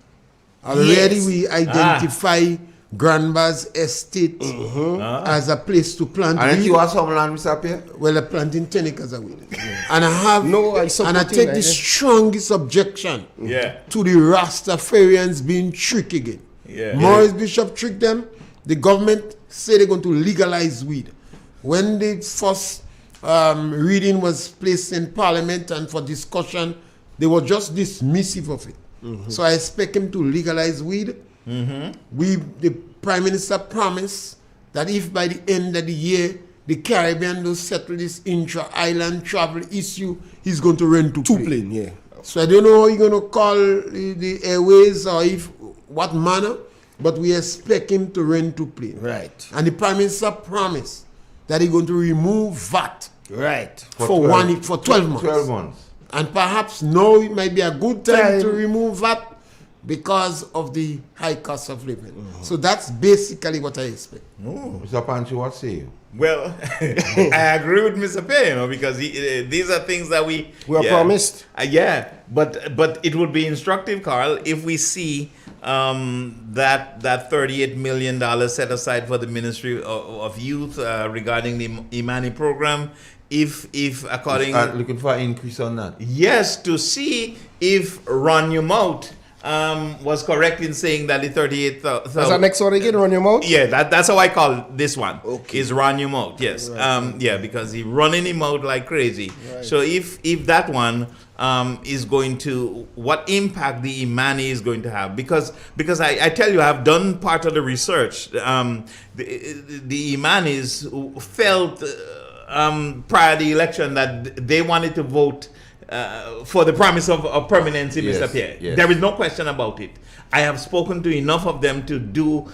Already we identify Grandma's estate as a place to plant weed. And you have some land, Mr. Pierre? Well, I'm planting 10 acres of weed. And I take the strongest objection to the Rastafarians being tricked again. Morris Bishop tricked them. The government said they're going to legalize weed. When the first reading was placed in Parliament and for discussion, they were just dismissive of it. So I expect him to legalize weed. The Prime Minister promised that if by the end of the year the Caribbean will settle this intra-island travel issue, he's going to rent two planes. So I don't know how he's going to call the airways or what manner, but we expect him to rent two planes. Right. And the Prime Minister promised that he's going to remove VAT. Right. For 12 months. 12 months. And perhaps now it might be a good time to remove that because of the high cost of living. So that's basically what I expect. Mr. Pancho, what say you? Well, I agree with Mr. Pay, because these are things that we are promised. But it would be instructive, Carl, if we see that $38 million set aside for the Ministry of Youth regarding the Imani program. If according looking for an increase on that. Yes, to see if Ron Newmouth was correct in saying that the 38,000. That's our next one again, Ron Newmouth? Yeah, that's how I call this one. Okay. Is Ron Newmouth, yes. Right. Because he running him out like crazy. Right. So if that one is going to, what impact the Imani is going to have? Because I tell you, I've done part of the research. The Imanis felt prior to the election that they wanted to vote for the promise of permanency, Mr. Pierre. Yes. There is no question about it. I have spoken to enough of them to do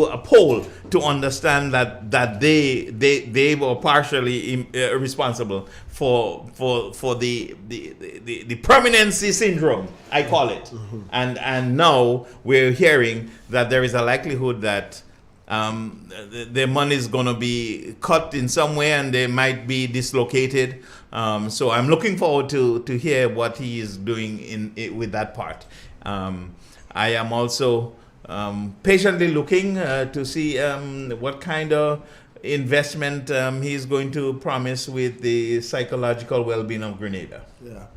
a poll to understand that they were partially responsible for the permanency syndrome, I call it. And now we're hearing that there is a likelihood that their money is going to be cut in some way and they might be dislocated. So I'm looking forward to hear what he is doing with that part. I am also patiently looking to see what kind of investment he's going to promise with the psychological well-being of Grenada.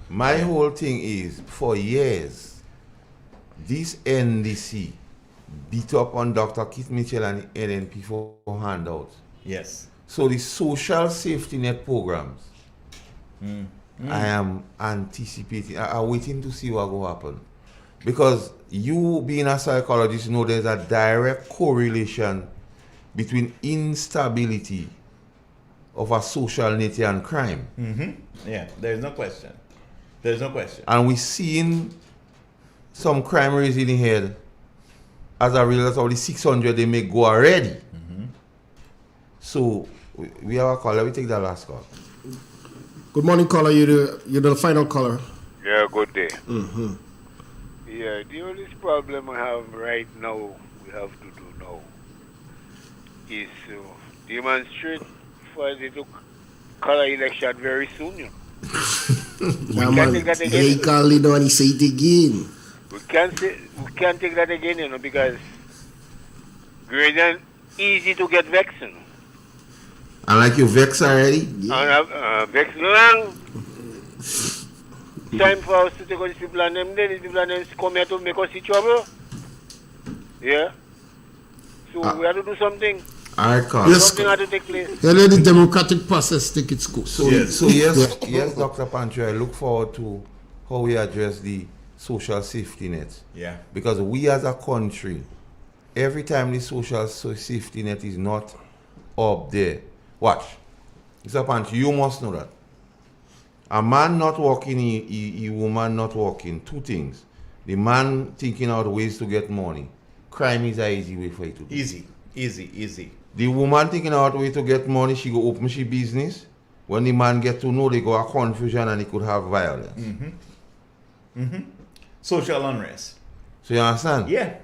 My whole thing is, for years, this NDC beat up on Dr. Keith Mitchell and the NNP for handouts. Yes. So the social safety net programs, I am anticipating, I'm waiting to see what will happen. Because you being a psychologist know there's a direct correlation between instability of a social nature and crime. Yeah, there's no question. There's no question. And we're seeing some crime raising the head as a result of the 600 they may go already. So we have a caller. We take that last call. Good morning, caller. You're the final caller. Yeah, good day. Yeah, the only problem we have right now, we have to do now, is demonstrate for the color election very soon. You know. Yeah, man. He called it and he say it again. We can't take that again, you know, because Grenada easy to get vexed. You know. And like you vex already? Vex long. time for us to take out these people and them. These people and them come here to make us see trouble. Yeah. So we have to do something. I can't. Something has to take place. Yeah, let the democratic process take its course. So yes, Dr. Pancho, I look forward to how we address the social safety net. Yeah. Because we as a country, every time the social safety net is not up there, watch. Mr. Pancho, you must know that. A man not working, a woman not working, two things. The man thinking out ways to get money. Crime is an easy way for you to do. Easy. The woman thinking out way to get money, she go open she business. When the man get to know, they go a confusion and he could have violence. Social unrest. So you understand? Yeah.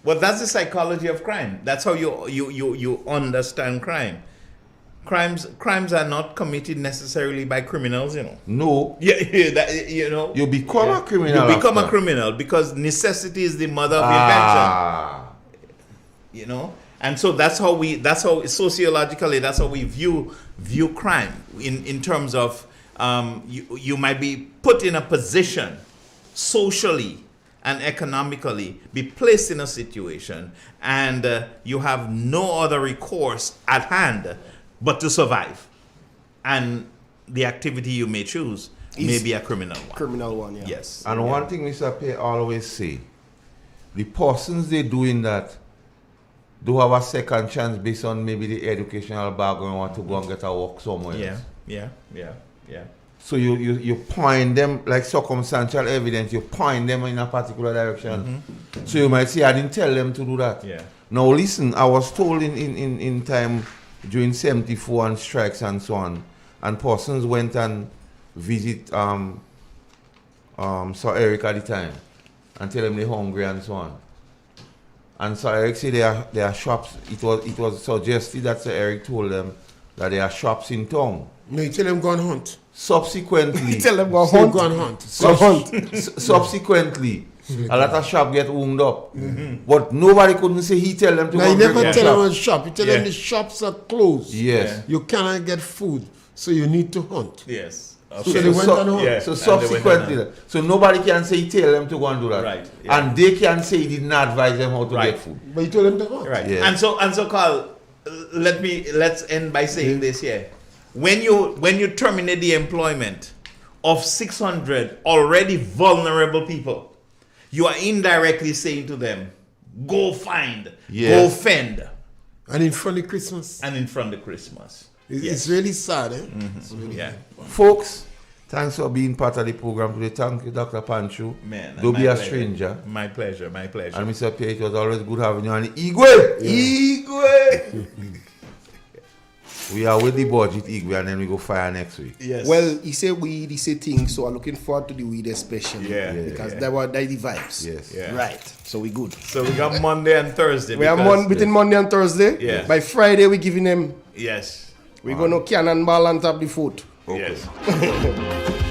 Well, that's the psychology of crime. That's how you understand crime. Crimes are not committed necessarily by criminals, you know. No. That, you know. You become a criminal. You become a criminal because necessity is the mother of invention. You know, and so that's how sociologically that's how we view crime in terms of you might be put in a position socially and economically, be placed in a situation, and you have no other recourse at hand but to survive. And the activity you may choose may be a criminal one. Criminal one, yeah. Yes. And one thing Mr. Pay always say, the persons they doing that do have a second chance based on maybe the educational background, want to go and get a work somewhere else. Yeah. So you point them, like circumstantial evidence, you point them in a particular direction. So you might say, I didn't tell them to do that. Yeah. Now listen, I was told in time during 74 and strikes and so on, and persons went and visit Sir Eric at the time and tell them they're hungry and so on. And Sir Eric said there are shops. It was suggested that Sir Eric told them that there are shops in town. No, you tell them go and hunt. Subsequently, You tell them go hunt. Go and hunt. Subsequently, a lot of shop get wound up. But nobody couldn't say he tell them to Now go you and never break tell the them a shop. shop. You tell them the shops are closed. Yes. You cannot get food, so you need to hunt. Yes. So they went and hunt. Yeah. So subsequently, so nobody can say he tell them to go and do that. Right. Yeah. And they can say he did not advise them how to get food. But you told them to hunt. Right. Yeah. And so Carl, let's end by saying this here. When you terminate the employment of 600 already vulnerable people, you are indirectly saying to them, go find, go fend. And in front of Christmas. Yes. It's really sad, eh? It's really sad. Folks, thanks for being part of the program today. Thank you, Dr. Pancho. Man, Don't be a pleasure. stranger. My pleasure. And Mr. Pierre, it was always good having you on the Igwe. We are with the budget, Igwe, and then we go fire next week. Yes. Well, he said weed, he said things, so I'm looking forward to the weed especially. Because that were the vibes. Yes. Yeah. Right. So we good. So we got Monday and Thursday. We are between Monday and Thursday. Yeah. By Friday, we're giving them. Yes. We're going to cannonball on top of the foot. Okay. Yes.